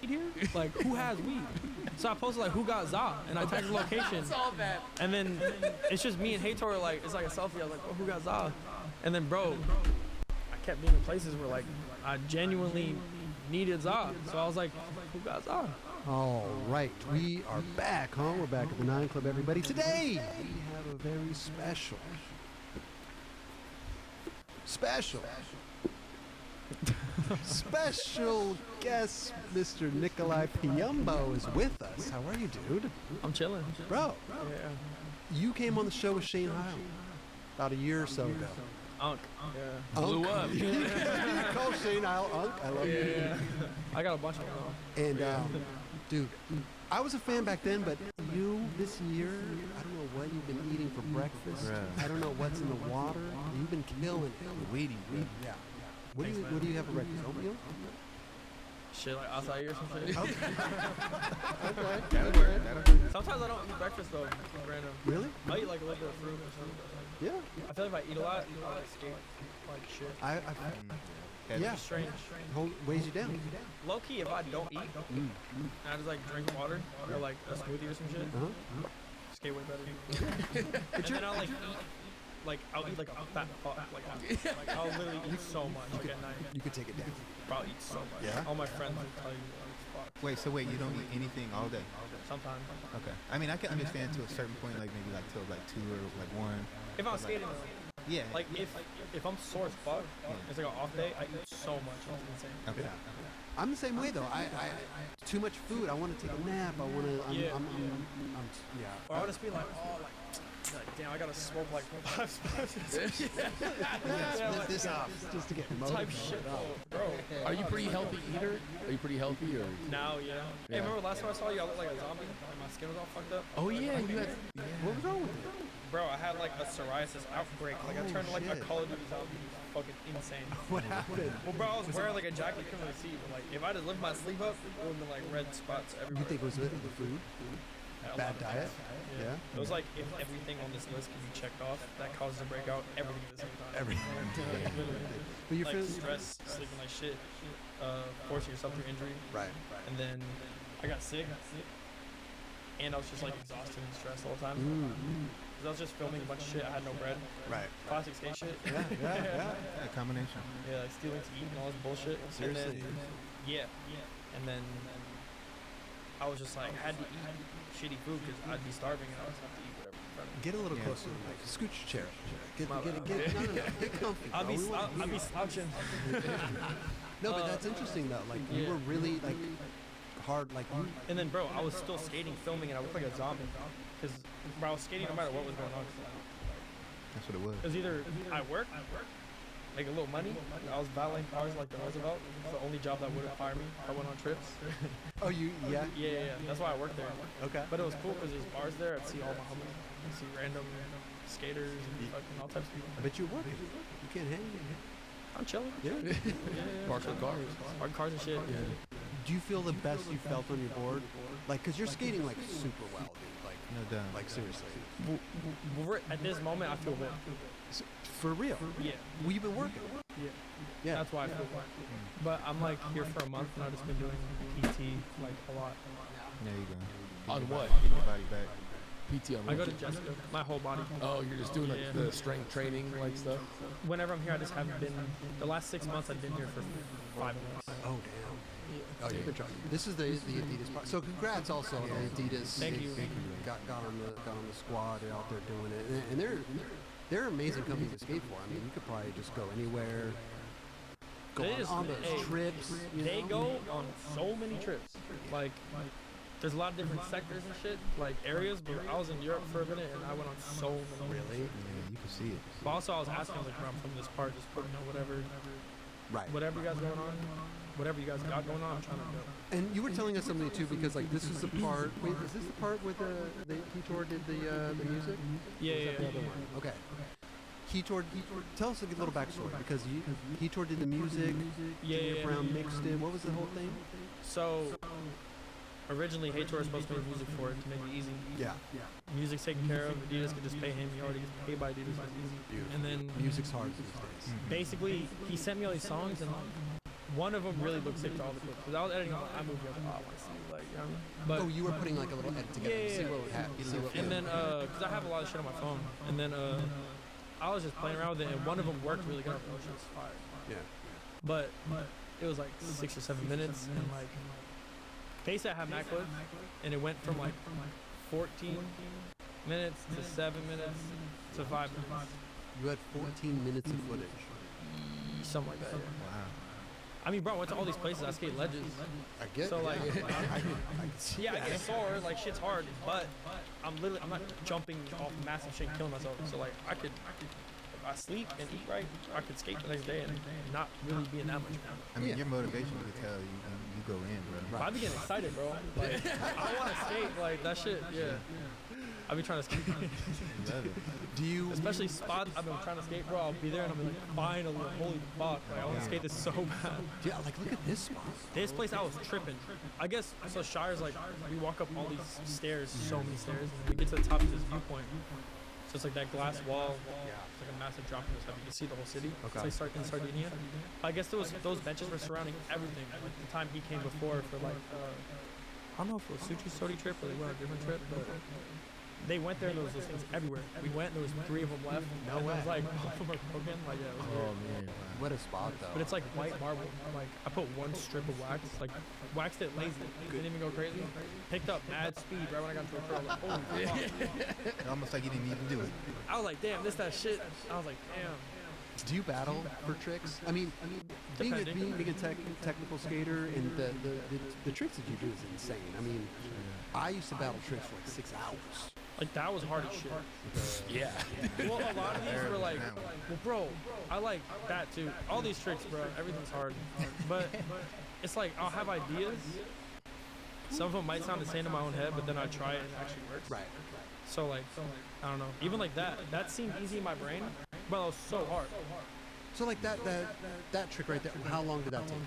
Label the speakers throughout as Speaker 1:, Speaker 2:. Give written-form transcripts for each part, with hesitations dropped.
Speaker 1: here? Like, who has weed? So I posted like, who got Za? And I tagged the location. And then it's just me and Hator, like, it's like a selfie. I was like, oh, who got Za? And then, bro, I kept being in places where like I genuinely needed Za. So I was like, who got Za?
Speaker 2: All right, we are back, huh? We're back at the 9 Club, everybody. Today, we have a very special guest. Mr. Nikolai Piumbo is with us. How are you, dude?
Speaker 1: I'm chilling.
Speaker 2: Bro,
Speaker 1: Yeah.
Speaker 2: you came on the show with Shane Heil about a year or so ago.
Speaker 1: Unk. Yeah.
Speaker 2: Unk.
Speaker 1: Blew up.
Speaker 2: You call Shane Heil Unk? I love it.
Speaker 1: Yeah. I got a bunch of them.
Speaker 2: And, dude, I was a fan back then, but you, this year, I don't know what you've been eating for breakfast.
Speaker 3: Right.
Speaker 2: I don't know what's in the water. You've been killing it.
Speaker 3: Weedy.
Speaker 2: Yeah. What do you have for breakfast? Oatmeal?
Speaker 1: Shit like acai or some shit.
Speaker 2: Okay.
Speaker 3: That'll work.
Speaker 1: Sometimes I don't eat breakfast though. Random.
Speaker 2: Really?
Speaker 1: I eat like a little bit of fruit or something.
Speaker 2: Yeah.
Speaker 1: I feel like if I eat a lot, I like skate like shit.
Speaker 2: Yeah.
Speaker 1: Strange.
Speaker 2: Weighs you down.
Speaker 1: Low key, if I don't eat, and I just like drink water or like a smoothie or some shit, skate way better. And then I'll like eat. Like, I'll eat like a fat fuck. Like I'll literally eat so much like at night.
Speaker 2: You could take it down.
Speaker 1: Bro, I'll eat so much.
Speaker 2: Yeah?
Speaker 1: All my friends will tell you, like, fuck.
Speaker 3: Wait, you don't eat anything all day?
Speaker 1: Sometimes.
Speaker 3: Okay. I mean, I can understand to a certain point, like maybe like till like 2 or like 1.
Speaker 1: If I'm skating,
Speaker 3: Yeah.
Speaker 1: like if I'm sore as fuck, it's like an off day, I eat so much. It's insane.
Speaker 3: Okay.
Speaker 2: Yeah. I'm the same way though. I too much food. I want to take a nap. I want to.
Speaker 1: Yeah.
Speaker 2: Yeah.
Speaker 1: Or I would just be like, oh, like damn, I gotta smoke like 5 spices.
Speaker 2: Split this up just to get
Speaker 1: Type
Speaker 2: motivated.
Speaker 1: shit, bro.
Speaker 4: Are you pretty healthy eater? Are you pretty healthy or?
Speaker 1: Now, yeah. Hey, remember last time I saw you, I looked like a zombie? Like my skin was all fucked up?
Speaker 4: Oh yeah, you had.
Speaker 2: What was wrong with you?
Speaker 1: Bro, I had like a psoariasis outbreak. Like I turned like a
Speaker 2: shit.
Speaker 1: Call of Duty zombie. It was fucking insane.
Speaker 2: What happened?
Speaker 1: Well, bro, I was wearing like a jacket you couldn't really see. But like if I just lifted my sleeve up, it would have been like red spots everywhere.
Speaker 2: You think it was the food?
Speaker 1: A
Speaker 2: Bad
Speaker 1: lot of
Speaker 2: diet?
Speaker 1: times.
Speaker 2: Yeah.
Speaker 1: It was like if everything on this list can be checked off, that causes a breakout, everything at the same time.
Speaker 2: Everything.
Speaker 1: Literally.
Speaker 2: But you're
Speaker 1: Like
Speaker 2: feeling
Speaker 1: stress, sleeping like shit, forcing yourself through injury.
Speaker 2: right.
Speaker 1: And then I got sick. And I was just like exhausted and stressed all the time. Because I was just filming a bunch of shit. I had no bread.
Speaker 2: Right.
Speaker 1: Classic skate shit.
Speaker 2: Yeah.
Speaker 3: A combination.
Speaker 1: Yeah, like stealing to eat and all this bullshit.
Speaker 2: Seriously.
Speaker 1: And then, yeah. And then I was just like, had to eat shitty food because I'd be starving and I would have to eat whatever in front of me.
Speaker 2: Get a little closer to the mic. Scoot your chair. Get comfy.
Speaker 1: I'll
Speaker 2: bro.
Speaker 1: be
Speaker 2: We want-
Speaker 1: slouching.
Speaker 2: No, but that's interesting though. Like you
Speaker 1: yeah.
Speaker 2: were really like hard. Like you.
Speaker 1: And then, bro, I was still skating, filming, and I looked like a zombie. Because, bro, I was skating no matter what was going on.
Speaker 3: That's what it was.
Speaker 1: It was either I work, make a little money. I was valeting cars like the Roosevelt. It's the only job that wouldn't fire me if I went on trips.
Speaker 2: Oh, you. Yeah.
Speaker 1: Yeah. That's why I worked there.
Speaker 2: Okay.
Speaker 1: But it was cool because there's bars there. I'd see all my homies. I'd see random skaters and fucking all types of people.
Speaker 2: I bet you work. You can't hang.
Speaker 1: I'm chilling.
Speaker 2: Yeah.
Speaker 4: Park the cars.
Speaker 1: Parking cars and shit. Yeah.
Speaker 2: Do you feel the best you felt on your board? Like, cause you're skating like super well, dude. Like,
Speaker 3: No doubt.
Speaker 2: like seriously.
Speaker 1: At this moment, I feel good.
Speaker 2: For real.
Speaker 1: Yeah.
Speaker 2: Well, you've been working. Yeah.
Speaker 1: That's why I feel good. But I'm like here for a month and I've just been doing PT like a lot.
Speaker 3: There you go.
Speaker 4: On what?
Speaker 3: Get your body back.
Speaker 4: PT on
Speaker 1: I go
Speaker 4: what?
Speaker 1: to Jessica, my whole body.
Speaker 4: Oh, you're just doing like
Speaker 1: Yeah.
Speaker 4: the strength training like stuff.
Speaker 1: Whenever I'm here, I just haven't been. The last 6 months, I've been here for 5 months.
Speaker 2: Oh damn. Oh, you've been trying. This is the Adidas part. So congrats also on the Adidas.
Speaker 1: Thank you.
Speaker 2: Got on the squad. They're out there doing it, and they're an amazing company to skate for. I mean, you could probably just go anywhere. Go
Speaker 1: They just-
Speaker 2: on those
Speaker 1: hey,
Speaker 2: trips. you
Speaker 1: They
Speaker 2: know?
Speaker 1: go on so many trips. Like, there's a lot of different sectors and shit, like areas. But I was in Europe for a minute, and I went on so many.
Speaker 2: Really?
Speaker 3: Yeah, you can see it.
Speaker 1: But also, I was asking, I was like, bro, I'm from this part, just put whatever
Speaker 2: Right.
Speaker 1: you guys going on, whatever you guys got going on, I'm trying to do.
Speaker 2: And you were telling us something too, because like this is the part. Wait, is this the part where the Heator did the music?
Speaker 1: Yeah.
Speaker 2: Okay. Heator, tell us a little backstory because Heator did the music. Junior Brown mixed it. What was the whole thing?
Speaker 1: So originally, Hator was supposed to make music for it to make it easy.
Speaker 2: Yeah.
Speaker 1: Music's taken care of. Adidas could just pay him. He already gets paid by Adidas. It's easy.
Speaker 2: Beautiful.
Speaker 1: And then
Speaker 2: Music's hard these days.
Speaker 1: basically, he sent me all these songs, and one of them really looked sick to all the clips. Because I was editing on the iMovie, I was like, oh, I want to see, like, you know what I mean? But,
Speaker 2: Oh, you were putting like a little edit together to see what would happen. See what
Speaker 1: and then, because I have a lot of shit on my phone. And then I was just playing around with it, and one of them worked really good. Which was fire.
Speaker 2: Yeah.
Speaker 1: But it was like 6 or 7 minutes, and like, basically I had Mac clip, and it went from like 14 minutes to 7 minutes to 5 minutes.
Speaker 2: You had 14 minutes of footage.
Speaker 1: Something like that. Yeah.
Speaker 3: Wow.
Speaker 1: I mean, bro, I went to all these places. I skate ledges.
Speaker 2: I get.
Speaker 1: So like,
Speaker 2: I can see
Speaker 1: yeah, I
Speaker 2: that.
Speaker 1: get sore. Like shit's hard, but I'm not jumping off massive shit and killing myself. So like, if I sleep and eat right, I could skate the next day and not really be in that much pain.
Speaker 3: I mean,
Speaker 2: Yeah.
Speaker 3: your motivation, you can tell you go in, bro.
Speaker 1: But I be getting excited, bro. Like, I want to skate. Like that shit. Yeah. I be trying to skate.
Speaker 3: Love it.
Speaker 2: Do you?
Speaker 1: Especially spots I've been trying to skate, bro. I'll be there and I'll be like, finally, holy fuck. Like, I want to skate this so bad.
Speaker 2: Yeah, like look at this spot.
Speaker 1: This place, I was tripping. I guess, so Shire's like, we walk up all these stairs, so many stairs, and we get to the top of this viewpoint. So it's like that glass wall. It's like a massive drop in this stuff. You can see the whole city.
Speaker 2: Okay.
Speaker 1: It's like in Sardinia. I guess those benches were surrounding everything. Like the time he came before for like, I don't know if it was Suchi Sodi trip or they went on a different trip, but they went there and there was those things everywhere. We went and there was 3 of them left.
Speaker 2: No
Speaker 1: and
Speaker 2: way.
Speaker 1: It was like, half of them are broken. Like, yeah, it was weird.
Speaker 4: Oh man.
Speaker 2: What a spot though.
Speaker 1: But it's like white marble. Like I put one strip of wax, like waxed it lazy. Didn't even go crazy. Picked up mad speed right when I got into the curl. Like, holy fuck.
Speaker 3: Almost like you didn't even do it.
Speaker 1: I was like, damn, this that shit. I was like, damn.
Speaker 2: Do you battle for tricks? I mean, being a technical skater and the tricks that you do is insane. I mean, I used to battle tricks for like 6 hours.
Speaker 1: Like that was hard as shit.
Speaker 4: Yeah.
Speaker 1: Well, a lot of these were like, well, bro, I like that too. All these tricks, bro, everything's hard. But it's like I'll have ideas. Some of them might sound the same in my own head, but then I try it and it actually works.
Speaker 2: Right.
Speaker 1: So like, I don't know. Even like that seemed easy in my brain, but it was so hard.
Speaker 2: So like that trick right there. How long did that take?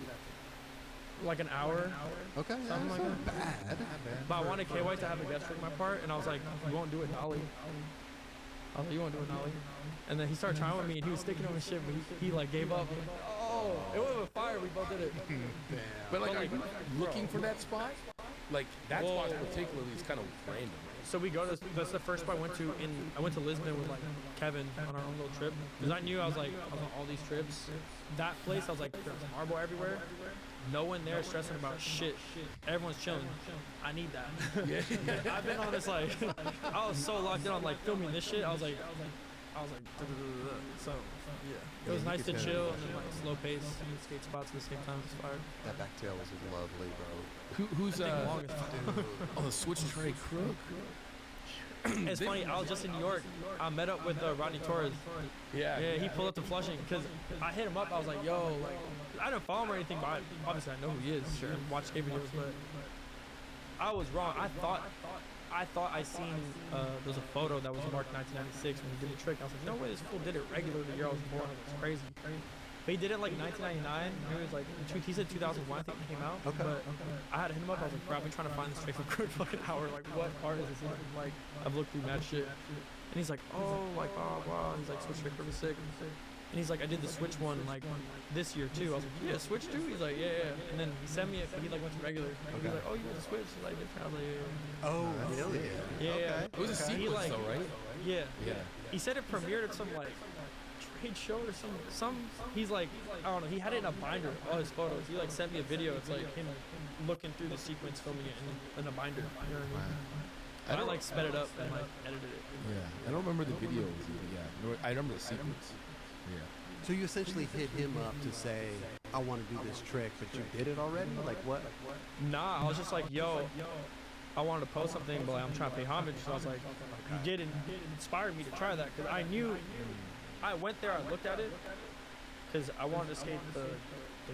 Speaker 1: Like an hour.
Speaker 2: Okay,
Speaker 1: Something
Speaker 2: that's
Speaker 1: like
Speaker 2: not bad.
Speaker 1: But I wanted KY to have a guest trick in my part, and I was like, you won't do it, Nolly. I was like, you won't do it, Nolly. And then he started trying with me, and he was sticking on his shit, but he like gave up. Oh, it went with fire. We both did it.
Speaker 4: But like,
Speaker 1: But,
Speaker 4: are
Speaker 1: like,
Speaker 4: you looking for that spot? Like that
Speaker 1: Well-
Speaker 4: spot particularly is kind of random.
Speaker 1: So we go to that's the first spot I went to I went to Lisbon with like Kevin on our own little trip because I knew I was on all these trips. That place I was like, there's marble everywhere. No one there stressing about shit. Everyone's chilling. I need that. I've been on this like I was so locked in on like filming this shit. I was like so yeah. It was
Speaker 3: you
Speaker 1: nice to
Speaker 3: could tell.
Speaker 1: chill and then like slow pace skate spots at the same time. It's fire.
Speaker 2: That back tail was lovely, bro.
Speaker 4: Who's
Speaker 1: Long as fuck.
Speaker 4: oh, the switch tray crook?
Speaker 1: It's funny. I was just in New York. I met up with Rodney Torres.
Speaker 4: Yeah.
Speaker 1: Yeah, he pulled up to Flushing because I hit him up. I was like, yo, like, I didn't follow him or anything, but obviously I know who he is. Sure. And watch skate videos, but I was wrong. I thought I seen there was a photo that was marked 1996 when he did the trick. I was like, no way, this fool did it regular the year I was born. It was crazy. But he did it like 1999. It was like he said 2001. I think it came out.
Speaker 2: Okay.
Speaker 1: But I had to hit him up. I was like, bro, I've been trying to find this trick for a good fucking hour. Like, what part is this? Like, I've looked through mad shit. And he's like, oh, like, blah, blah. He's like, switch trick really sick. And he's like, I did the switch one like this year too. I was like, yeah, switch too? He's like, yeah, yeah. And then he sent me it, but he like went to regular. He was like, oh, you went to switch? He's like, different. I was like, yeah,
Speaker 2: Oh, really?
Speaker 1: yeah. Yeah,
Speaker 4: It was a
Speaker 1: He,
Speaker 4: sequence
Speaker 1: like-
Speaker 4: though, right?
Speaker 1: yeah.
Speaker 4: Yeah.
Speaker 1: He said it premiered at some like trade show or some. He's like, I don't know. He had it in a binder. All his photos. He like sent me a video. It's like him looking through the sequence, filming it in a binder. You know what I mean? I like sped it up and like edited it.
Speaker 4: Yeah. I don't remember the videos either. Yeah. I remember the sequence. Yeah.
Speaker 2: So you essentially hit him up to say, I want to do this trick, but you did it already? Like what?
Speaker 1: Nah, I was just like, yo, I wanted to post something, but like, I'm trying to pay homage. So I was like, you did inspire me to try that because I knew. I went there, I looked at it, because I wanted to skate the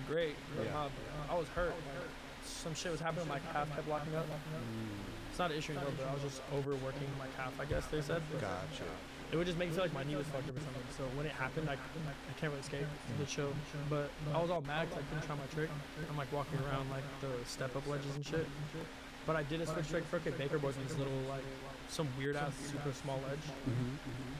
Speaker 1: great. I was hurt. Like, some shit was happening. My calf kept locking up. It's not an issue anymore, but I was just overworking my calf, I guess they said.
Speaker 2: Gotcha.
Speaker 1: It would just make me feel like my knee was fucked up or something. So when it happened, I can't really skate the show. But I was all mad because I couldn't try my trick. I'm like walking around like the step up ledges and shit. But I did a switch trick. Frickin' Baker Boys on this little, like, some weird ass, super small ledge.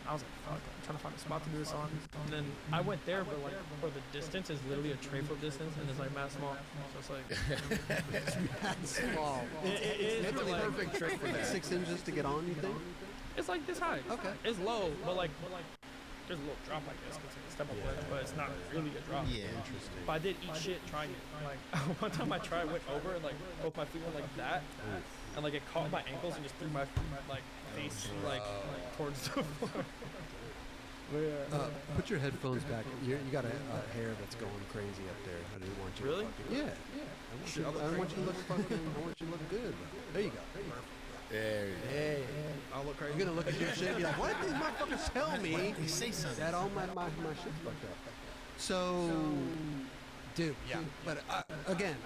Speaker 1: I was like, fuck, I'm trying to find a spot to do this on. And then I went there, but like, for the distance is literally a tray flip distance, and it's like mad small. So it's like,
Speaker 2: Small.
Speaker 1: it is
Speaker 4: It's a
Speaker 1: like,
Speaker 4: perfect trick for that.
Speaker 2: 6 inches to get on, you think?
Speaker 1: it's like this high.
Speaker 2: Okay.
Speaker 1: It's low, but like, there's a little drop like this, because it's a step up ledge, but it's not really a drop.
Speaker 3: Yeah.
Speaker 2: Interesting.
Speaker 1: But I did eat shit trying it. Like, one time I tried, went over, and like, both my feet went like that, and like, it caught my ankles and just threw my, like, face, like towards the floor. But, yeah.
Speaker 2: Put your headphones back. You got a hair that's going crazy up there. I didn't want you.
Speaker 1: Really?
Speaker 2: Yeah. I want you to look fucking. I want you to look good. There you go.
Speaker 4: There you go.
Speaker 2: Hey,
Speaker 1: I'll look crazy.
Speaker 2: you're gonna look at your shit and be like, "What did these motherfuckers tell me?"
Speaker 3: You say something.
Speaker 2: That all my shit's fucked up. So, dude, yeah. But again,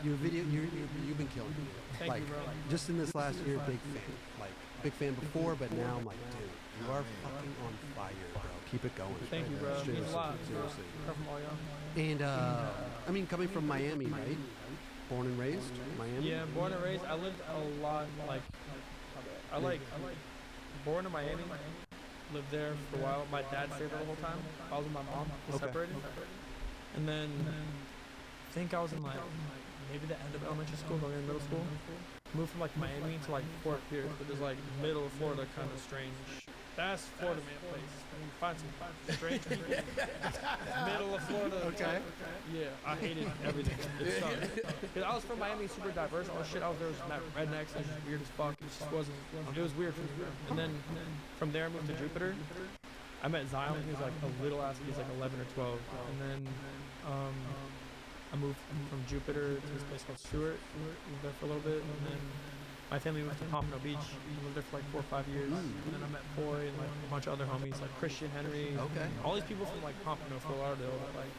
Speaker 2: your video, you've been killing me.
Speaker 1: Thank
Speaker 2: like,
Speaker 1: you, bro.
Speaker 2: just in this last year, big fan. Like, big fan before, but now I'm like, dude, you are fucking on fire, bro. Keep it going.
Speaker 1: Thank you, bro. It means a lot.
Speaker 2: Seriously.
Speaker 1: Come from all y'all.
Speaker 2: And I mean, coming from Miami, right? Born and raised, Miami.
Speaker 1: Yeah, born and raised. I lived a lot, like, born in Miami. Lived there for a while. My dad stayed there the whole time. I was with my mom. We
Speaker 2: Okay.
Speaker 1: separated. And then, I think I was in like, maybe the end of elementary school, going into middle school. Moved from like Miami to like Fort Pierce, which is like middle of Florida, kind of strange. That's Florida, man, place. Find some strange people. Middle of Florida.
Speaker 2: Okay.
Speaker 1: Yeah, I hated everything. It sucked. 'Cause I was from Miami, super diverse. All the shit out there was rednecks and just weird as fuck. It just wasn't. It was weird for me. And then from there, I moved to Jupiter. I met Zion. He was like a little ass. He's like 11 or 12. And then I moved from Jupiter to this place called Stewart. Lived there for a little bit, and then my family moved to Pompano Beach. I lived there for like 4 or 5 years. And then I met Foy and like a bunch of other homies, like Christian, Henry.
Speaker 2: Okay.
Speaker 1: All these people from like Pompano, Fort Lauderdale, that like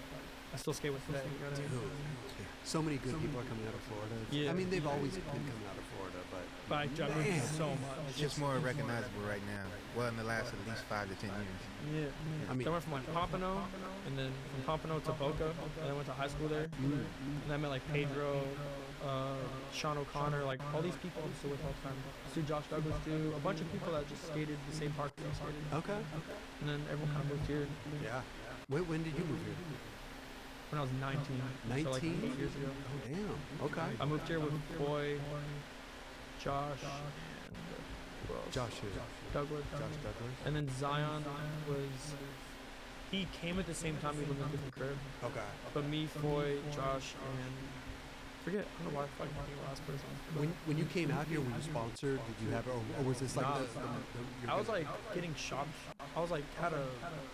Speaker 1: I still skate with today. You know what I mean?
Speaker 2: So many good people are coming out of Florida.
Speaker 1: Yeah.
Speaker 2: I mean, they've always been coming out of Florida, but
Speaker 1: But I moved so much.
Speaker 3: It's just more recognizable right now. Well, in the last at least 5 to 10 years.
Speaker 1: Yeah.
Speaker 2: I mean,
Speaker 1: I went from like Pompano, and then from Pompano to Boca, and I went to high school there. And I met like Pedro, Sean O'Connor, like all these people I'm still with all the time. See Josh Douglas too, a bunch of people that just skated the same park that I skated.
Speaker 2: okay.
Speaker 1: And then everyone kind of moved here
Speaker 2: Yeah. When did you move here?
Speaker 1: when I was 19. So like
Speaker 2: 19?
Speaker 1: 8 years ago.
Speaker 2: Oh, damn. Okay.
Speaker 1: I moved here with Boy, Josh, and who else?
Speaker 2: Josh who?
Speaker 1: Douglas.
Speaker 2: Josh Douglas.
Speaker 1: And then Zion was, he came at the same time. We lived in a different crib.
Speaker 2: Okay.
Speaker 1: But me, Foy, Josh, and forget, I don't know why I fucking became the last person.
Speaker 2: When you came out here, were you sponsored? Did you have, or was this like
Speaker 1: Nah.
Speaker 2: your
Speaker 1: I was like getting shopped. I was like, I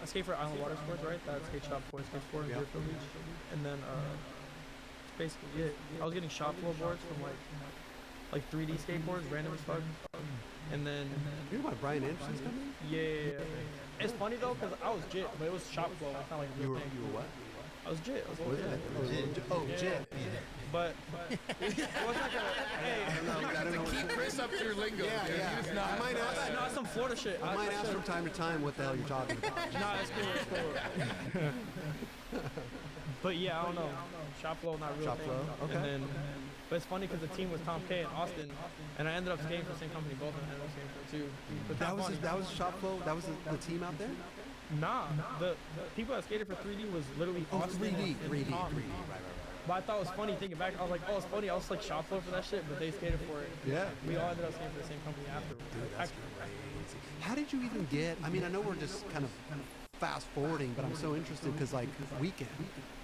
Speaker 1: skate for Island Water Sports, right? That skate shop Foy skates for in
Speaker 2: Yeah.
Speaker 1: Deerfield Beach. And then basically it. I was getting shop floor boards from like 3D skateboards, random as fuck. And then
Speaker 2: You know why Brian Anderson's coming?
Speaker 1: yeah. It's funny though, cause I was jit, but it was shop floor. It's not like a
Speaker 2: You
Speaker 1: real
Speaker 2: were
Speaker 1: thing.
Speaker 2: what?
Speaker 1: I was jit. I was
Speaker 2: What is
Speaker 1: legit.
Speaker 2: it? Oh, Jet.
Speaker 1: But it wasn't like a, hey.
Speaker 2: I don't know.
Speaker 4: Keep Chris up to your lingo.
Speaker 2: Yeah,
Speaker 4: dude.
Speaker 2: yeah.
Speaker 4: He's not.
Speaker 2: I might ask.
Speaker 1: No, it's some Florida shit.
Speaker 2: I might ask from time to time what the hell you're talking about.
Speaker 1: Nah, it's cool. It's cool. But yeah, I don't know. Shop flow, not real
Speaker 2: Shop
Speaker 1: thing.
Speaker 2: flow, okay.
Speaker 1: And then, but it's funny because the team was Tom K and Austin, and I ended up skating for the same company. Both of them ended up skating for too. But
Speaker 2: That was Shop Flow. That was the team out there.
Speaker 1: Nah, the people that skated for 3D was literally
Speaker 2: Oh,
Speaker 1: Austin
Speaker 2: 3D,
Speaker 1: and
Speaker 2: 3D,
Speaker 1: Tom.
Speaker 2: 3D. Right.
Speaker 1: But I thought it was funny thinking back. I was like, oh, it's funny. I was like shop floor for that shit, but they skated for it.
Speaker 2: Yeah.
Speaker 1: We all ended up skating for the same company afterwards.
Speaker 2: Dude, that's crazy. How did you even get? I mean, I know we're just kind of fast forwarding, but I'm so interested because like Weekend,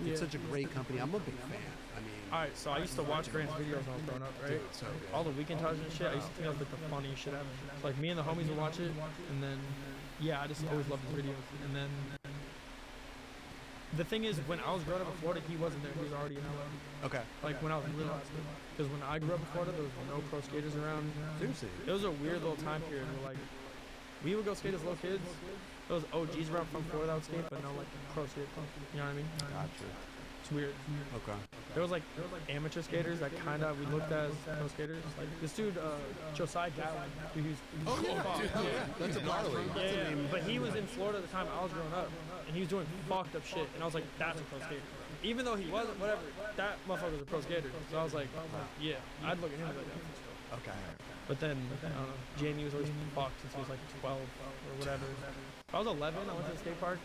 Speaker 1: Yeah.
Speaker 2: it's such a great company. I'm a big fan. I mean,
Speaker 1: All right, so I used to watch Grant's videos when I was growing up, right?
Speaker 2: dude, so good.
Speaker 1: All the weekend television and shit, I used to think that was like the funniest shit ever. So, like me and the homies would watch it, and then yeah, I just always loved his videos. And then the thing is, when I was growing up in Florida, he wasn't there. He was already in LA.
Speaker 2: Okay.
Speaker 1: Like when I was little, because when I grew up in Florida, there was no pro skaters around.
Speaker 2: Seriously.
Speaker 1: It was a weird little time period where like we would go skate as little kids. There was OGs around from Florida that would skate, but no like pro skate. You know what I mean?
Speaker 2: Gotcha.
Speaker 1: It's weird.
Speaker 2: Okay.
Speaker 1: There was like amateur skaters that kind of we looked at as pro skaters. Like this dude, Josiah Gatlin, he's
Speaker 2: That's a gnarly.
Speaker 1: yeah, but he was in Florida at the time I was growing up, and he was doing fucked up shit, and I was like, that's a pro skater. Even though he wasn't, whatever, that motherfucker was a pro skater. So I was like, yeah, I'd look at him like that.
Speaker 2: Okay.
Speaker 1: But then, I don't know, Jamie was always fucked since he was like 12 or whatever. I was 11, I went to the skate park.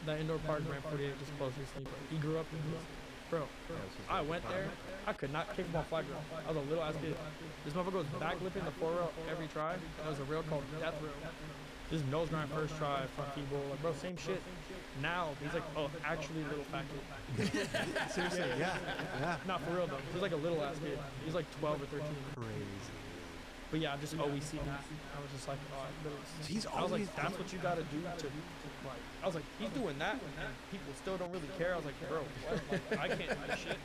Speaker 1: That indoor park, Ramp 48, just close recently, but he grew up in this. Bro, I went there, I could not kick him off flag row. I was a little ass kid. This motherfucker was backflipping the 4 rail every try. That was a rail called Death Rail. This nose grind first try, front feeble, like bro, same shit. Now, he's like, oh, actually little fat kid.
Speaker 2: Seriously, yeah.
Speaker 1: Not for real though, he's like a little ass kid. He's like 12 or 13.
Speaker 2: Crazy.
Speaker 1: But yeah, I've just always seen that. I was just like, oh,
Speaker 2: He's
Speaker 1: I was like,
Speaker 2: always
Speaker 1: that's what you gotta do to, like, I was like, he's doing that, and people still don't really care. I was like, bro, what? Like, I can't do this shit.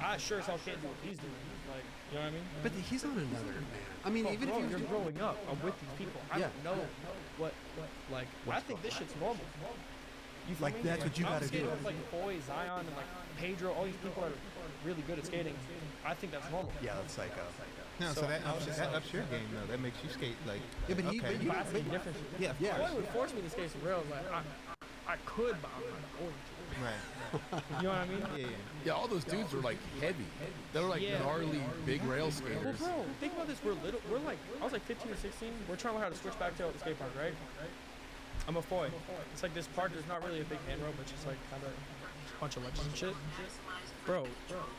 Speaker 1: I sure as hell can't do what he's doing. Like, you know what I mean?
Speaker 2: But he's on another man. I mean,
Speaker 1: Bro,
Speaker 2: even
Speaker 1: bro,
Speaker 2: if
Speaker 1: you're growing up, I'm with these people. I don't know what, like, I think this shit's normal. You feel
Speaker 2: like
Speaker 1: me?
Speaker 2: that's what you
Speaker 1: I'm
Speaker 2: gotta
Speaker 1: skating
Speaker 2: do.
Speaker 1: with, like, Foy, Zion, and like Pedro, all these people that are really good at skating. I think that's normal.
Speaker 2: Yeah, that's psycho.
Speaker 3: No, so that
Speaker 1: I was just like-
Speaker 3: ups your game though. That makes you skate like.
Speaker 2: Yeah, but
Speaker 3: okay.
Speaker 2: but you
Speaker 1: Vastly different.
Speaker 3: Yeah,
Speaker 2: Yeah.
Speaker 1: Foy would force me to skate some rails. Like, I could, but I'm not going to.
Speaker 3: Right.
Speaker 1: You know what I mean?
Speaker 3: Yeah, yeah.
Speaker 4: Yeah, all those dudes are like heavy. They're like
Speaker 1: Yeah.
Speaker 4: gnarly big rail
Speaker 1: Well,
Speaker 4: skaters.
Speaker 1: bro, think about this. We're like, I was like 15 or 16. We're trying to learn how to switch back tail at the skate park, right? I'm a Foy. It's like this park. There's not really a big hand rope, but just like kind of a bunch of ledges and shit. Bro,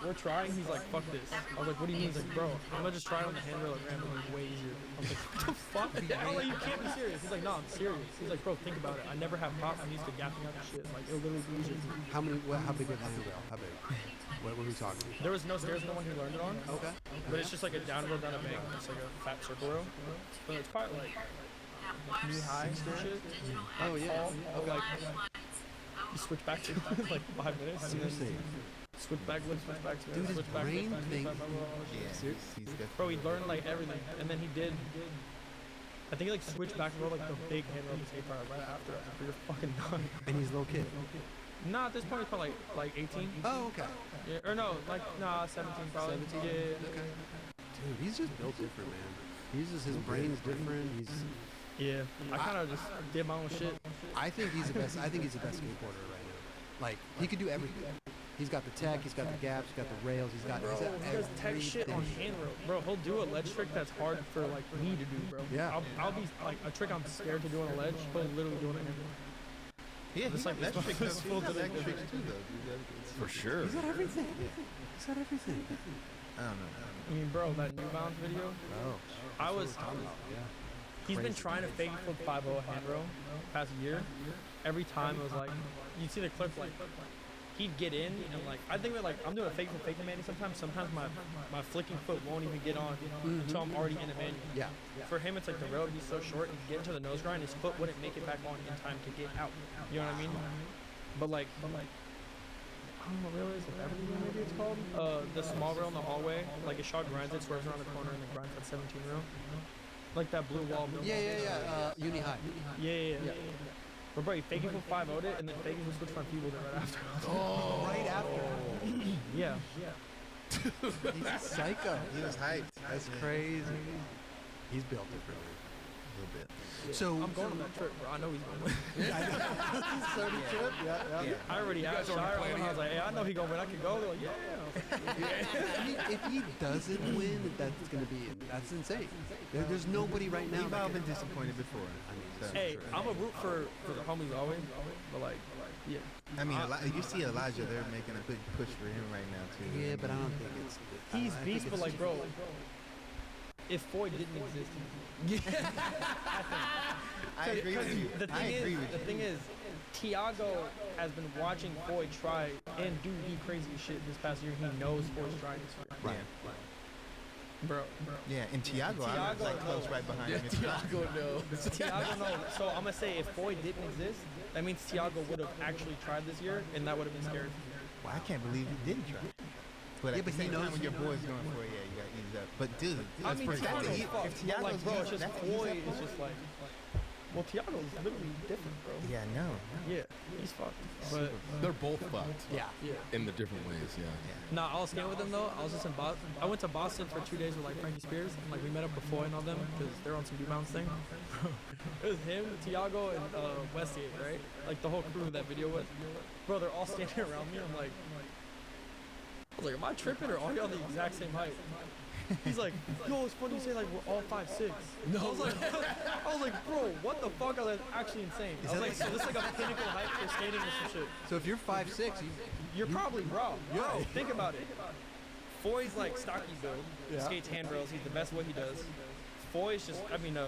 Speaker 1: we're trying. He's like, fuck this. I was like, what do you mean? He's like, bro, I'm gonna just try on the handrail at Ramp. It's way easier. I was like, what the fuck? I was like, you can't be serious. He's like, no, I'm serious. He's like, bro, think about it. I never have props. I'm used to gapping out and shit. Like, it'll literally be easier.
Speaker 2: How big is the handrail? How big? What were we talking?
Speaker 1: There was no stairs in the one he learned it on.
Speaker 2: Okay.
Speaker 1: But it's just like a down row down a bank. It's like a fat circle row. But it's probably like knee high and shit.
Speaker 2: Oh yeah.
Speaker 1: Or like you switch back to like 5 minutes. And
Speaker 2: Seriously.
Speaker 1: then switch back, switch back to
Speaker 2: Dude, his
Speaker 1: switch back,
Speaker 2: brain
Speaker 1: switch back,
Speaker 2: thing-
Speaker 1: switch back, blah, blah, blah, blah.
Speaker 3: Yeah. He's definitely.
Speaker 1: Bro, he learned like everything, and then he did. I think he like switched back and rolled like the big hand roll skate park right after. I was like, you're fucking done.
Speaker 2: And he's a little kid.
Speaker 1: Nah, at this point he's probably like 18.
Speaker 2: Oh, okay.
Speaker 1: Yeah, or no, like nah, 17 probably.
Speaker 2: 17?
Speaker 1: Yeah.
Speaker 2: Okay. Dude, he's just built different, man. He's just his brain's different. He's.
Speaker 1: Yeah, I kind of just did my own shit.
Speaker 2: I think he's the best. I think he's the best skateboarder right now. Like he could do everything. He's got the tech. He's got the gaps. He's got the rails. He's got.
Speaker 1: Bro,
Speaker 2: he's got
Speaker 1: he does tech shit on
Speaker 2: everything.
Speaker 1: hand rope. Bro, he'll do a ledge trick that's hard for like me to do, bro.
Speaker 2: Yeah.
Speaker 1: I'll be like a trick I'm scared to do on a ledge. He'll literally do it on a hand rope.
Speaker 3: Yeah,
Speaker 1: It's
Speaker 3: he's
Speaker 1: like
Speaker 3: like that
Speaker 1: this
Speaker 3: trick.
Speaker 1: is
Speaker 3: He's
Speaker 1: full
Speaker 3: got
Speaker 1: to
Speaker 3: that
Speaker 1: the-
Speaker 3: tricks too though.
Speaker 4: For sure.
Speaker 2: He's got everything. He's got everything.
Speaker 3: I don't know.
Speaker 1: I mean, bro, that New Balance video.
Speaker 2: Oh.
Speaker 1: I was.
Speaker 2: Yeah.
Speaker 1: He's been
Speaker 2: Crazy.
Speaker 1: trying to fake flip 5-0 hand row past year. Every time it was like, you'd see the clip like, he'd get in and like, I think that like, I'm doing a fake flip, fake a manual sometimes. Sometimes my flicking foot won't even get on until I'm already in a manual.
Speaker 2: Yeah.
Speaker 1: For him, it's like the rail would be so short and get into the nose grind, his foot wouldn't make it back on in time to get out. You know what I mean? But like, I don't know what rail it is, like everything maybe it's called. The small rail in the hallway, like a shot grinds it, swerves around the corner and then grinds that 17 rail. Like that blue wall.
Speaker 2: Yeah. Uni high.
Speaker 1: Yeah. But bro, he fakey flip 5-0'd it and then fakey flip switch front feeble it right after.
Speaker 2: Oh. Right after.
Speaker 1: Yeah.
Speaker 2: He's a psycho.
Speaker 3: He was hyped.
Speaker 2: That's crazy. He's built differently.
Speaker 3: A little bit.
Speaker 2: So
Speaker 1: I'm going on that trip, bro. I know he's gonna win.
Speaker 2: Sony trip. Yeah.
Speaker 1: I already asked Shire. I was like, hey, I know he's gonna win. I could go. They're like, yeah.
Speaker 2: I mean, if he doesn't win, that's insane. There's nobody right now.
Speaker 3: We've all been disappointed before. I mean, so.
Speaker 1: Hey, I'm a root for the homies always, but like, yeah.
Speaker 3: I mean, you see Elijah, they're making a big push for him right now too.
Speaker 2: Yeah, but I don't think it's.
Speaker 1: He's
Speaker 2: I think
Speaker 1: beast, but
Speaker 2: it's-
Speaker 1: like, bro, if Foy didn't exist,
Speaker 3: I agree with you.
Speaker 1: The
Speaker 3: I
Speaker 1: thing
Speaker 3: agree
Speaker 1: is,
Speaker 3: with
Speaker 1: the
Speaker 3: you.
Speaker 1: thing is, Tiago has been watching Foy try and do the crazy shit this past year. He knows Foy's trying this year.
Speaker 3: Right.
Speaker 1: Bro.
Speaker 3: Yeah, and Tiago, I'm
Speaker 1: Tiago
Speaker 3: like close
Speaker 1: knows.
Speaker 3: right behind
Speaker 4: Yeah,
Speaker 3: him.
Speaker 4: Tiago knows.
Speaker 1: Tiago knows. So I'm gonna say if Foy didn't exist, that means Tiago would have actually tried this year, and that would have been scary.
Speaker 3: Well, I can't believe he didn't try. But
Speaker 2: Yeah,
Speaker 3: at
Speaker 2: but
Speaker 3: the
Speaker 2: he
Speaker 3: same time,
Speaker 2: knows-
Speaker 3: when your boy's going for it, yeah, you got to ease up. But dude,
Speaker 1: I mean, Tiago's
Speaker 3: if
Speaker 1: fucked. But
Speaker 3: Tiago's
Speaker 1: like, bro, it's just
Speaker 3: that's
Speaker 1: Foy
Speaker 3: ease up
Speaker 1: is just like, well, Tiago's literally different, bro.
Speaker 3: Yeah, no.
Speaker 1: Yeah, he's fucked. But
Speaker 4: They're both fucked.
Speaker 2: Yeah.
Speaker 4: In the different ways, yeah.
Speaker 1: nah, I was skating with them though. I was just in Boston. I went to Boston for 2 days with like Frankie Spears, and like we met up with Foy and all them because they're on some New Balance thing. It was him, Tiago, and Westgate, right? Like the whole crew that video was. Bro, they're all standing around me. I'm like, I was like, am I tripping or are y'all the exact same height? He's like, yo, it's funny you say like we're all 5'6". No. I was like, bro, what the fuck? I was actually insane. I was like, so this is like a pinnacle height for skating or some shit.
Speaker 2: So if you're 5'6",
Speaker 1: You're probably bro. Bro, think about it. Foy's like stocky build. He skates handrails. He's the best what he does. Foy's just, I mean,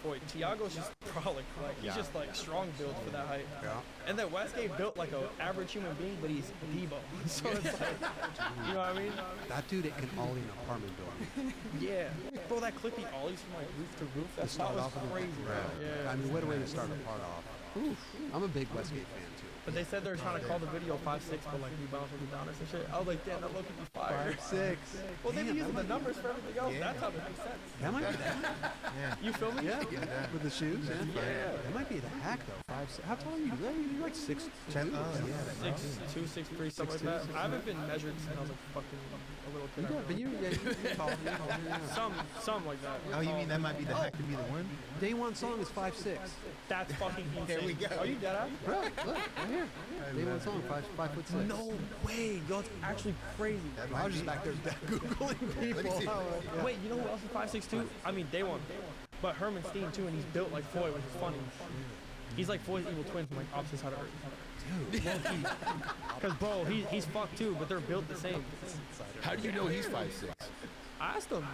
Speaker 1: Foy. Tiago's just brolic. Like, he's just like strong build for that height. Yeah. And then Westgate built like a average human being, but he's Debo. So it's like, you know what I mean?
Speaker 2: That dude, it can ollie an apartment building.
Speaker 1: Yeah. Bro, that clippy ollies from like roof to roof. That shot was crazy. Yeah.
Speaker 2: I mean, what a way to start a part off. Oof. I'm a big Westgate fan too.
Speaker 1: But they said they were trying to call the video 5'6", but like rebounds from the downers and shit. I was like, damn, that low could be fire.
Speaker 2: 5'6".
Speaker 1: Well, they be using the numbers for everything else. That's how it makes sense.
Speaker 2: That might be that.
Speaker 1: You feel me?
Speaker 2: Yeah. With the shoes. Yeah. That might be the hack though. 5'6". How tall are you? You're like 6'2".
Speaker 1: 6'2", 6'3", something like that. I haven't been measured since I was like fucking a little kid.
Speaker 2: But you're tall.
Speaker 1: Some like that.
Speaker 3: Oh, you mean that might be the hack to be the one?
Speaker 2: Day one song is 5'6".
Speaker 1: That's fucking insane.
Speaker 3: There we go.
Speaker 1: Are you dead ass?
Speaker 2: Bro, look, right here. Day one song, 5'6".
Speaker 1: No way. Yo, it's actually crazy.
Speaker 2: I was just back there Googling people.
Speaker 1: Wait, you know who else is 5'6" too? I mean, day one. But Herman Steen too, and he's built like Foy, which is funny. He's like Foy's evil twin from like opposite side of Earth. Dude. Because bro, he's fucked too, but they're built the same.
Speaker 4: How do you know he's 5'6"?
Speaker 1: I asked him.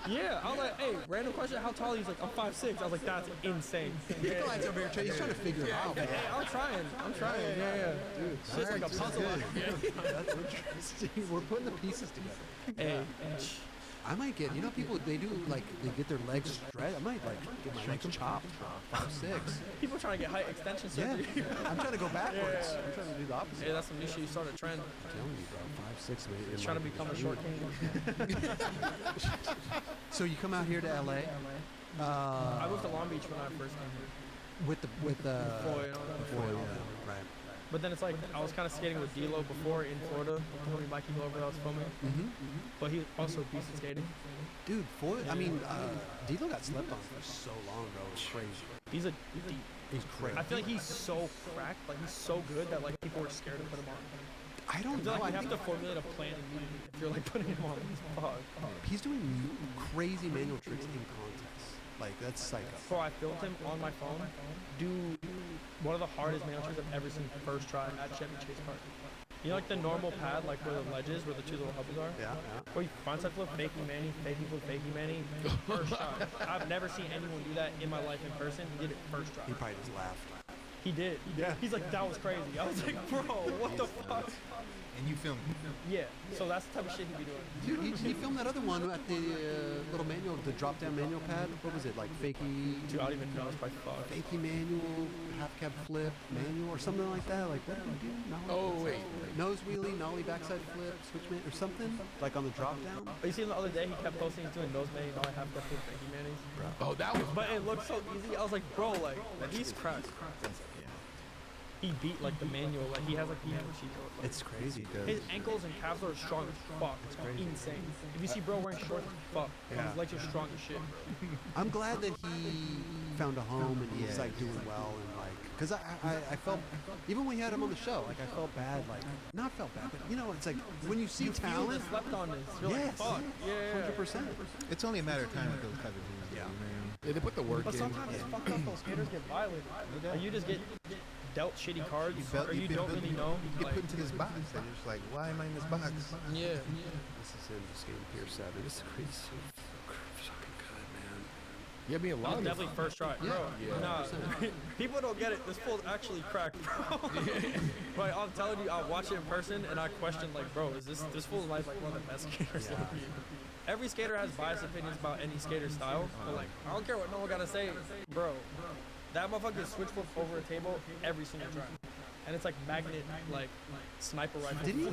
Speaker 1: Yeah, I was like, hey, random question, how tall? He's like, I'm 5'6". I was like, that's insane.
Speaker 2: Nikolai's over here, he's trying to figure it out.
Speaker 1: Hey, I'm trying. Yeah. Dude, it's just like a puzzle.
Speaker 2: That's interesting. We're putting the pieces together.
Speaker 1: Hey,
Speaker 2: I might get, people, they do like, they get their legs stretched. I might like get my legs chopped. 5'6".
Speaker 1: People trying to get height extension surgery.
Speaker 2: Yeah, I'm trying to go backwards. I'm trying to do the opposite.
Speaker 1: Hey, that's some new shit. You start a trend.
Speaker 2: I'm telling you, bro, 5'6", man.
Speaker 1: Trying to become a short king.
Speaker 2: So you come out here to LA.
Speaker 1: I moved to Long Beach when I first came here.
Speaker 2: With
Speaker 1: Foy and all that.
Speaker 2: Right.
Speaker 1: But then it's like, I was kind of skating with D-Lo before in Florida. Tony Mikey Glover that I was filming. But he also beats at skating.
Speaker 2: Dude, Foy, I mean, D-Lo got slept on for so long, bro. It's crazy.
Speaker 1: He's
Speaker 2: crazy.
Speaker 1: I feel like he's so cracked, like he's so good that like people are scared to put him on.
Speaker 2: I don't know.
Speaker 1: Like you have to formulate a plan immediately if you're like putting him on.
Speaker 2: He's doing crazy manual tricks in contests. Like, that's psycho.
Speaker 1: Bro, I filmed him on my phone do one of the hardest manual tricks I've ever seen first try at Chevy Chase Park. You know, like the normal pad, like where the ledges, where the two little hubs are?
Speaker 2: Yeah.
Speaker 1: Where you frontside flip, fakey manny, first try. I've never seen anyone do that in my life in person. He did it first try.
Speaker 2: He probably just laughed.
Speaker 1: He did.
Speaker 2: Yeah.
Speaker 1: He's like, that was crazy. I was like, bro, what the fuck?
Speaker 3: And you filmed.
Speaker 1: Yeah. So that's the type of shit he'd be doing.
Speaker 2: Dude, he filmed that other one at the little manual, the drop-down manual pad. What was it, like fakey?
Speaker 1: Dude, I don't even know. It's probably fucked.
Speaker 2: Fakey manual, half cab flip, manual, or something like that. Like, what did he do?
Speaker 4: Wait.
Speaker 2: Nose wheelie, nollie backside flip, switch man, or something? Like on the drop-down?
Speaker 1: You see him the other day, he kept posting he's doing nose manny, and all I have to flip fakey mannies.
Speaker 4: Oh, that was.
Speaker 1: But it looked so easy. I was like, bro, like he's cracked. He beat like the manual, like he has like the cheat code.
Speaker 2: It's crazy, dude.
Speaker 1: His ankles and calves are strong as fuck. It's crazy. Insane. If you see bro wearing shorts, fuck.
Speaker 2: Yeah.
Speaker 1: His legs are strong as shit, bro.
Speaker 2: I'm glad that he found a home and he's like doing well and like, cause I felt, even when he had him on the show, like I felt bad, like, not felt bad, but it's like when you see talent.
Speaker 1: You slept on this. You're like, fuck. Yeah.
Speaker 2: 100%.
Speaker 3: It's only a matter of time with those type of dudes.
Speaker 2: Yeah.
Speaker 4: Yeah, they put the work
Speaker 1: But
Speaker 4: in.
Speaker 1: sometimes it's fucked up. Those skaters get violent. And you just get dealt shitty cards, or you don't really know.
Speaker 3: You get put into this box. And you're just like, why am I in this box?
Speaker 1: Yeah.
Speaker 2: This is him skating Pier 7. This is crazy. So fucking good, man.
Speaker 4: Yeah, I mean, a lot of
Speaker 1: definitely first try, bro.
Speaker 4: Yeah.
Speaker 1: Nah, people don't get it. This fool's actually cracked, bro. Like, I'm telling you, I watch it in person and I question, like, bro, is this fool's life like one of the best skaters? Yeah. Every skater has biased opinions about any skater style, but like, I don't care what no one gotta say, bro. That motherfucker switch flip over a table every single try, and it's like magnet, like sniper rifle.
Speaker 2: Did he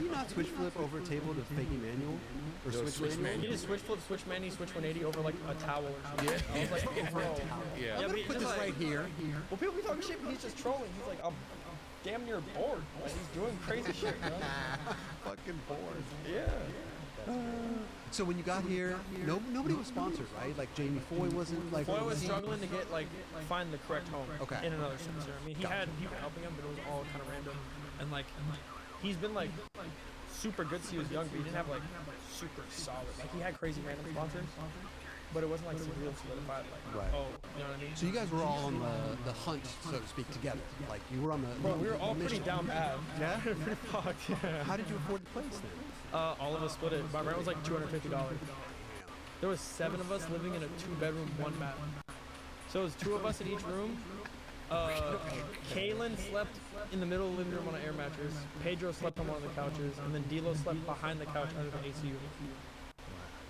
Speaker 2: not switch flip over a table to fakey manual or switch manual?
Speaker 1: He just switch flip, switch manny, switch 180 over like a towel or something. Yeah. I was like, bro.
Speaker 4: Yeah.
Speaker 2: I'm gonna put this right here.
Speaker 1: Well, people be talking shit, but he's just trolling. He's like, I'm damn near bored. Like, he's doing crazy shit, bro.
Speaker 2: Fucking bored.
Speaker 1: Yeah.
Speaker 2: So when you got here, nobody was sponsored, right? Like Jamie Foy wasn't like.
Speaker 1: Foy was struggling to get find the correct home.
Speaker 2: Okay.
Speaker 1: In another sense, I mean, he had people helping him, but it was all kind of random. And like, he's been like super good since he was young, but he didn't have like super solid. Like he had crazy random sponsors, but it wasn't like real solidified. Like
Speaker 2: Right.
Speaker 1: oh, you know what I mean?
Speaker 2: So you guys were all on the hunt, so to speak, together. Like you were on the.
Speaker 1: Bro, we were all pretty
Speaker 2: mission.
Speaker 1: down bad.
Speaker 2: Yeah.
Speaker 1: Pretty fucked. Yeah.
Speaker 2: How did you afford the place then?
Speaker 1: All of us split it. My rent was like $250. There was 7 of us living in a 2-bedroom, 1 bath. So it was 2 of us in each room. Kaylin slept in the middle of the living room on an air mattress. Pedro slept on one of the couches, and then D'Lo slept behind the couch under the AC unit.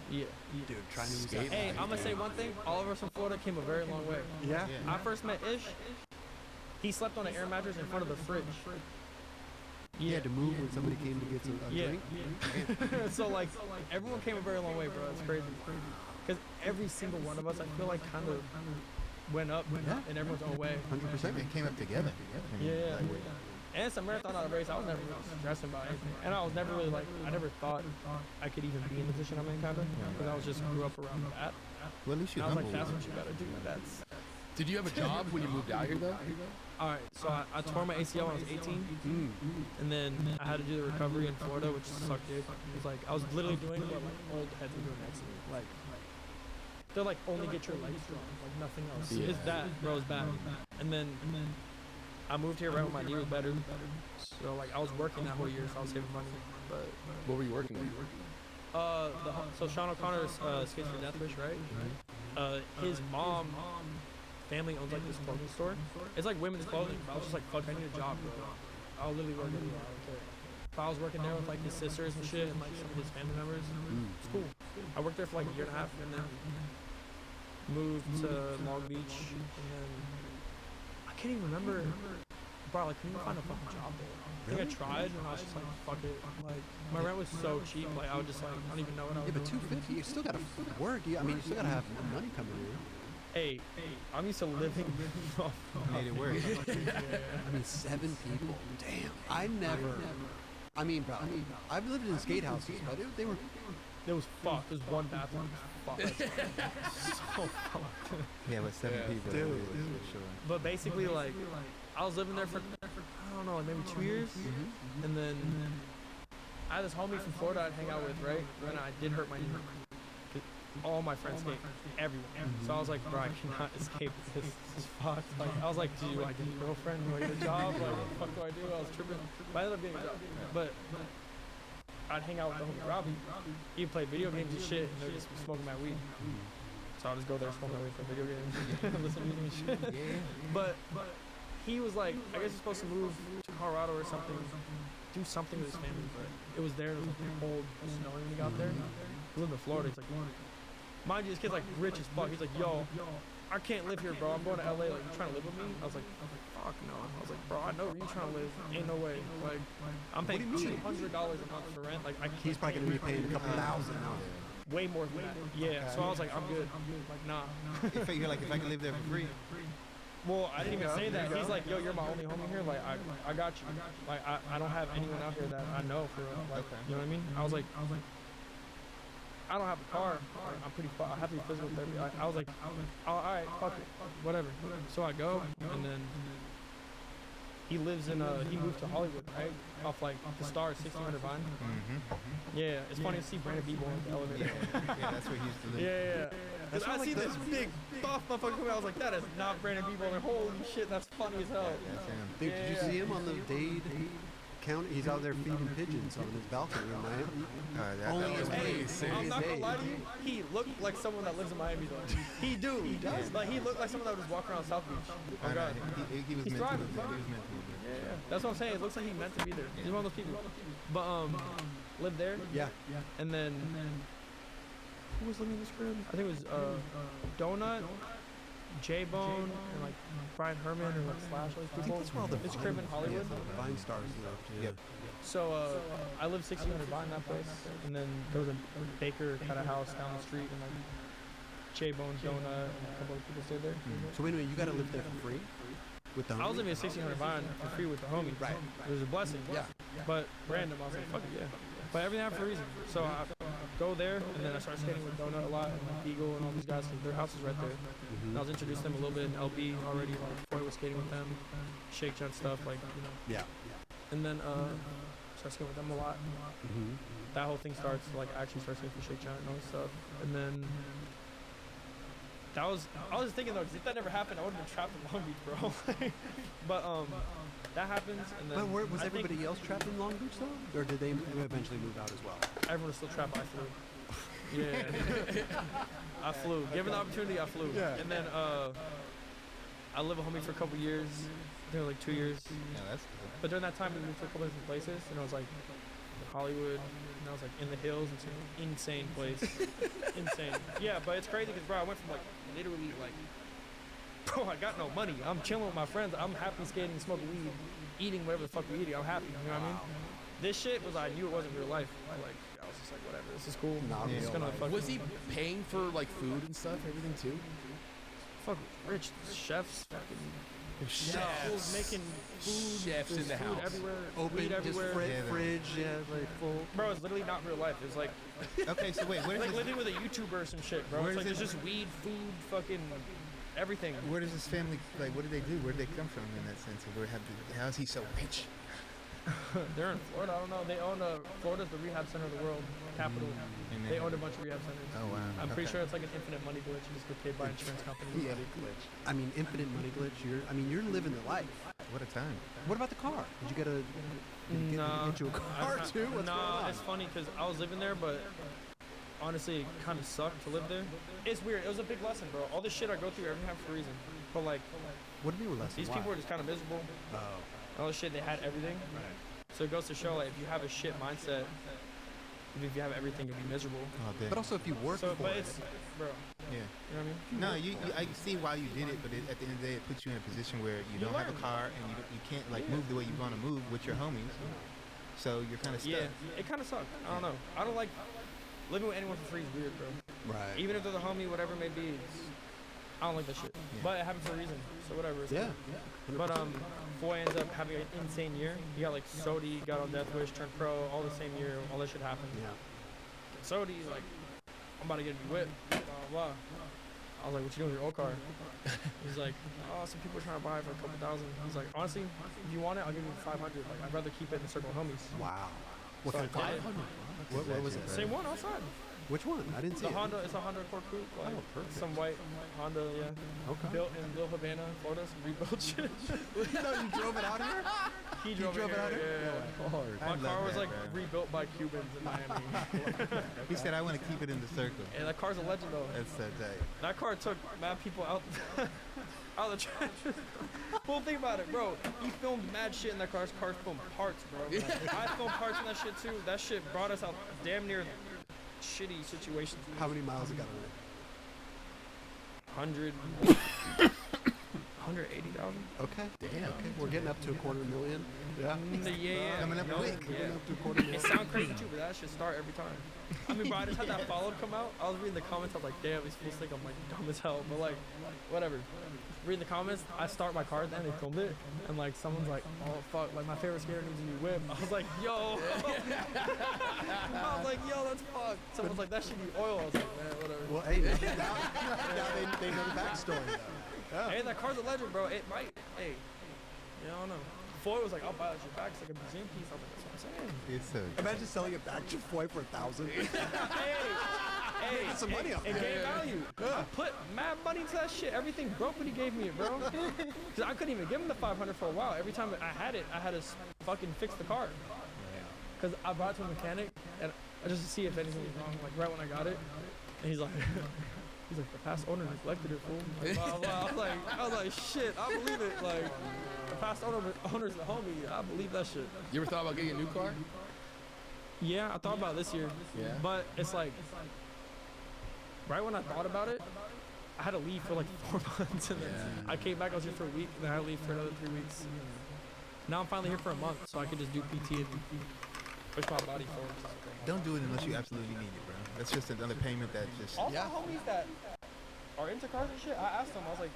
Speaker 1: Yeah.
Speaker 2: Dude, trying to use
Speaker 4: Skate
Speaker 2: that.
Speaker 1: Hey, I'm gonna say one thing. All of us from Florida came a very long way.
Speaker 2: Yeah.
Speaker 1: I first met Ish. He slept on an air mattress in front of the fridge.
Speaker 2: You had to move when somebody came to get some drink.
Speaker 1: So like, everyone came a very long way, bro. It's crazy. Because every single one of us, I feel like, kind of went up in everyone's own way.
Speaker 2: 100%.
Speaker 3: They came up together. I mean,
Speaker 1: Yeah.
Speaker 3: like,
Speaker 1: And it's a marathon, not a race. I was never really stressing about anything. And I was never really like, I never thought I could even be in the position I'm in, kind of. Because I was just grew up around that.
Speaker 3: well, at least
Speaker 1: And
Speaker 3: you're
Speaker 1: I was like,
Speaker 3: humble.
Speaker 1: that's what you gotta do. That's.
Speaker 4: Did you have a job when you moved out here though?
Speaker 1: Alright, so I tore my ACL when I was 18. And then I had to do the recovery in Florida, which sucked, dude. It was like, I was literally doing what like old heads were doing next to me. Like, they're like, only get your legs strong, like nothing else.
Speaker 4: Yeah.
Speaker 1: It's that, bro, it's bad. And then I moved here right when my knee was better. So like, I was working that whole year, so I was saving money. But
Speaker 4: What were you working with?
Speaker 1: so Sean O'Connor skates for Deathwish, right? His mom family owns like this clothing store. It's like women's clothing. But I was just like, fuck, I need a job, bro. I'll literally work anywhere. I don't care. But I was working there with like his sisters and shit, and like some of his family members. It's cool. I worked there for like a year and a half, and then moved to Long Beach, and then I can't even remember. Bro, like, couldn't even find a fucking job there. I think I tried, and I was just like, fuck it. Like, my rent was so cheap. Like, I would just like, I don't even know what I was
Speaker 2: Yeah, but
Speaker 1: doing.
Speaker 2: 250, you still gotta work. I mean, you still gotta have money coming in.
Speaker 1: Hey, I'm used to living off.
Speaker 3: Made it work.
Speaker 2: I mean, 7 people. Damn. I never. I mean, bro. I've lived in skate houses, but they were.
Speaker 1: It was fucked. There's one bathroom. Fuck. So fucked.
Speaker 3: Yeah, with 7 people.
Speaker 2: Dude.
Speaker 3: it was for sure.
Speaker 1: But basically, like, I was living there for, I don't know, like maybe 2 years. And then I had this homie from Florida I'd hang out with, right? When I did hurt my knee. All my friends skate, everyone. So I was like, bro, I cannot escape this. This is fucked. Like, I was like, do I get a girlfriend? Do I get a job? Like, what the fuck do I do? I was tripping. But I ended up getting a job. But I'd hang out with the homie Robbie. He'd play video games and shit, and they'd just be smoking my weed. So I'll just go there, smoke my weed for video games, listen to music and shit. But he was like, I guess he's supposed to move to Colorado or something, do something with his family. But it was there, it was like cold, snowing when he got there. He lived in Florida. He's like, mind you, this kid's like rich as fuck. He's like, yo, I can't live here, bro. I'm going to LA. Like, you trying to live with me? I was like, fuck no. I was like, bro, I know where you trying to live. Ain't no way. Like, I'm paying $200 a month for rent. Like, I can't.
Speaker 2: He's probably gonna be paying a couple thousand now.
Speaker 1: Way more than that. Yeah. So I was like, I'm good. Like, nah.
Speaker 3: You're like, if I can live there for free.
Speaker 1: Well, I didn't even say that. He's like, yo, you're my only homie here. Like, I got you. Like, I don't have anyone out here that I know for real. Like, you know what I mean? I was like, I don't have a car. I'm pretty far. I have to be physical therapy. I was like, oh, all right, fuck it, whatever. So I go, and then he lives in he moved to Hollywood, right? Off like the Stars, 1600 Vine. Yeah, it's funny to see Brandon Bebo in the elevator.
Speaker 3: Yeah, that's where he used to live.
Speaker 1: Yeah.
Speaker 2: That's
Speaker 1: Cause I
Speaker 2: what,
Speaker 1: see
Speaker 2: like,
Speaker 1: this big buff motherfucker coming. I was like, that is not Brandon Bebo. Like, holy shit, that's funny as hell.
Speaker 3: That's him.
Speaker 2: Dude, did you see him on the Dade county? He's out there feeding pigeons on his balcony in Miami. Only his
Speaker 1: Hey,
Speaker 2: days.
Speaker 1: I'm not gonna lie to you. He looked like someone that lives in Miami, though. He do. He does. Like, he looked like someone that would just walk around South Beach. Oh, God.
Speaker 3: He was
Speaker 1: He's
Speaker 3: meant to
Speaker 1: thriving.
Speaker 3: live there. He was meant to live there.
Speaker 1: Yeah. That's what I'm saying. It looks like he meant to be there. He's one of those people. But, lived there.
Speaker 2: Yeah.
Speaker 1: And then, who was living in this crib? I think it was, Donut, J-Bone, and, like, Brian Herman, and, like, Slash, all these
Speaker 2: I think
Speaker 1: people.
Speaker 2: that's where all the
Speaker 1: It's crib in Hollywood.
Speaker 2: Vine stars lived.
Speaker 3: Yep.
Speaker 1: So I lived 1600 Vine, that place, and then there was a baker kind of house down the street, and like J-Bone, Donut, and a couple of people stayed there.
Speaker 2: So wait a minute, you gotta live there for free? With the
Speaker 1: I was
Speaker 2: homie?
Speaker 1: living at 1600 Vine for free with the homies.
Speaker 2: Right.
Speaker 1: It was a blessing.
Speaker 2: Yeah.
Speaker 1: But random, I was like, fuck it, yeah. But everything happened for a reason. So I go there, and then I started skating with Donut a lot, and like Eagle and all these guys, because their house is right there. And I was introduced to them a little bit in LB already. Like Foy was skating with them, Shake Jet stuff, like, you know.
Speaker 2: Yeah.
Speaker 1: And then start skating with them a lot.
Speaker 2: Mm-hmm.
Speaker 1: That whole thing starts to like actually start skating for Shake Giant and all this stuff. And then I was just thinking though, because if that never happened, I would have been trapped in Long Beach, bro. But that happens, and then.
Speaker 2: But was everybody else trapped in Long Beach though, or did they eventually move out as well?
Speaker 1: Everyone was still trapped. I flew. Yeah, I flew. Given the opportunity, I flew.
Speaker 2: Yeah.
Speaker 1: And then I lived with homie for a couple years. There were like 2 years.
Speaker 3: Yeah, that's cool.
Speaker 1: But during that time, we moved to a couple different places, and I was like in Hollywood, and I was like in the hills. It's an insane place. Insane. Yeah, but it's crazy because bro, I went from like literally like, bro, I got no money. I'm chilling with my friends. I'm happy skating, smoking weed, eating whatever the fuck we eating. I'm happy. You know what I mean? This shit was I knew it wasn't real life. Like I was just like whatever. This is cool.
Speaker 2: Not
Speaker 1: I'm just
Speaker 2: real
Speaker 1: gonna
Speaker 2: life.
Speaker 1: fucking
Speaker 4: Was he paying for like food and stuff, everything too?
Speaker 1: fuck rich chefs fucking.
Speaker 4: Chefs.
Speaker 1: Fools making food.
Speaker 4: Chefs
Speaker 1: there's
Speaker 4: in the
Speaker 1: food
Speaker 4: house.
Speaker 1: everywhere.
Speaker 2: Open,
Speaker 1: weed
Speaker 2: just
Speaker 1: everywhere.
Speaker 2: fridge, yeah, like full.
Speaker 1: Bro, it's literally not real life. It's like
Speaker 3: Okay, so wait, where
Speaker 1: like
Speaker 3: does
Speaker 1: living with a YouTuber or some shit, bro.
Speaker 3: Where
Speaker 1: It's like
Speaker 3: does
Speaker 1: there's just weed, food, fucking everything.
Speaker 3: where does this family like? What do they do? Where do they come from in that sense? Of where how is he so rich?
Speaker 1: They're in Florida. I don't know. They own Florida's the rehab center of the world, capital.
Speaker 3: And
Speaker 1: They own a bunch of rehab centers.
Speaker 3: Oh wow.
Speaker 1: I'm pretty
Speaker 3: Okay.
Speaker 1: sure it's like an infinite money glitch. You just get paid by insurance companies.
Speaker 2: Yeah. I mean, infinite money glitch. You're living the life.
Speaker 3: What a time.
Speaker 2: What about the car? Did you get
Speaker 1: Nah,
Speaker 2: get you a car
Speaker 1: I-
Speaker 2: too? What's
Speaker 1: nah,
Speaker 2: going on?
Speaker 1: it's funny because I was living there, but honestly, it kind of sucked to live there. It's weird. It was a big lesson, bro. All this shit I go through, everything happens for a reason. But like,
Speaker 2: What do you mean with lessons?
Speaker 1: these people were just kind of miserable.
Speaker 2: Oh,
Speaker 1: All this shit, they had everything.
Speaker 2: right.
Speaker 1: So it goes to show, like, if you have a shit mindset, even if you have everything, you'll be miserable.
Speaker 3: Oh, damn.
Speaker 2: But also, if you work
Speaker 1: So,
Speaker 2: for
Speaker 1: but
Speaker 2: it,
Speaker 1: it's, bro,
Speaker 3: Yeah.
Speaker 1: you know what I mean?
Speaker 3: No, I see why you did it, but at the end of the day, it puts you in a position where you don't have a
Speaker 1: learn.
Speaker 3: car and you can't like move the way you want to move with your homies. So you're kind of stuck.
Speaker 1: Yeah, it kind of sucked. I don't know. I don't like living with anyone for free is weird, bro.
Speaker 2: right?
Speaker 1: Even if they're the homie, whatever it may be, I don't like that shit. But it happened for a reason, so whatever. It's
Speaker 2: Yeah.
Speaker 1: cool. But Foy ends up having an insane year. He got like Sodi, got on Death Wish, turned pro, all the same year. All that shit happened.
Speaker 2: Yeah.
Speaker 1: Sodi, like, I'm about to get a new whip. Blah blah. I was like, what you doing with your old car? He's like, oh, some people are trying to buy it for a couple thousand. He's like, honestly, if you want it, I'll give you 500. Like, I'd rather keep it in the circle of homies.
Speaker 2: Wow. What
Speaker 1: So
Speaker 2: kind of
Speaker 1: I
Speaker 2: car?
Speaker 1: did it.
Speaker 2: What was it?
Speaker 1: Same one outside.
Speaker 2: Which one? I didn't see
Speaker 1: The
Speaker 2: it.
Speaker 1: Honda, it's a Honda Accord Coupe. Like,
Speaker 2: Oh, perfect.
Speaker 1: some white Honda, yeah.
Speaker 2: Okay.
Speaker 1: Built in Little Havana, Florida, some rebuilt shit.
Speaker 2: No, you drove it out here?
Speaker 1: He
Speaker 2: You drove it out
Speaker 1: here.
Speaker 2: here?
Speaker 1: Yeah.
Speaker 2: Hard.
Speaker 3: I
Speaker 1: My car
Speaker 3: love
Speaker 1: was
Speaker 3: that,
Speaker 1: like
Speaker 3: bro.
Speaker 1: rebuilt by Cubans in Miami.
Speaker 3: He said, I want to keep it in the circle.
Speaker 1: And that car's a legend though.
Speaker 3: That's so tight.
Speaker 1: That car took mad people out, out of the trash. Well, think about it, bro. He filmed mad shit in that car. His car filmed parts, bro. I filmed parts in that shit too. That shit brought us out damn near shitty situations.
Speaker 2: How many miles it got on it?
Speaker 1: 100, 180,000.
Speaker 2: Okay.
Speaker 4: Damn.
Speaker 2: Okay. We're getting up to $250,000. Yeah.
Speaker 1: Yeah.
Speaker 3: Coming up
Speaker 1: no,
Speaker 3: quick.
Speaker 2: We're
Speaker 1: Yeah.
Speaker 2: getting up to
Speaker 1: It
Speaker 2: $250,000.
Speaker 1: sounds crazy too, but that should start every time. I mean, bro, I just had that follow come out. I was reading the comments. I was like, damn, these fools think I'm like dumb as hell. But like, whatever. Reading the comments, I start my car at the end. They filmed it, and like someone's like, oh fuck, like my favorite skater needs a new whip. I was like, yo. I was like, yo, that's fucked. Someone's like, that should be oil. I was like, man, whatever.
Speaker 2: Well, hey, now they know the backstory, though. Yeah.
Speaker 1: Hey, that car's a legend, bro. It might. Hey, yeah, I don't know. Foy was like, I'll buy that shit back. It's like a museum piece. I was like, that's what I'm saying.
Speaker 3: It's so
Speaker 2: Imagine selling it back to Foy for $1,000.
Speaker 1: Hey,
Speaker 2: some money off
Speaker 1: it
Speaker 2: that.
Speaker 1: gave value. I put mad money into that shit. Everything broke when he gave me it, bro. Cause I couldn't even give him the 500 for a while. Every time I had it, I had to fucking fix the car. Cause I brought it to a mechanic and just to see if anything was wrong. Like right when I got it, and he's like, the past owner neglected it, fool. Like, blah, blah. I was like, shit, I believe it. Like the past owner's the homie. I believe that shit.
Speaker 4: You ever thought about getting a new car?
Speaker 1: Yeah, I thought about it this year.
Speaker 4: Yeah.
Speaker 1: But it's like, right when I thought about it, I had to leave for like 4 months, and then I came back. I was here for a week, and then I had to leave for another 3 weeks. Now I'm finally here for a month, so I can just do PT and push my body forward.
Speaker 3: Don't do it unless you absolutely need it, bro. That's just another payment that just.
Speaker 1: All
Speaker 2: Yeah.
Speaker 1: my homies that are into cars and shit, I asked them, I was like,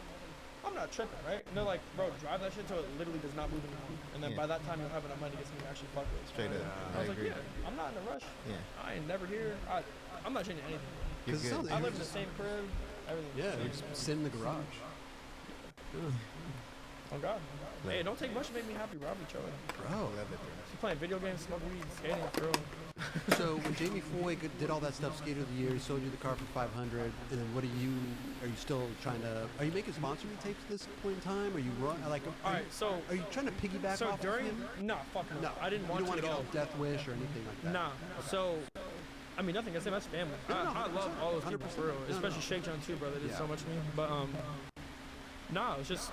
Speaker 1: I'm not tripping, right? And they're like, bro, drive that shit until it literally does not move anymore. And then
Speaker 3: Yeah.
Speaker 1: by that time, you'll have enough money to get something to actually fuck with.
Speaker 3: Straight up.
Speaker 1: I was like,
Speaker 3: agree.
Speaker 1: yeah, I'm not in a rush.
Speaker 3: Yeah.
Speaker 1: I ain't never here. I'm not changing anything.
Speaker 3: You're
Speaker 2: 'Cause it
Speaker 3: good.
Speaker 2: sounds
Speaker 1: I
Speaker 2: like
Speaker 1: live in the same crib, everything.
Speaker 2: Yeah, you just sit in the garage.
Speaker 1: Oh God. Hey, it don't take much to make me happy, bro. I'll be chilling.
Speaker 3: Bro, love it, bro.
Speaker 1: playing video games, smoke weed, skating, for real.
Speaker 2: So when Jamie Foy did all that stuff, Skater of the Year, he sold you the car for 500, and then what are you still trying to? Are you making sponsoring tapes at this point in time? Are you like?
Speaker 1: All right, so
Speaker 2: are you trying to piggyback
Speaker 1: so
Speaker 2: off
Speaker 1: during
Speaker 2: of him?
Speaker 1: no, fuck no, I didn't want
Speaker 2: you don't
Speaker 1: to
Speaker 2: get
Speaker 1: at all.
Speaker 2: a Death Wish or anything like that.
Speaker 1: Nah, so. I mean, nothing. I say that's family. I love all those people for real, especially Shake John too, brother. They did so much for me. But nah, it was just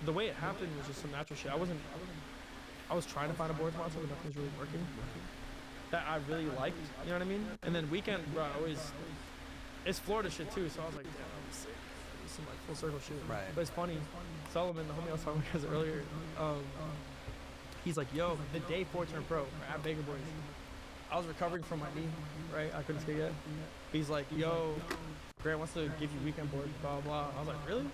Speaker 1: the way it happened was just some natural shit. I was trying to find a board sponsor, but nothing was really working. That I really liked, you know what I mean? And then Weekend, bro, it's Florida shit too. So I was like, damn, that was sick. It was some like full circle shit.
Speaker 2: Right.
Speaker 1: But it's funny. Solomon, the homie I was talking about earlier, he's like, yo, the day 4 turned pro at Baker Boys. I was recovering from my knee, right? I couldn't skate yet. He's like, yo, Grant wants to give you weekend board, blah, blah. I was like, really?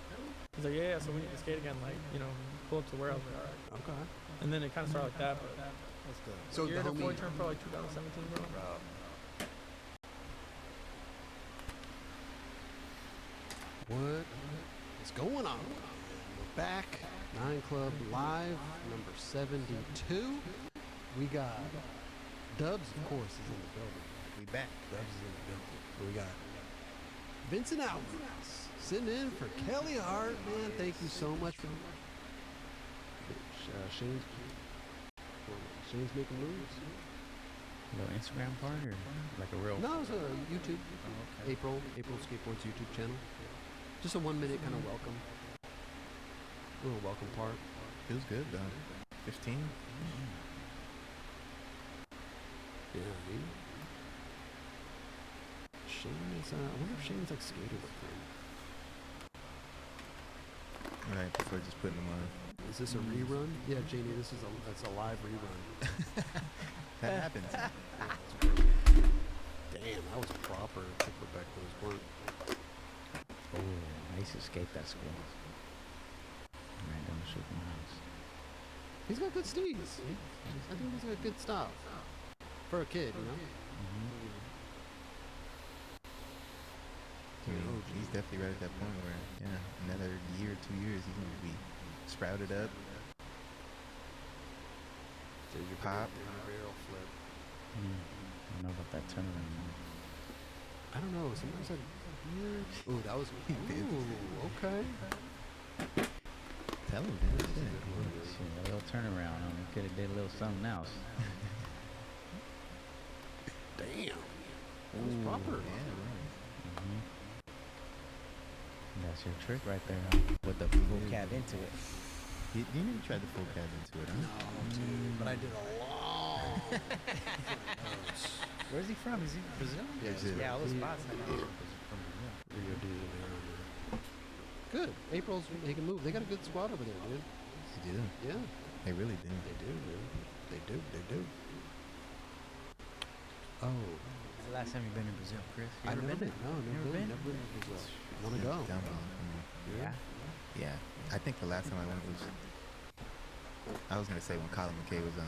Speaker 1: He's like, yeah, so we need to skate again, like, you know, pull up to where I was like, all right.
Speaker 2: Okay.
Speaker 1: And then it kind of started like that, but
Speaker 3: That's good.
Speaker 2: So
Speaker 1: you're
Speaker 2: the
Speaker 1: the
Speaker 2: homie.
Speaker 1: 4 turned pro like 2017, bro.
Speaker 2: What is going on? We're back. 9 Club Live, number 72. We got Dubs, of course, is in the building.
Speaker 3: We back.
Speaker 2: Dubs is in the building. We got Vincent Alvarez sitting in for Kelly Hart. Man, thank you so much for Shane's making moves.
Speaker 5: Little Instagram part or like a real?
Speaker 2: No, it's a YouTube.
Speaker 5: Oh, okay.
Speaker 2: April Skateboards YouTube channel. Just a 1 minute kind of welcome. A little welcome part.
Speaker 3: Feels good though. 15.
Speaker 2: Yeah, I mean, Shane is, I wonder if Shane's like skater with him.
Speaker 3: I prefer just putting them on.
Speaker 2: Is this a rerun? Yeah, Janie, that's a live rerun.
Speaker 3: That happens.
Speaker 2: Damn, that was proper. Took back those weren't.
Speaker 5: Oh, I used to skate that school. Right down the street from my house.
Speaker 2: He's got good steez. I think he's got good stuff. For a kid, you know?
Speaker 3: I mean, he's definitely right at that point where, another year, 2 years, he's going to be sprouted up. Pop.
Speaker 2: Barrel flip.
Speaker 5: I don't know about that turnaround.
Speaker 2: I don't know. Sometimes I. Yeah. Ooh, that was. Ooh, okay.
Speaker 3: Tell him, man.
Speaker 5: Shit, a little turnaround. I mean, could have did a little something else.
Speaker 2: Damn. That was proper.
Speaker 3: Yeah, right.
Speaker 5: That's your trick right there, huh? With the full cab into it.
Speaker 3: You never tried the full cab into it, huh?
Speaker 2: No, dude. But I did a long.
Speaker 5: Where's he from? Is he Brazil?
Speaker 2: Yeah,
Speaker 3: Brazil.
Speaker 5: Yeah, all those spots.
Speaker 2: Rio de Janeiro. Good. April's making move. They got a good squad over there, dude.
Speaker 3: They do.
Speaker 2: Yeah.
Speaker 3: They really do.
Speaker 2: They do, dude. They do. They do. Oh.
Speaker 5: When's the last time you've been in Brazil, Chris? You
Speaker 2: I've
Speaker 5: ever
Speaker 2: never been. No,
Speaker 5: Never been?
Speaker 2: Never been to Brazil. Want to go?
Speaker 3: Down below.
Speaker 5: Yeah.
Speaker 3: Yeah. I think the last time I went was, I was going to say when Colin McKay was on.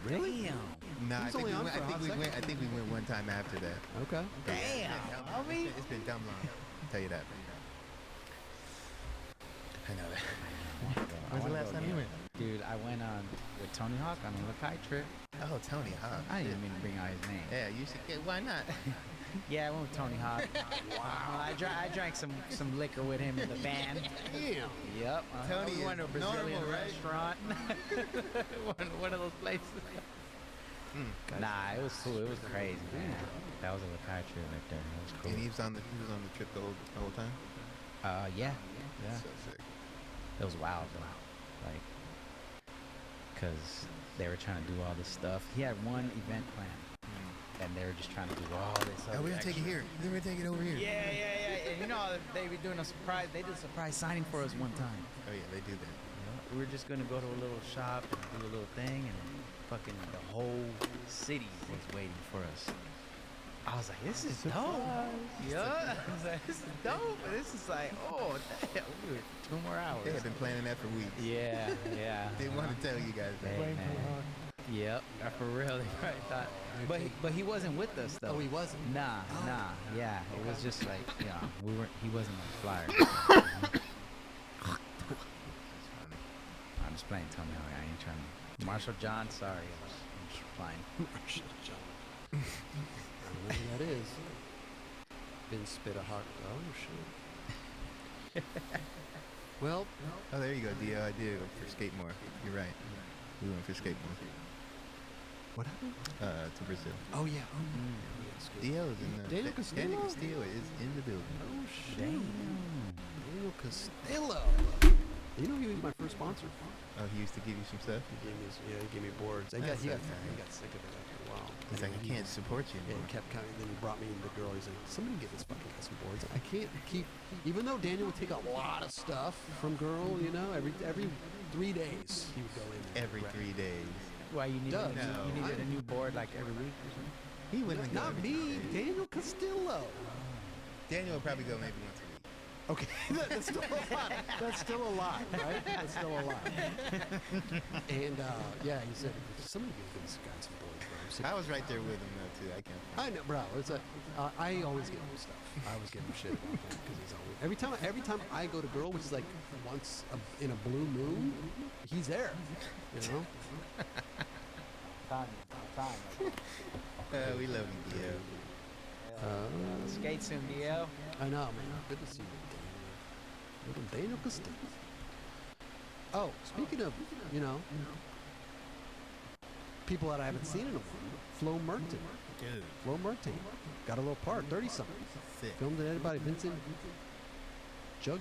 Speaker 2: Really?
Speaker 5: Damn.
Speaker 3: No,
Speaker 2: He was only on for a hot second.
Speaker 3: I think we went one time after that.
Speaker 2: Okay.
Speaker 5: Damn. I mean,
Speaker 3: It's been dumb long. I'll tell you that. I know that. When's the last time you went?
Speaker 5: Dude, I went on with Tony Hawk on a Lakai trip.
Speaker 3: Oh, Tony Hawk.
Speaker 5: I didn't even mean to bring out his name.
Speaker 3: Yeah, you should get. Why not?
Speaker 5: Yeah, I went with Tony Hawk. Wow. I drank some liquor with him in the van.
Speaker 2: Damn.
Speaker 5: Yep.
Speaker 3: Tony
Speaker 5: we went to a
Speaker 3: is
Speaker 5: Brazilian
Speaker 3: normal, right?
Speaker 5: restaurant. one of those places. Nah, it was cool. It was crazy, man. That was a Lakai trip right there. That was cool.
Speaker 3: And he was on the trip the whole time.
Speaker 5: Yeah.
Speaker 3: So sick.
Speaker 5: It was wild though, like, cause they were trying to do all this stuff. He had one event planned, and they were just trying to do all this.
Speaker 3: Oh, we're gonna take it here. We're gonna take it over here.
Speaker 5: Yeah. And you know, they were doing a surprise. They did a surprise signing for us one time.
Speaker 3: Oh yeah, they do that.
Speaker 5: We were just gonna go to a little shop and do a little thing, and fucking the whole city was waiting for us. I was like, this is dope. Yeah, I was like, this is dope. And this is like, oh damn, we were 2 more hours.
Speaker 3: They had been planning that for weeks.
Speaker 5: Yeah.
Speaker 3: They want to tell you guys that.
Speaker 5: Hey, man. Yep, for real. They probably thought, but he wasn't with us though.
Speaker 2: Oh, he wasn't?
Speaker 5: Nah. Yeah, it was just like, we weren't. He wasn't on the flyer. I'm just playing Tony Hawk. I ain't trying to Marshall John, sorry, I'm just fine.
Speaker 2: Marshall John. I don't know who that is. Vince spit a hot. Oh shit. Well,
Speaker 3: Oh, there you go, Dio. I did go for Skate More. You're right. We went for Skate More.
Speaker 2: what happened?
Speaker 3: To Brazil.
Speaker 2: Oh yeah.
Speaker 3: Dio is in the.
Speaker 2: Daniel
Speaker 3: Daniel
Speaker 2: Castillo?
Speaker 3: Castillo is in the building.
Speaker 2: Oh shit.
Speaker 5: Damn.
Speaker 2: Daniel Castillo. You know he was my first sponsor.
Speaker 3: Oh, he used to give you some stuff.
Speaker 2: He gave me boards. He got sick of it after a while.
Speaker 3: He's like, I can't support you
Speaker 2: Yeah,
Speaker 3: anymore.
Speaker 2: he kept coming. Then he brought me the girl. He's like, somebody get this fucking guy some boards. I can't keep. Even though Daniel would take a lot of stuff from girl, you know, every 3 days he would go in there.
Speaker 3: Every 3 days.
Speaker 5: Why you
Speaker 2: Duh.
Speaker 5: needed a new board like every week or something?
Speaker 3: He wouldn't go
Speaker 2: Not
Speaker 3: every
Speaker 2: me,
Speaker 3: 3 days.
Speaker 2: Daniel Castillo.
Speaker 3: Daniel would probably go maybe once a week.
Speaker 2: Okay, that's still a lot. That's still a lot, right? That's still a lot. And yeah, he said, somebody give this guy some boards, bro. I'm sick
Speaker 3: I was right there with him though too. I can't.
Speaker 2: I know, bro. It's I always give him stuff. I always give him shit about that because he's always every time I go to girl, which is like once in a blue moon, he's there. You know.
Speaker 5: Time.
Speaker 3: We love him, Dio.
Speaker 5: Skate soon, Dio.
Speaker 2: I know, man. Good to see you, Little Daniel Castillo. Oh, speaking of, you know, people that I haven't seen in a while, Flo Merton.
Speaker 3: Dude,
Speaker 2: Flo Merton got a little part, 30-something.
Speaker 3: sick.
Speaker 2: Filmed it by Vincent Jugnick.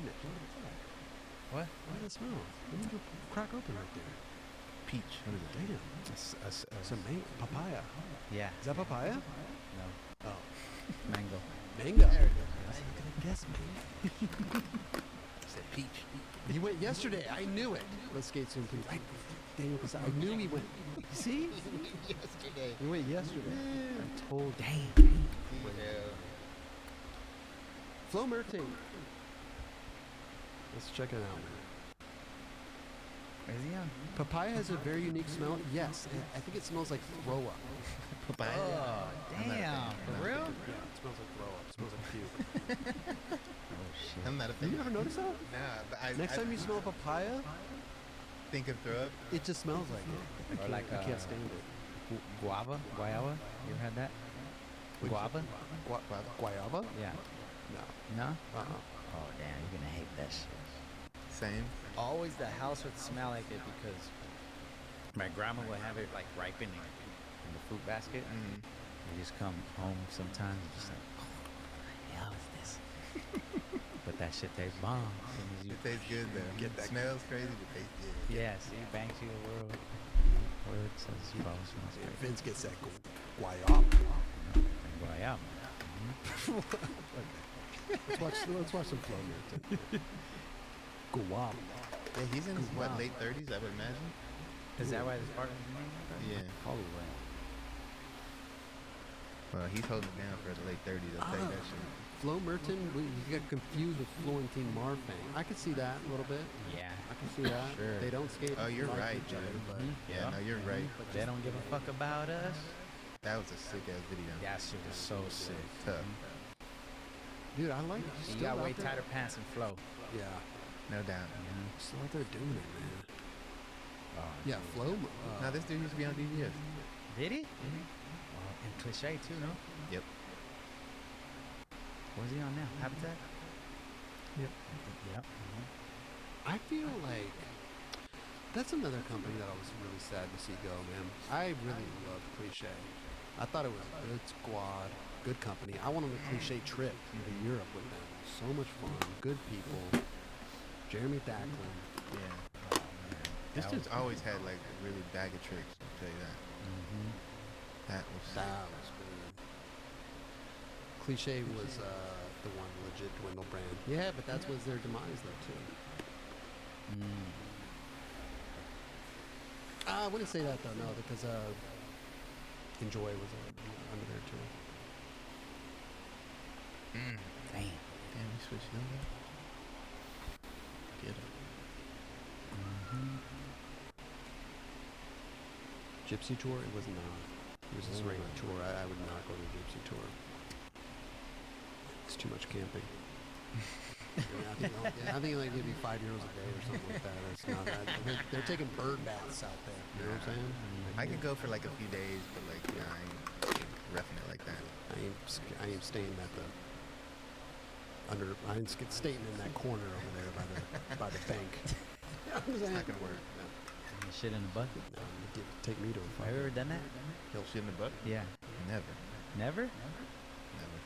Speaker 5: What?
Speaker 2: What does that smell? Let me go crack open right there.
Speaker 3: Peach. What is it?
Speaker 2: Damn. Some papaya.
Speaker 5: Yeah.
Speaker 2: Is that papaya?
Speaker 5: No.
Speaker 2: Oh.
Speaker 5: Mango.
Speaker 2: Mango. I was gonna guess mango.
Speaker 3: Said peach.
Speaker 2: He went yesterday. I knew it. Let's skate soon, please. Daniel Castillo. I knew he went. See?
Speaker 3: Yesterday.
Speaker 2: He went yesterday. I told.
Speaker 5: Damn.
Speaker 2: Flo Merton. Let's check it out, man.
Speaker 5: Where's he on?
Speaker 2: Papaya has a very unique smell. Yes, and I think it smells like throw up.
Speaker 3: Papaya.
Speaker 5: Oh,
Speaker 3: I'm not a fan.
Speaker 5: damn.
Speaker 3: I'm
Speaker 5: For
Speaker 3: not a
Speaker 5: real?
Speaker 3: fan.
Speaker 2: Yeah, it smells like throw up. It smells like puke.
Speaker 5: Oh, shit.
Speaker 3: I'm not a fan.
Speaker 2: You never noticed that?
Speaker 3: Nah, but
Speaker 2: Next time you smell papaya,
Speaker 3: think of throw up.
Speaker 2: it just smells like it.
Speaker 5: Or like
Speaker 2: I can't stand it.
Speaker 5: Guava? Guayaba? You ever had that?
Speaker 2: Which-
Speaker 5: Guava?
Speaker 2: Guayaba?
Speaker 5: Yeah.
Speaker 2: No.
Speaker 5: No?
Speaker 2: Uh-uh.
Speaker 5: Oh, damn. You're going to hate that shit.
Speaker 3: Same.
Speaker 5: Always the house would smell like it because my grandma would have it like ripening in the fruit basket.
Speaker 3: Mm.
Speaker 5: You just come home sometimes and just like, oh, what the hell is this? But that shit tastes bomb. As soon as you
Speaker 3: It tastes good though.
Speaker 2: Get that-
Speaker 3: Smells crazy, but tastes good.
Speaker 5: yeah, see, banks you the world. Word says it probably smells
Speaker 2: Yeah,
Speaker 5: great.
Speaker 2: Vince gets that guayaba.
Speaker 5: Guayaba.
Speaker 2: Let's watch some Flo Merton. Guayaba.
Speaker 3: Yeah, he's in his late 30s, I would imagine.
Speaker 5: Is that why this part is named?
Speaker 3: Yeah.
Speaker 5: Probably.
Speaker 3: Well, he's holding it down for the late 30s. I'll tell you that shit.
Speaker 2: Flo Merton, he got confused with Florentine Marfang. I could see that a little bit.
Speaker 5: Yeah.
Speaker 2: I can see that.
Speaker 5: Sure.
Speaker 2: They don't skate.
Speaker 3: Oh, you're
Speaker 2: like
Speaker 3: right,
Speaker 2: each other,
Speaker 3: dude.
Speaker 2: but
Speaker 3: Yeah, no, you're right.
Speaker 5: But they don't give a fuck about us.
Speaker 3: That was a sick ass video.
Speaker 5: That shit was so sick.
Speaker 3: Tough.
Speaker 2: dude, I like.
Speaker 5: You
Speaker 2: still
Speaker 5: got
Speaker 2: out
Speaker 5: way
Speaker 2: there.
Speaker 5: tighter pants and flow.
Speaker 2: Yeah,
Speaker 3: No doubt.
Speaker 2: still out there doing it, man.
Speaker 5: Oh,
Speaker 2: Yeah, Flo.
Speaker 3: Now this dude used to be on DVS.
Speaker 5: Did he? And Cliche too, no?
Speaker 3: Yep.
Speaker 5: Where's he on now? Habitat?
Speaker 2: Yep.
Speaker 5: Yep.
Speaker 2: I feel like that's another company that I was really sad to see go, man. I really loved Cliche. I thought it was a good squad, good company. I went on a Cliche trip to Europe with them. So much fun, good people. Jeremy Thackland.
Speaker 3: Yeah. This
Speaker 5: That
Speaker 3: dude's always had like a really bag of tricks. I'll tell you that.
Speaker 5: Mm-hmm.
Speaker 3: That was sick.
Speaker 2: That was good. Cliche was the one legit dwindle brand. Yeah, but that was their demise though too.
Speaker 5: Mm.
Speaker 2: I wouldn't say that though, no, because Enjoy was under there too.
Speaker 3: Mm.
Speaker 5: Damn.
Speaker 3: Damn, we switched them up. Get it.
Speaker 5: Mm-hmm.
Speaker 2: Gypsy tour? It was not. It was just a regular tour. I would not go to a Gypsy tour. It's too much camping. I think like maybe €5 a day or something like that. That's not that. They're taking bird baths out there. You know what I'm saying?
Speaker 3: I could go for like a few days, but like, yeah, I ain't roughing it like that.
Speaker 2: I ain't staying at the I ain't staying in that corner over there by the bank. You know what I'm
Speaker 3: It's
Speaker 2: saying?
Speaker 3: not gonna work.
Speaker 5: And shit in the bucket.
Speaker 2: No, take me to a
Speaker 5: Have you ever done that?
Speaker 3: Shit in the butt?
Speaker 5: Yeah.
Speaker 3: Never.
Speaker 5: Never?
Speaker 3: Never.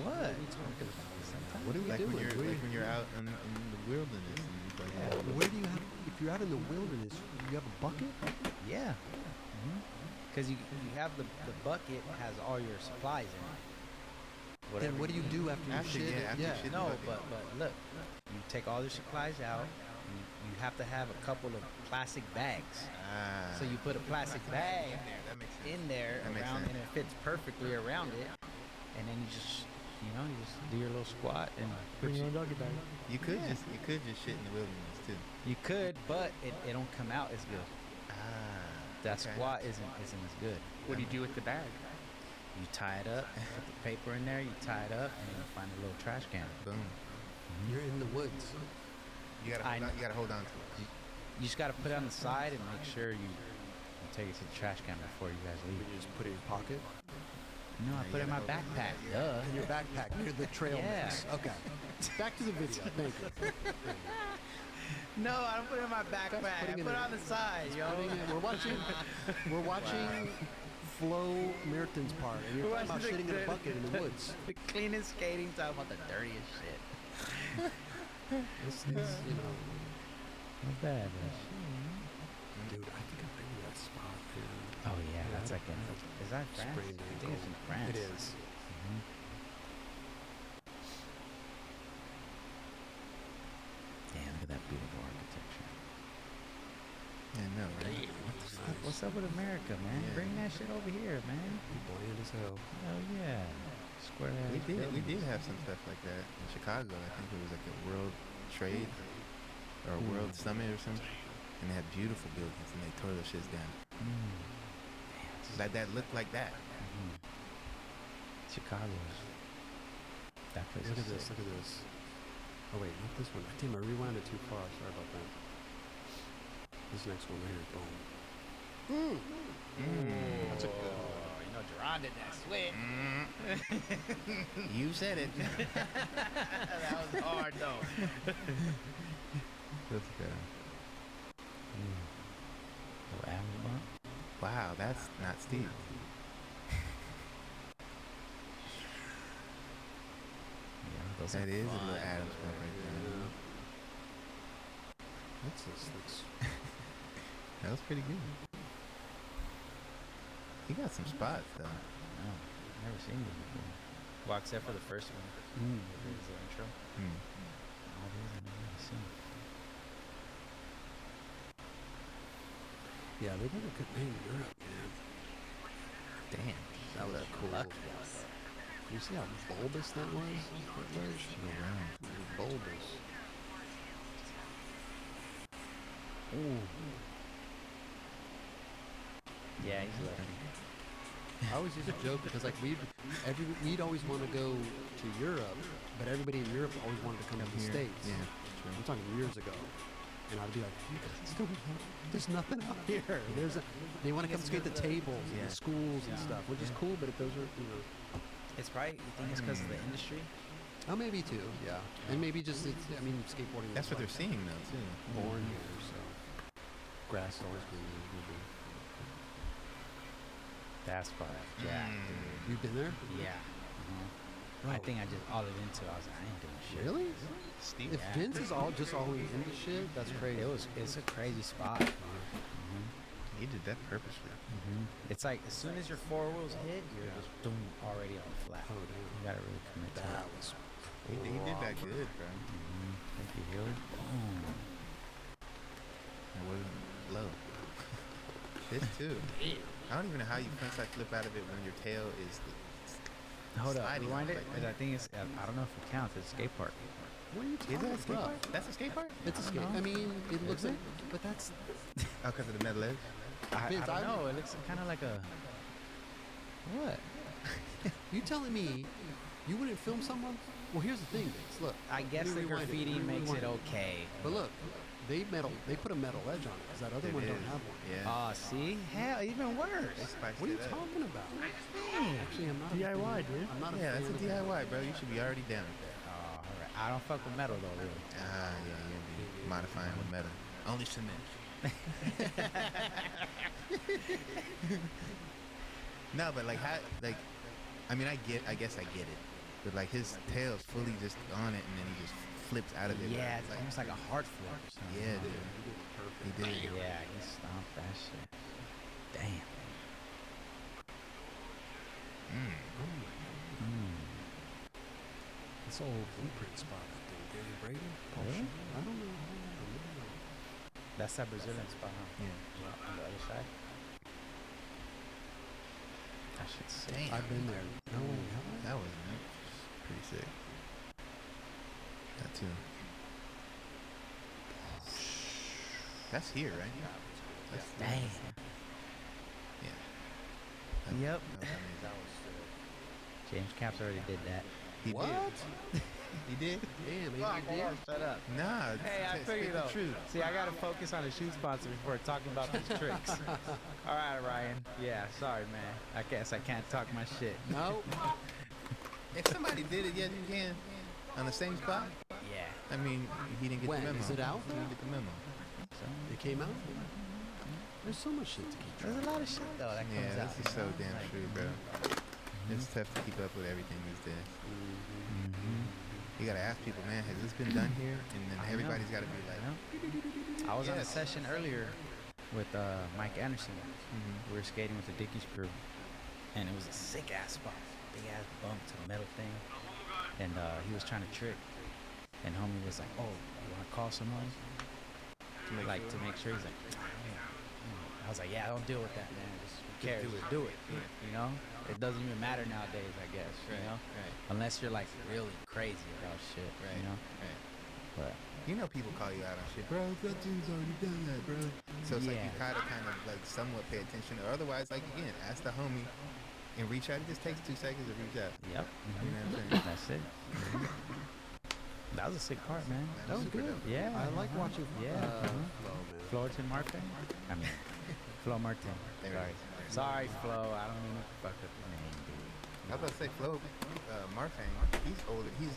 Speaker 5: What?
Speaker 2: What are we
Speaker 3: Like
Speaker 2: doing?
Speaker 3: when you're out in the wilderness and you like,
Speaker 2: Where do you have? If you're out in the wilderness, you have a bucket.
Speaker 5: Yeah. Because you have the bucket has all your supplies in it.
Speaker 2: Then what do you do after you shit?
Speaker 3: after you shit?
Speaker 5: No, but look, you take all the supplies out. You have to have a couple of plastic bags. So you put a plastic bag
Speaker 3: that makes sense.
Speaker 5: in there
Speaker 3: That makes
Speaker 5: around,
Speaker 3: sense.
Speaker 5: and it fits perfectly around it. And then you just do your little squat and
Speaker 1: Bring your own doggy bag.
Speaker 3: You could just shit in the wilderness too.
Speaker 5: you could, but it don't come out as good. That
Speaker 3: okay.
Speaker 5: squat isn't as good.
Speaker 6: What do you do with the bag?
Speaker 5: You tie it up, put the paper in there, you tie it up, and then you find a little trash can.
Speaker 3: Boom.
Speaker 2: You're in the woods.
Speaker 3: You gotta hold on to it.
Speaker 5: You just gotta put it on the side and make sure you take it to the trash can before you guys leave.
Speaker 2: You just put it in your pocket.
Speaker 5: No, I put it in my backpack. Duh.
Speaker 2: In your backpack near the trail
Speaker 5: Yeah.
Speaker 2: mix. Okay. Back to the video. Thank you.
Speaker 5: No, I don't put it in my backpack. I
Speaker 2: putting
Speaker 5: put
Speaker 2: it
Speaker 5: it
Speaker 2: in-
Speaker 5: on the side, yo.
Speaker 2: We're watching Flo Merton's part, and you're talking about shitting in a bucket in the woods.
Speaker 5: The cleanest skating, talking about the dirtiest shit.
Speaker 2: This is, you know,
Speaker 5: Not bad,
Speaker 2: dude. I think I know that spot. Man.
Speaker 5: Oh yeah, that's like is that France?
Speaker 2: Sprained
Speaker 5: I think
Speaker 2: ankle.
Speaker 5: it's in France.
Speaker 2: It is.
Speaker 5: Damn, look at that beautiful architecture.
Speaker 3: Yeah, no, right?
Speaker 5: What's up with America, man?
Speaker 3: Yeah.
Speaker 5: Bring that shit over here, man.
Speaker 2: Bland as hell.
Speaker 5: Oh yeah. Square ass
Speaker 3: We
Speaker 5: buildings.
Speaker 3: did have some stuff like that in Chicago. I think it was like a World Trade or a World Summit or something. And they had beautiful buildings and they tore those shits down. Like that looked like that.
Speaker 5: Chicago's. That place
Speaker 2: Look
Speaker 5: is
Speaker 2: at this.
Speaker 5: sick.
Speaker 2: Look at this. Oh wait, not this one. Damn, I rewound it too far. Sorry about that. This next one right here. Boom. That's a good one.
Speaker 5: You know, Gerard did that switch.
Speaker 3: You said it.
Speaker 5: That was hard though.
Speaker 3: Let's go.
Speaker 5: Little Adams bump.
Speaker 3: Wow, that's not steep.
Speaker 5: Yeah, those
Speaker 3: That
Speaker 5: are
Speaker 3: is a
Speaker 5: fun.
Speaker 3: little Adams bump right there.
Speaker 2: What's this? Looks
Speaker 3: That was pretty good. He got some spots though.
Speaker 5: No, never seen this before. Well, except for the first one. There's the intro. All these I've never seen.
Speaker 2: yeah, they did a good thing in Europe, man.
Speaker 3: Damn.
Speaker 2: That was cool.
Speaker 5: Lucky.
Speaker 2: You see how bulbous that was?
Speaker 3: Go around.
Speaker 2: Bulbous.
Speaker 5: Ooh. Yeah, he's lucky.
Speaker 2: I always used to joke because like we'd always want to go to Europe, but everybody in Europe always wanted to come to the
Speaker 3: here.
Speaker 2: States.
Speaker 3: Yeah.
Speaker 2: I'm talking years ago. And I'd be like, you guys don't have, there's nothing out here. They want to come skate the tables and the schools and stuff, which is cool, but if those are, you know.
Speaker 5: It's probably, you think it's because of the industry?
Speaker 2: Oh, maybe too, yeah. And maybe just, skateboarding.
Speaker 3: That's what they're seeing though too.
Speaker 2: born here, so. Grass is always been there.
Speaker 5: That's probably jacked, dude.
Speaker 2: You've been there?
Speaker 5: Yeah. I think I just all it into. I was like, I ain't doing shit.
Speaker 2: Really?
Speaker 3: Steep.
Speaker 2: If Vince is just always into shit, that's crazy.
Speaker 5: It's a crazy spot.
Speaker 3: He did that purposely.
Speaker 5: It's like as soon as your four wheels hit, you're just boom already on flat.
Speaker 2: Oh, damn.
Speaker 5: You gotta really commit to
Speaker 2: That
Speaker 5: it.
Speaker 2: was.
Speaker 3: He did that good, bro.
Speaker 5: Thank you, Hilly.
Speaker 3: It wasn't low. This too. I don't even know how you frontside flip out of it when your tail is
Speaker 5: Hold up,
Speaker 3: sliding
Speaker 5: rewind it.
Speaker 3: like
Speaker 5: 'Cause I think it's. I don't know if it counts. It's a skate park.
Speaker 2: What are you
Speaker 3: Is
Speaker 2: talking
Speaker 3: that a skate
Speaker 2: about?
Speaker 3: park? That's a skate park?
Speaker 2: It's a skate. I mean, it looks like, but that's.
Speaker 3: Oh, because of the metal edge?
Speaker 5: I
Speaker 2: Vince,
Speaker 5: don't know. It looks kind of like a. What?
Speaker 2: You telling me You wouldn't film someone? Well, here's the thing, Vince. Look.
Speaker 5: I guess
Speaker 2: let
Speaker 5: the
Speaker 2: me rewind
Speaker 5: graffiti
Speaker 2: Let me
Speaker 5: makes
Speaker 2: rewind
Speaker 5: it okay.
Speaker 2: But look, they put a metal edge on it because that other
Speaker 3: It
Speaker 2: one don't
Speaker 3: is.
Speaker 2: have one.
Speaker 3: Yeah.
Speaker 5: Oh, see? Hell, even
Speaker 3: They
Speaker 5: worse.
Speaker 3: spiced
Speaker 2: What are you
Speaker 3: it up.
Speaker 2: talking about? Actually, I'm not
Speaker 1: DIY, dude.
Speaker 2: I'm not
Speaker 3: Yeah,
Speaker 2: a
Speaker 3: that's a
Speaker 2: fan of
Speaker 3: DIY, bro. You should be already down with that.
Speaker 5: Oh, all right. I don't fuck with metal though, really.
Speaker 3: Ah, yeah, you'll be modifying with metal. Only cement. No, but like how, like, I mean, I guess I get it. But like his tail's fully just on it, and then he just flips out of it.
Speaker 5: Yeah,
Speaker 3: bro.
Speaker 5: it's almost like a heart flip or something.
Speaker 3: Yeah, dude. He did.
Speaker 5: Yeah, he stomped that shit. Damn.
Speaker 2: This old blueprint spot, I think. Gary Brady?
Speaker 5: Really?
Speaker 2: I don't know.
Speaker 5: That's that Brazilian spot, huh?
Speaker 3: Yeah.
Speaker 5: On the other side. That shit's sick.
Speaker 3: Damn.
Speaker 2: I've been there. No way. Have I?
Speaker 3: That was pretty sick. That too. That's here, right? That's,
Speaker 5: Damn.
Speaker 3: yeah.
Speaker 5: Yep.
Speaker 3: That was amazing.
Speaker 5: James Caps already did that.
Speaker 3: He
Speaker 2: What?
Speaker 3: did. He did?
Speaker 2: Damn,
Speaker 5: Fuck,
Speaker 2: maybe
Speaker 5: hold
Speaker 2: you
Speaker 5: on,
Speaker 2: did.
Speaker 5: shut up.
Speaker 3: Nah.
Speaker 5: Hey, I
Speaker 3: spit
Speaker 5: figured
Speaker 3: the
Speaker 5: though.
Speaker 3: truth.
Speaker 5: See, I gotta focus on the shoe sponsor before talking about these tricks. All right, Ryan. Yeah, sorry, man. I guess I can't talk my shit.
Speaker 2: No.
Speaker 3: If somebody did it, yes, you can. On the same spot?
Speaker 5: Yeah.
Speaker 3: I mean, he didn't get
Speaker 2: When?
Speaker 3: the memo.
Speaker 2: Is it out?
Speaker 3: He didn't get the memo.
Speaker 5: So,
Speaker 2: It came out? There's so much shit to keep track
Speaker 5: there's a lot of shit though that comes
Speaker 3: Yeah,
Speaker 5: out.
Speaker 3: this is so damn
Speaker 5: Like,
Speaker 3: true, bro. It's tough to keep up with everything these days. You gotta ask people, man, has this been done here? And then
Speaker 5: I
Speaker 3: everybody's
Speaker 5: know.
Speaker 3: gotta be like,
Speaker 5: I know. I was on a
Speaker 3: Yes.
Speaker 5: session earlier with Mike Anderson. We were skating with the Dickies crew, and it was a sick ass spot, big ass bump to the metal thing. And he was trying to trick, and homie was like, "Oh, you want to call someone?" To make sure. He's like, I was like, "Yeah, don't deal with that, man. Just who cares?
Speaker 3: do it.
Speaker 5: Do it. You know, it doesn't even matter nowadays, I guess. You know,
Speaker 3: right,
Speaker 5: unless you're like really crazy about shit.
Speaker 3: right,
Speaker 5: You know,
Speaker 3: right.
Speaker 5: but
Speaker 3: You know people call you out on shit, bro. That dude's already done that, bro. So it's like you
Speaker 5: Yeah.
Speaker 3: gotta kind of like somewhat pay attention, or otherwise, like again, ask the homie and reach out. It just takes 2 seconds to reach out.
Speaker 5: yep.
Speaker 3: You know what I'm saying?
Speaker 5: That's it. That was a sick part, man.
Speaker 2: That was
Speaker 3: super
Speaker 2: good.
Speaker 3: dope.
Speaker 5: Yeah.
Speaker 2: I like watching
Speaker 5: Yeah.
Speaker 2: Flo, man.
Speaker 5: Florton Martin? I mean, Flo Martin.
Speaker 3: There it
Speaker 5: Sorry.
Speaker 3: is.
Speaker 5: Sorry, Flo. I don't mean to fuck up your name, dude.
Speaker 3: I was about to say Flo, Marfang, he's older. He's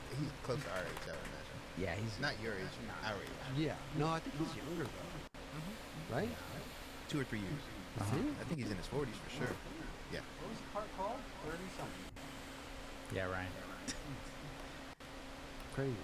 Speaker 3: close to our age, I would imagine.
Speaker 5: Yeah, he's
Speaker 3: Not your age, our age.
Speaker 2: Yeah. No, I think he's younger, though. Right?
Speaker 3: 2 or 3 years.
Speaker 2: Is he?
Speaker 3: I think he's in his 40s for sure. Yeah.
Speaker 2: What was the part called? 30-something.
Speaker 5: Yeah, Ryan.
Speaker 2: Crazy.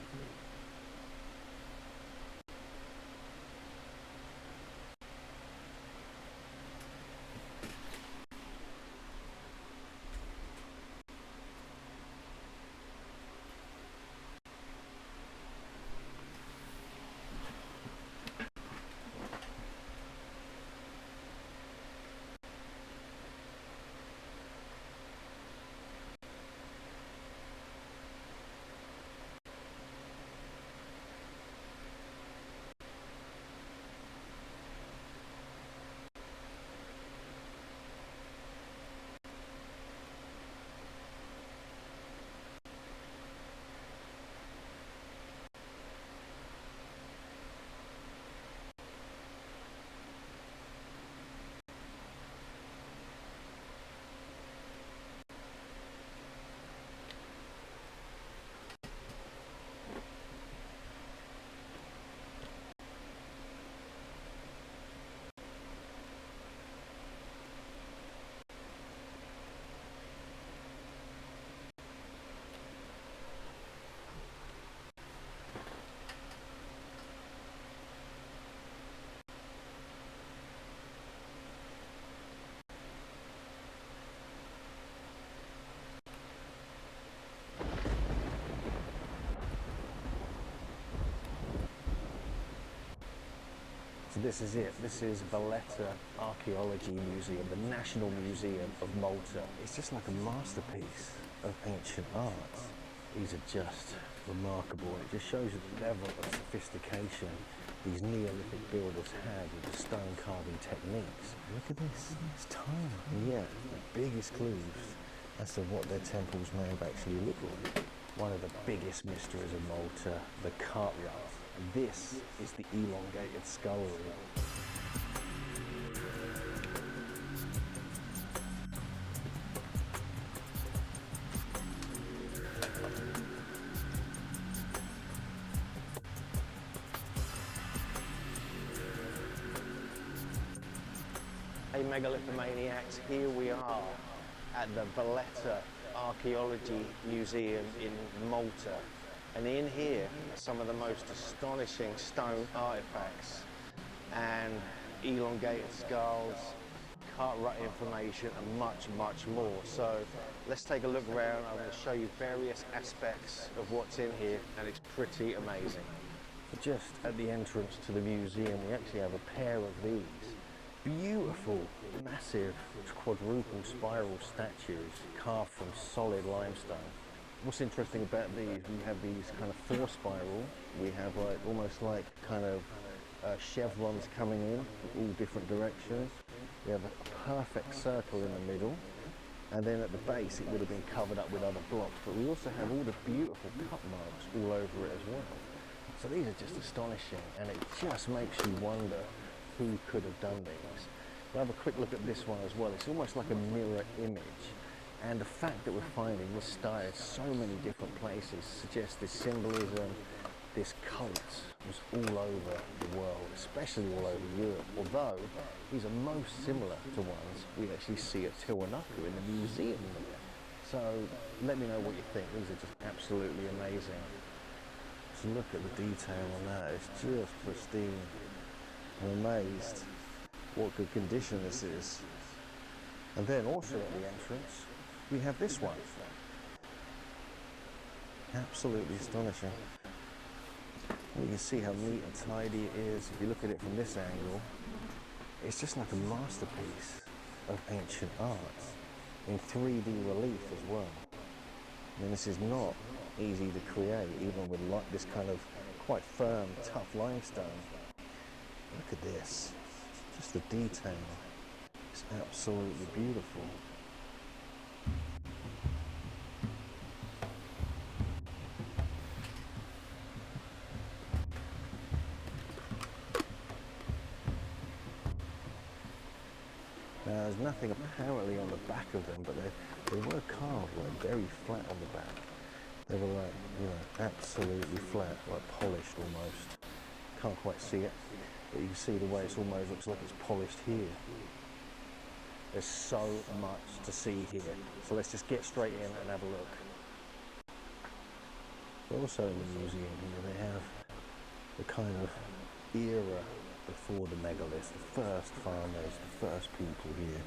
Speaker 6: So this is it. This is Valletta Archaeology Museum, the National Museum of Malta. It's just like a masterpiece of ancient art. These are just remarkable. It just shows you the level of sophistication these Neolithic builders had with the stone carving techniques. Look at this. It's tiny. And yet, the biggest clues as to what their temples may have actually looked like. One of the biggest mysteries of Malta, the cartwright. This is the elongated skull root. Hey megalithomaniacs, here we are at the Valletta Archaeology Museum in Malta. And in here are some of the most astonishing stone artifacts and elongated skulls, cartwright information and much, much more. So let's take a look around. I'm going to show you various aspects of what's in here, and it's pretty amazing. Just at the entrance to the museum, we actually have a pair of these beautiful, massive quadruple spiral statues carved from solid limestone. What's interesting about these, we have these kind of four spiral, we have like almost like kind of chevrons coming in all different directions. We have a perfect circle in the middle, and then at the base it would have been covered up with other blocks, but we also have all the beautiful cut marks all over it as well. So these are just astonishing, and it just makes you wonder who could have done these. We'll have a quick look at this one as well. It's almost like a mirror image. And the fact that we're finding this style in so many different places suggests this symbolism, this cult was all over the world, especially all over Europe. Although these are most similar to ones we actually see at Tiwanaku in the museum there. So let me know what you think. These are just absolutely amazing. So look at the detail on that. It's just pristine. I'm amazed what good condition this is. And then also at the entrance, we have this one. Absolutely astonishing. You can see how neat and tidy it is. If you look at it from this angle, it's just like a masterpiece of ancient art in 3D relief as well. I mean, this is not easy to create, even with this kind of quite firm, tough limestone. Look at this, just the detail, it's absolutely beautiful. Now there's nothing apparently on the back of them, but they were carved like very flat on the back. They were like, you know, absolutely flat, like polished almost. Can't quite see it, but you can see the way it's almost looks like it's polished here. There's so much to see here. So let's just get straight in and have a look. Also in the museum here they have the kind of era before the megaliths, the first farmers, the first people here.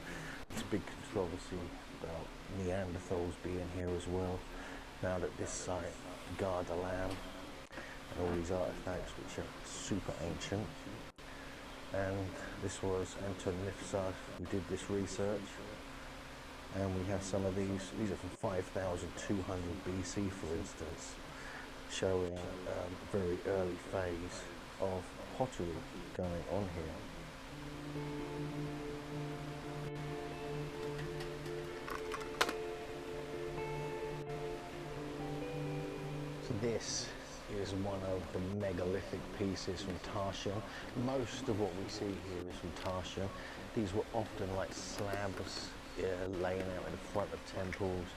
Speaker 6: There's a big controversy about Neanderthals being here as well. Found at this site, Gar de Lam, and all these artifacts which are super ancient. And this was Anton Nifsad who did this research. And we have some of these are from 5200 BC for instance, showing a very early phase of pottery going on here. So this is one of the megalithic pieces from Tarshan. Most of what we see here is from Tarshan. These were often like slabs laying out in the front of temples.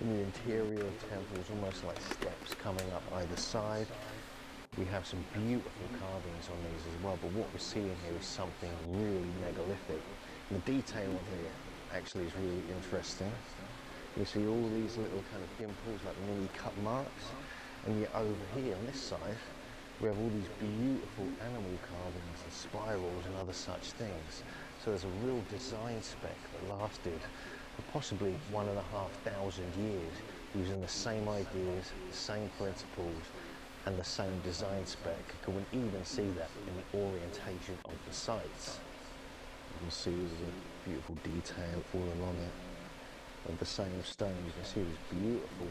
Speaker 6: In the interior of temples, almost like steps coming up either side. We have some beautiful carvings on these as well, but what we're seeing here is something really megalithic. And the detail on here actually is really interesting. You see all these little kind of dimples, like mini cut marks. And yet over here on this side, we have all these beautiful animal carvings and spirals and other such things. So there's a real design spec that lasted for possibly 1,500 years, using the same ideas, the same principles, and the same design spec. You can even see that in the orientation of the sites. You can see there's a beautiful detail all along it of the same stone. You can see this beautiful,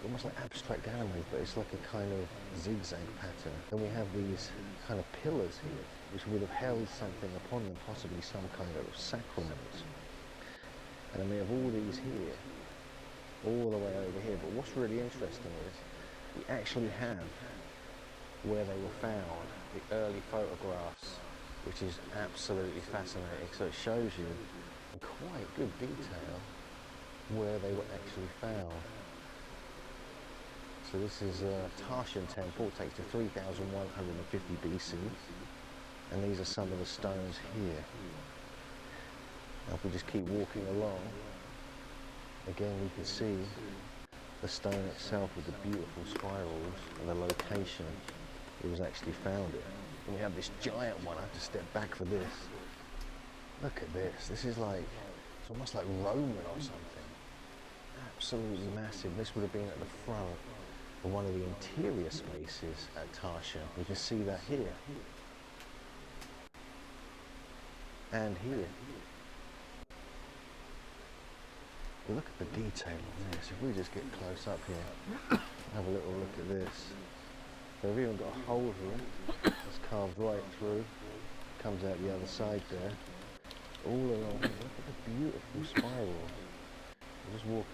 Speaker 6: almost like abstract animals, but it's like a kind of zigzag pattern. And we have these kind of pillars here, which would have held something upon them, possibly some kind of sacrament. And then we have all these here, all the way over here. But what's really interesting is we actually have where they were found, the early photographs, which is absolutely fascinating. So it shows you in quite good detail where they were actually found. So this is Tarshan Temple, it takes to 3150 BC, and these are some of the stones here. Now if we just keep walking along, again we can see the stone itself with the beautiful spirals and the location it was actually found in. And we have this giant one. I have to step back for this. Look at this. This is like, it's almost like Roman or something. Absolutely massive. This would have been at the front of one of the interior spaces at Tarshan. You can see that here. And here. Look at the detail on this. If we just get close up here, have a little look at this. So we've even got a hole here that's carved right through, comes out the other side there. All along here, look at the beautiful spirals. We'll just walk.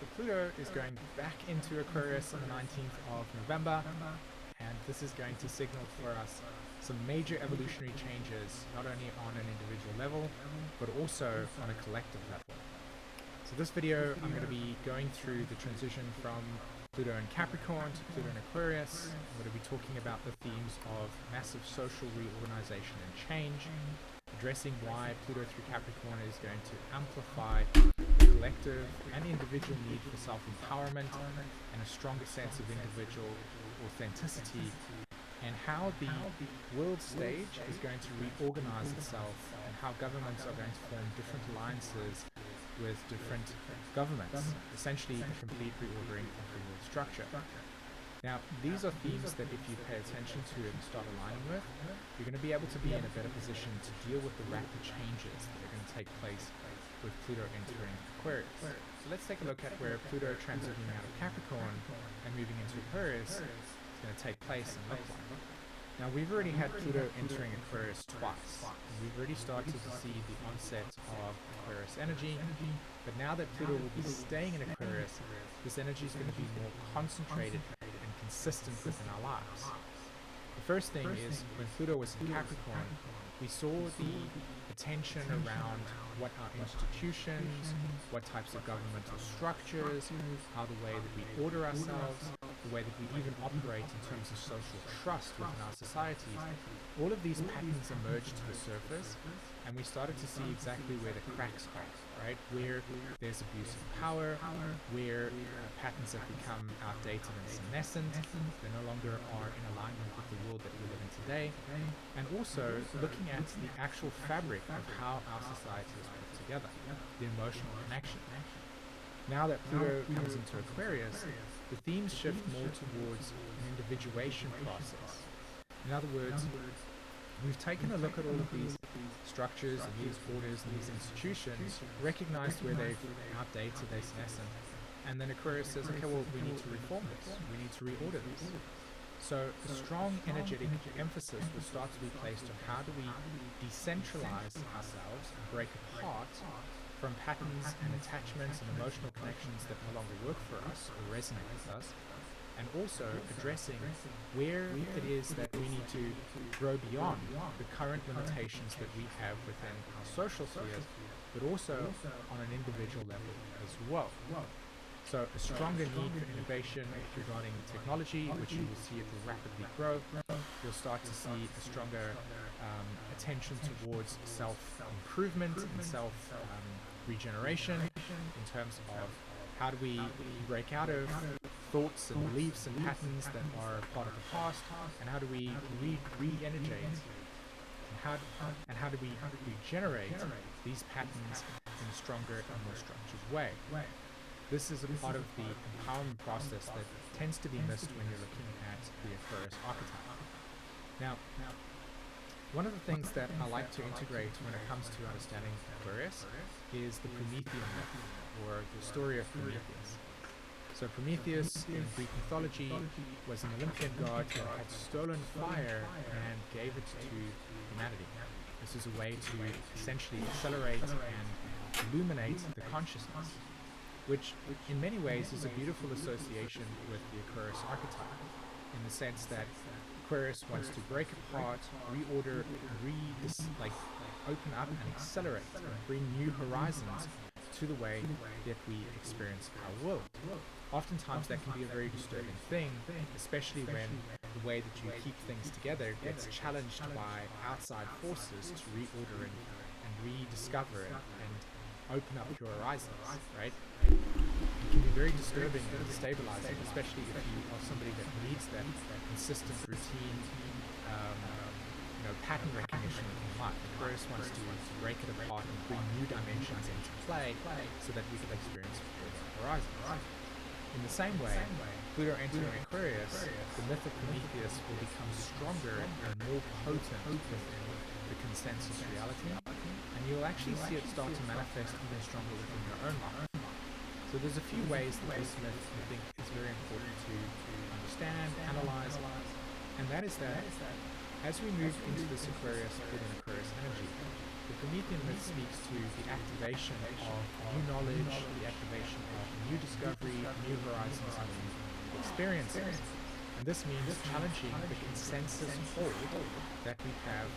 Speaker 7: So Pluto is going back into Aquarius on the 19th of November, and this is going to signal for us some major evolutionary changes, not only on an individual level, but also on a collective level. So this video, I'm going to be going through the transition from Pluto in Capricorn to Pluto in Aquarius. I'm going to be talking about the themes of massive social reorganization and change, addressing why Pluto through Capricorn is going to amplify the collective and individual need for self-empowerment and a stronger sense of individual authenticity, and how the world stage is going to reorganize itself and how governments are going to form different alliances with different governments, essentially a complete reordering of the world structure. Now, these are themes that if you pay attention to and start aligning with, you're going to be able to be in a better position to deal with the rapid changes that are going to take place with Pluto entering Aquarius. So let's take a look at where Pluto transitioning out of Capricorn and moving into Aquarius is going to take place and look like. Now, we've already had Pluto entering Aquarius twice, and we've already started to see the onset of Aquarius energy, but now that Pluto will be staying in Aquarius, this energy is going to be more concentrated and consistent within our lives. The first thing is, when Pluto was in Capricorn, we saw the attention around what are institutions, what types of governmental structures, how the way that we order ourselves, the way that we even operate in terms of social trust within our societies. All of these patterns emerged to the surface, and we started to see exactly where the cracks are, right? Where there's abuse of power, where patterns have become outdated and senescent, they no longer are in alignment with the world that we live in today, and also looking at the actual fabric of how our society is put together, the emotional connection. Now that Pluto comes into Aquarius, the themes shift more towards an individuation process. In other words, we've taken a look at all of these structures and these orders and these institutions, recognized where they've outdated, they're senescent, and then Aquarius says, okay, well, we need to reform this, we need to reorder this. So a strong energetic emphasis will start to be placed on how do we decentralize ourselves and break apart from patterns and attachments and emotional connections that no longer work for us or resonate with us, and also addressing where it is that we need to grow beyond the current limitations that we have within our social spheres, but also on an individual level as well. So a stronger need for innovation regarding technology, which you will see it will rapidly grow. You'll start to see a stronger attention towards self-improvement and self-regeneration in terms of how do we break out of thoughts and beliefs and patterns that are part of the past, and how do we re-energize and how do we regenerate these patterns in a stronger and more structured way. This is a part of the empowerment process that tends to be missed when you're looking at the Aquarius archetype. Now, one of the things that I like to integrate when it comes to understanding Aquarius is the Promethean myth, or the story of Prometheus. So Prometheus in Greek mythology was an Olympian god who had stolen fire and gave it to humanity. This is a way to essentially accelerate and illuminate the consciousness, which in many ways is a beautiful association with the Aquarius archetype, in the sense that Aquarius wants to break apart, reorder, open up and accelerate and bring new horizons to the way that we experience our world. Oftentimes that can be a very disturbing thing, especially when the way that you keep things together gets challenged by outside forces to reorder and rediscover and open up your horizons, right? It can be very disturbing and destabilizing, especially if you are somebody that needs that consistent routine, pattern recognition in life. Aquarius wants to break it apart and bring new dimensions into play so that we can experience further horizons. In the same way, Pluto entering Aquarius, the myth of Prometheus will become stronger and more potent within the consensus reality, and you'll actually see it start to manifest even stronger within your own life. So there's a few ways that this myth, I think, is very important to understand, analyze, and that is that as we move into this Aquarius, Pluto and Aquarius energy, the Promethean myth speaks to the activation of new knowledge, the activation of new discovery, new horizons, and new experiences. And this means challenging the consensus hold that we have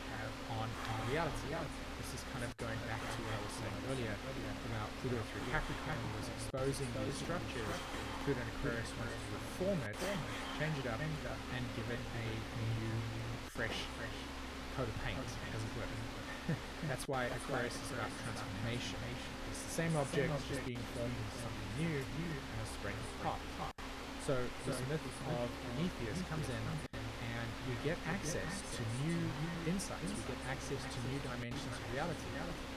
Speaker 7: on reality. This is kind of going back to what I was saying earlier about Pluto through Capricorn was exposing these structures. Pluto and Aquarius wants to reform it, change it up, and give it a new, fresh coat of paint, as it were. That's why Aquarius is about transformation. It's the same object, just being formed into something new and a spreading apart. So this myth of Prometheus comes in, and we get access to new insights, we get access to new dimensions of reality,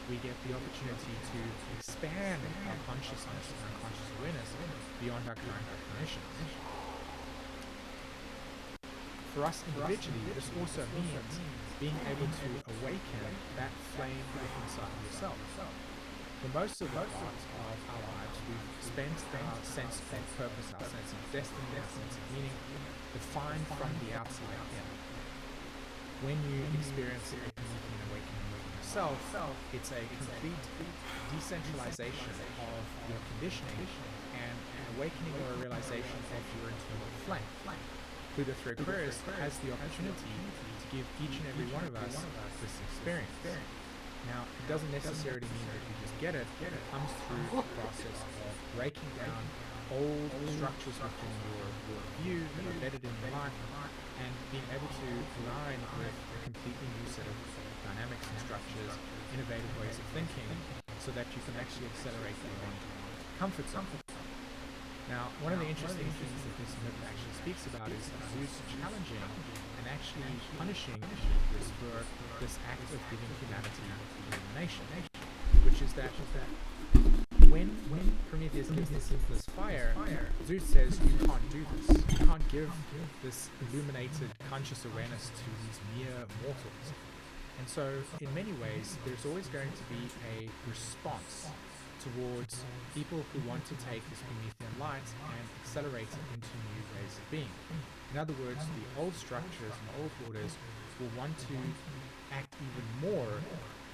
Speaker 7: we get the opportunity to expand our consciousness and our conscious awareness beyond our current recognition. For us individually, this also means being able to awaken that flame within inside of yourself. For most of the part of our lives, we've spent our sense of purpose, our sense of destiny, our sense of meaning defined from the outside in. When you experience a Promethean awakening within yourself, it's a complete decentralization of your conditioning and an awakening or a realization of your internal flame. Pluto through Aquarius has the opportunity to give each and every one of us this experience. Now, it doesn't necessarily mean that you just get it. It comes through the process of breaking down old structures within your view that are embedded in your life and being able to align with a completely new set of dynamics and structures, innovative ways of thinking, so that you can actually accelerate beyond comfort zone. Now, one of the interesting things that this myth actually speaks about is Zeus challenging and actually punishing Prometheus for this act of giving humanity illumination, which is that when Prometheus gives this fire, Zeus says, you can't do this. You can't give this illuminated conscious awareness to these mere mortals. And so, in many ways, there's always going to be a response towards people who want to take this Promethean light and accelerate it into new ways of being. In other words, the old structures and old orders will want to act even more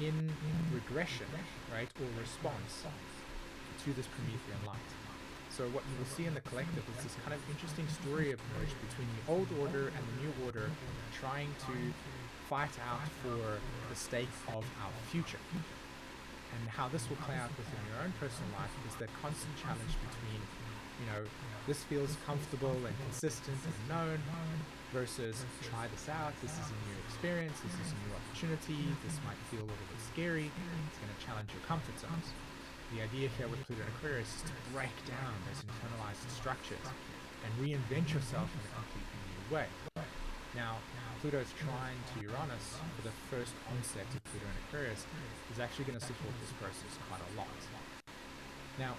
Speaker 7: in regression, right, or response to this Promethean light. So what you will see in the collective is this kind of interesting story emerge between the old order and the new order trying to fight out for the stake of our future. And how this will play out within your own personal life is that constant challenge between, this feels comfortable and consistent and known versus try this out, this is a new experience, this is a new opportunity, this might feel a little bit scary, it's going to challenge your comfort zones. The idea here with Pluto and Aquarius is to break down those internalized structures and reinvent yourself in a completely new way. Now, Pluto's trine to Uranus for the first onset of Pluto and Aquarius is actually going to support this process quite a lot. Now,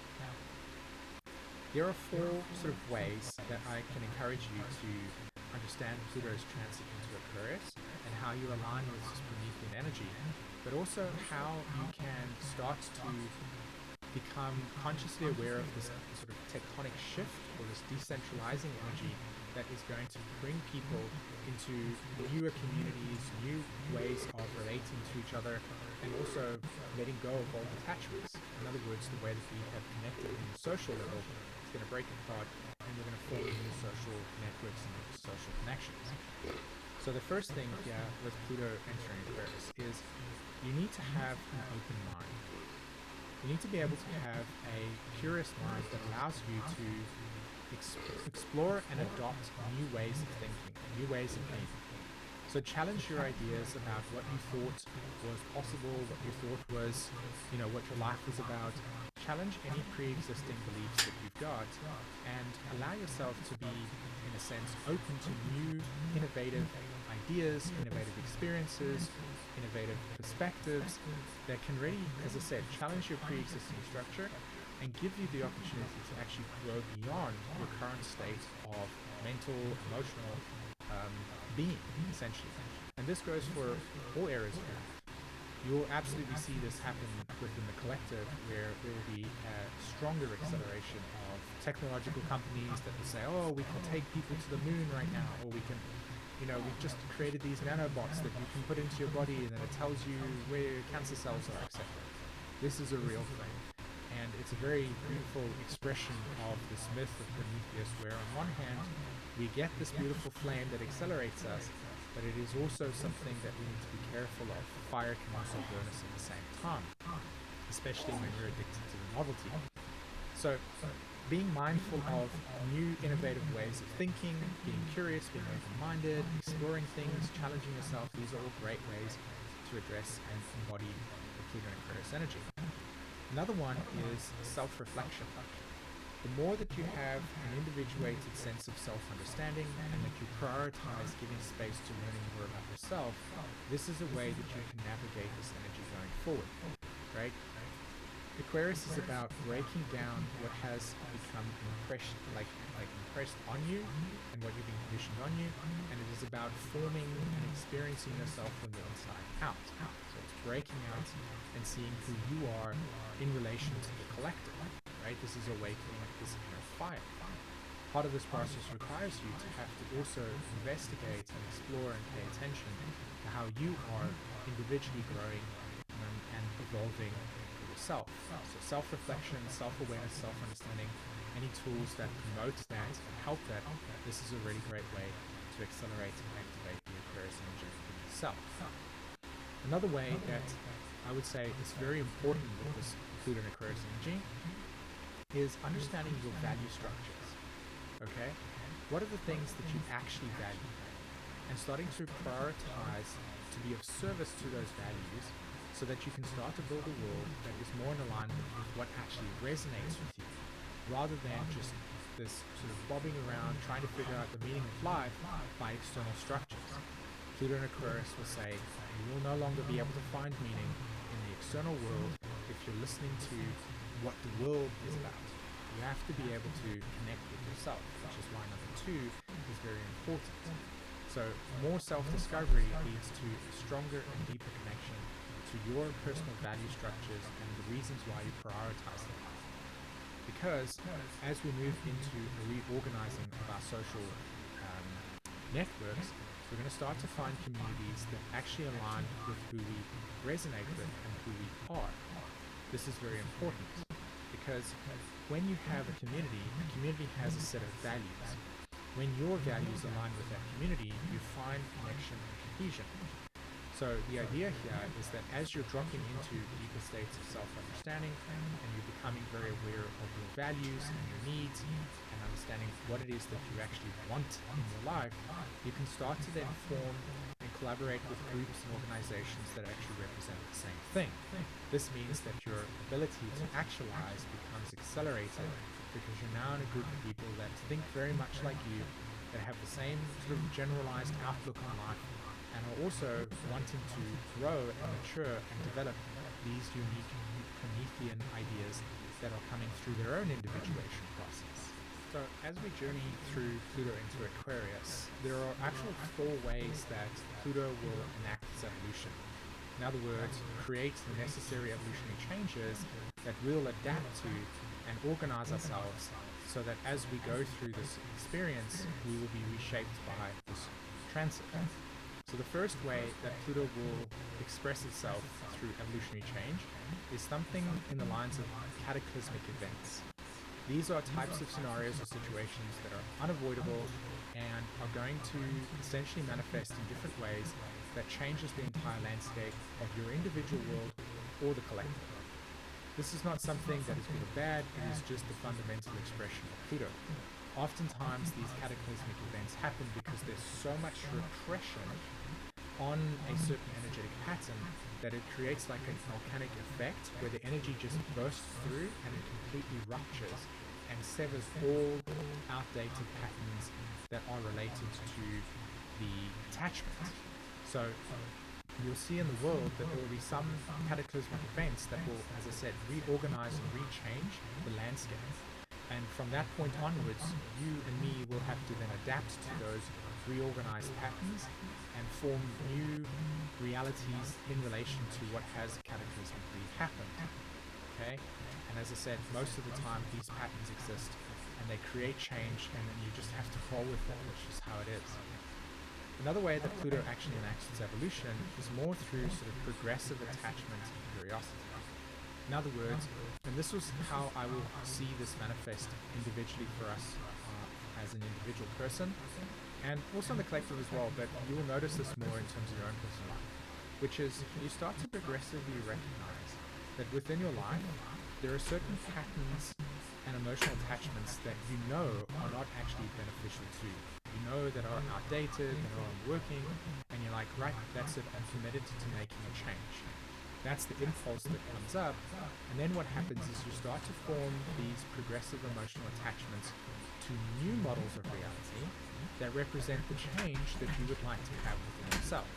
Speaker 7: there are four sort of ways that I can encourage you to understand Pluto's transit into Aquarius and how you align with this Promethean energy, but also how you can start to become consciously aware of this sort of tectonic shift or this decentralizing energy that is going to bring people into newer communities, new ways of relating to each other, and also letting go of old attachments. In other words, the way that we have connected in the social level is going to break apart, and we're going to form new social networks and new social connections. So the first thing here with Pluto entering Aquarius is you need to have an open mind. You need to be able to have a curious mind that allows you to explore and adopt new ways of thinking, new ways of being. So challenge your ideas about what you thought was possible, what you thought was, what your life was about. Challenge any pre-existing beliefs that you've got and allow yourself to be, in a sense, open to new, innovative ideas, innovative experiences, innovative perspectives that can really, as I said, challenge your pre-existing structure and give you the opportunity to actually grow beyond your current state of mental, emotional being, essentially. And this goes for all areas of your life. You'll absolutely see this happen within the collective, where there will be a stronger acceleration of technological companies that will say, oh, we can take people to the moon right now, or we can, we've just created these nanobots that you can put into your body and then it tells you where your cancer cells are, etc. This is a real thing. And it's a very beautiful expression of this myth of Prometheus, where on one hand, we get this beautiful flame that accelerates us, but it is also something that we need to be careful of. Fire can also burn us at the same time, especially when we're addicted to the novelty. So, being mindful of new innovative ways of thinking, being curious, being open-minded, exploring things, challenging yourself, these are all great ways to address and embody the Pluto and Aquarius energy. Another one is self-reflection. The more that you have an individuated sense of self-understanding and that you prioritize giving space to learning more about yourself, this is a way that you can navigate this energy going forward, right? Aquarius is about breaking down what has become impressed on you and what you've been conditioned on you, and it is about forming and experiencing yourself from the inside out. So it's breaking out and seeing who you are in relation to the collective, right? This is awakening this inner fire. Part of this process requires you to have to also investigate and explore and pay attention to how you are individually growing and evolving yourself. So self-reflection, self-awareness, self-understanding, any tools that promote that and help that, this is a really great way to accelerate and activate the Aquarius energy in yourself. Another way that I would say is very important with this Pluto and Aquarius energy is understanding your value structures. Okay? What are the things that you actually value? And starting to prioritize to be of service to those values so that you can start to build a world that is more in alignment with what actually resonates with you, rather than just this sort of bobbing around trying to figure out the meaning of life by external structures. Pluto and Aquarius will say you will no longer be able to find meaning in the external world if you're listening to what the world is about. You have to be able to connect with yourself, which is why number 2 is very important. So more self-discovery leads to a stronger and deeper connection to your personal value structures and the reasons why you prioritize them. Because as we move into a reorganizing of our social networks, we're going to start to find communities that actually align with who we resonate with and who we are. This is very important because when you have a community has a set of values. When your values align with that community, you find connection and cohesion. So the idea here is that as you're dropping into deeper states of self-understanding and you're becoming very aware of your values and your needs and understanding what it is that you actually want in your life, you can start to then form and collaborate with groups and organizations that actually represent the same thing. This means that your ability to actualize becomes accelerated because you're now in a group of people that think very much like you, that have the same sort of generalized outlook on life, and are also wanting to grow and mature and develop these unique Promethean ideas that are coming through their own individuation process. So So as we journey through Pluto into Aquarius, there are actual 4 ways that Pluto will enact its evolution. In other words, create the necessary evolutionary changes that we'll adapt to and organize ourselves so that as we go through this experience, we will be reshaped by this transit. So the first way that Pluto will express itself through evolutionary change is something in the lines of cataclysmic events. These are types of scenarios or situations that are unavoidable and are going to essentially manifest in different ways that changes the entire landscape of your individual world or the collective. This is not something that is good or bad, it is just the fundamental expression of Pluto. Oftentimes these cataclysmic events happen because there's so much repression on a certain energetic pattern that it creates like an volcanic effect where the energy just bursts through and it completely ruptures and severs all outdated patterns that are related to the attachment. So you'll see in the world that there will be some cataclysmic events that will, as I said, reorganize and rechange the landscape. And from that point onwards, you and me will have to then adapt to those reorganized patterns and form new realities in relation to what has cataclysmically happened. Okay? And as I said, most of the time these patterns exist and they create change, and then you just have to roll with that, which is how it is. Another way that Pluto actually enacts its evolution is more through sort of progressive attachment and curiosity. In other words, and this was how I will see this manifest individually for us as an individual person, and also in the collective as well, but you will notice this more in terms of your own personal life, which is you start to progressively recognize that within your life, there are certain patterns and emotional attachments that you know are not actually beneficial to you. You know that are outdated, that are unworking, and you're like, right, that's it, I'm committed to making a change. That's the impulse that comes up, and then what happens is you start to form these progressive emotional attachments to new models of reality that represent the change that you would like to have within yourself.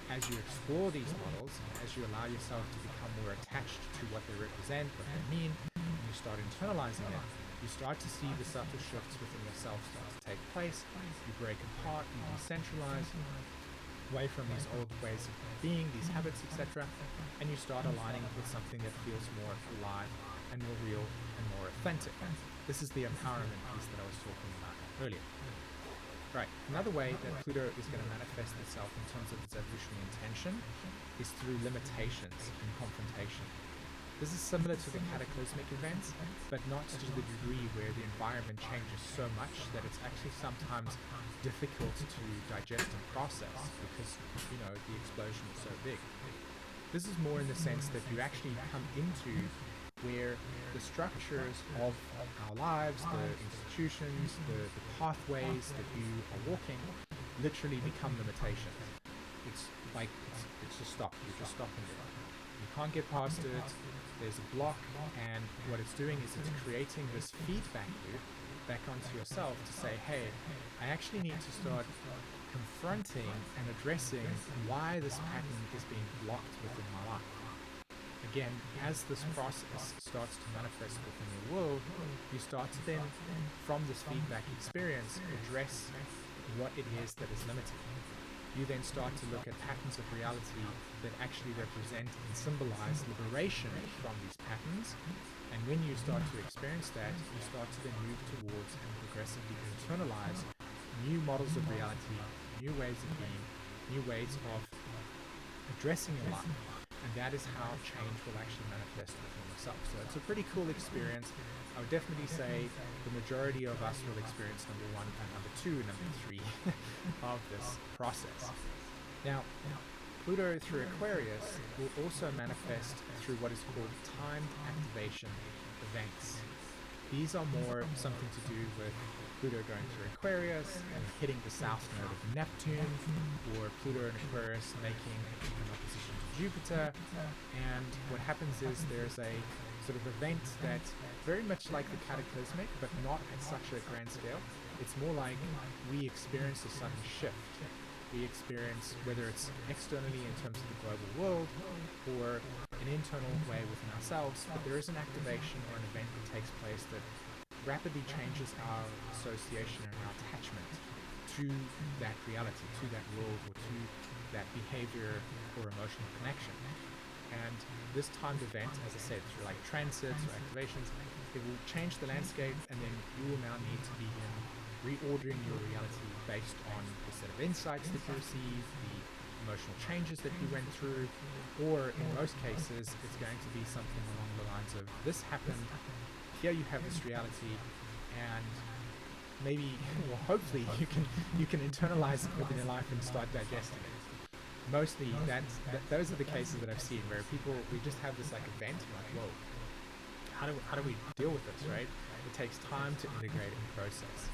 Speaker 7: As you explore these models, as you allow yourself to become more attached to what they represent, what they mean, and you start internalizing them, you start to see the subtle shifts within yourself start to take place. You break apart, you decentralize away from these old ways of being, these habits, etc., and you start aligning with something that feels more alive and more real and more authentic. This is the empowerment piece that I was talking about earlier. Right, another way that Pluto is going to manifest itself in terms of its evolutionary intention is through limitations and confrontation. This is similar to the cataclysmic events, but not to the degree where the environment changes so much that it's actually sometimes difficult to digest and process because, you know, the explosion is so big. This is more in the sense that you actually come into where the structures of our lives, the institutions, the pathways that you are walking literally become limitations. It's like, it's just stopped. You're just stopping there. You can't get past it. There's a block, and what it's doing is it's creating this feedback loop back onto yourself to say, hey, I actually need to start confronting and addressing why this pattern is being blocked within my life. Again, as this process starts to manifest within your world, you start to then, from this feedback experience, address what it is that is limiting. You then start to look at patterns of reality that actually represent and symbolize liberation from these patterns. And when you start to experience that, you start to then move towards and progressively internalize new models of reality, new ways of being, new ways of addressing your life. And that is how change will actually manifest within yourself. So it's a pretty cool experience. I would definitely say the majority of us will experience number 1 and number 2, number 3 of this process. Now, Pluto through Aquarius will also manifest through what is called timed activation events. These are more something to do with Pluto going through Aquarius and hitting the south node of Neptune, or Pluto and Aquarius making an opposition to Jupiter. And what happens is there's a sort of event that very much like the cataclysmic, but not at such a grand scale. It's more like we experience a sudden shift. We experience, whether it's externally in terms of the global world or an internal way within ourselves, but there is an activation or an event that takes place that rapidly changes our association and our attachment to that reality, to that world, or to that behavior or emotional connection. And this timed event, as I said, through like transits or activations, it will change the landscape, and then you will now need to begin reordering your reality based on the set of insights that you receive, the emotional changes that you went through, or in most cases, it's going to be something along the lines of, this happened, here you have this reality, and maybe, or hopefully, you can internalize it within your life and start digesting it. Mostly, those are the cases that I've seen where we just have this like event, like, whoa, how do we deal with this, right? It takes time to integrate and process.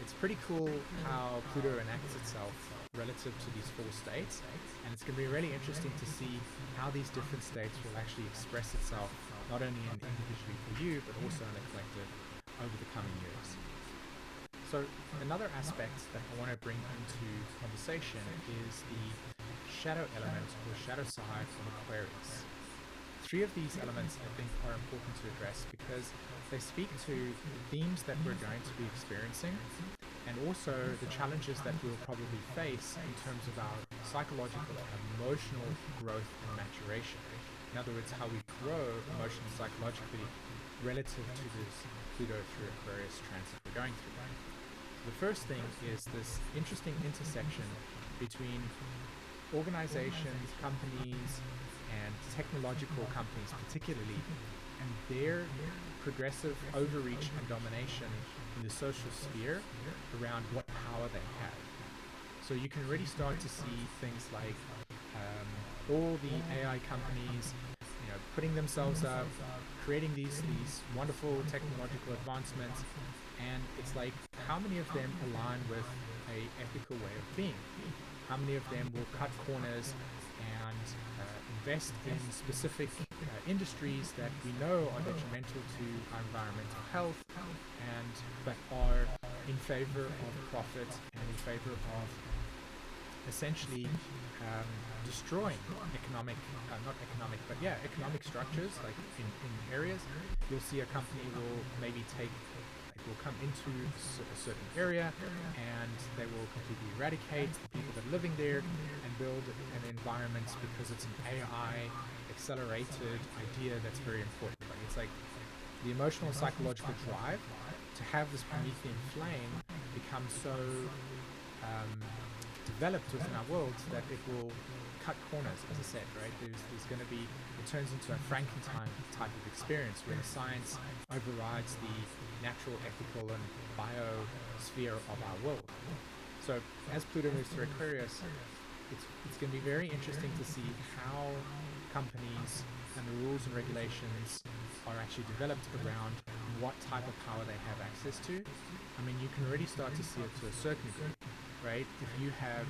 Speaker 7: It's pretty cool how Pluto enacts itself relative to these 4 states, and it's going to be really interesting to see how these different states will actually express itself, not only individually for you, but also in the collective over the coming years. So another aspect that I want to bring into conversation is the shadow element or shadow side of Aquarius. 3 of these elements I think are important to address because they speak to the themes that we're going to be experiencing, and also the challenges that we'll probably face in terms of our psychological and emotional growth and maturation. In other words, how we grow emotionally, psychologically relative to this Pluto through Aquarius transit we're going through. The first thing is this interesting intersection between organizations, companies, and technological companies particularly, and their progressive overreach and domination in the social sphere around what power they have. So you can already start to see things like all the AI companies, putting themselves up, creating these wonderful technological advancements, and it's like, how many of them align with a ethical way of being? How many of them will cut corners and invest in specific industries that we know are detrimental to our environmental health, but are in favor of profit and in favor of essentially destroying economic structures, like in areas. You'll see a company will maybe will come into a certain area and they will completely eradicate the people that are living there and build an environment because it's an AI accelerated idea that's very important. Like, it's like the emotional and psychological drive to have this Promethean flame become so developed within our world that it will cut corners, as I said, right? There's going to be, it turns into a Frankenstein type of experience where the science overrides the natural, ethical, and biosphere of our world. So as Pluto moves through Aquarius, it's going to be very interesting to see how companies and the rules and regulations are actually developed around what type of power they have access to. I mean, you can already start to see it to a certain degree, right? If you have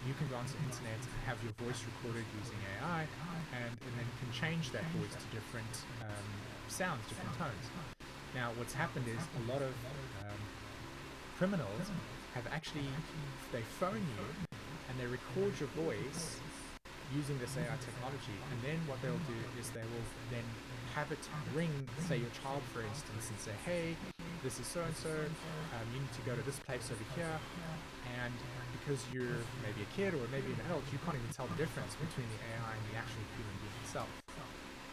Speaker 7: you can go onto the internet and have your voice recorded using AI, and then can change that voice to different sounds, different tones. Now, what's happened is a lot of criminals have actually, they phone you and they record your voice using this AI technology, and then what they'll do is they will then have it ring, say, your child, for instance, and say, hey, this is so-and-so, you need to go to this place over here, and because you're maybe a kid or maybe an adult, you can't even tell the difference between the AI and the actual human being itself.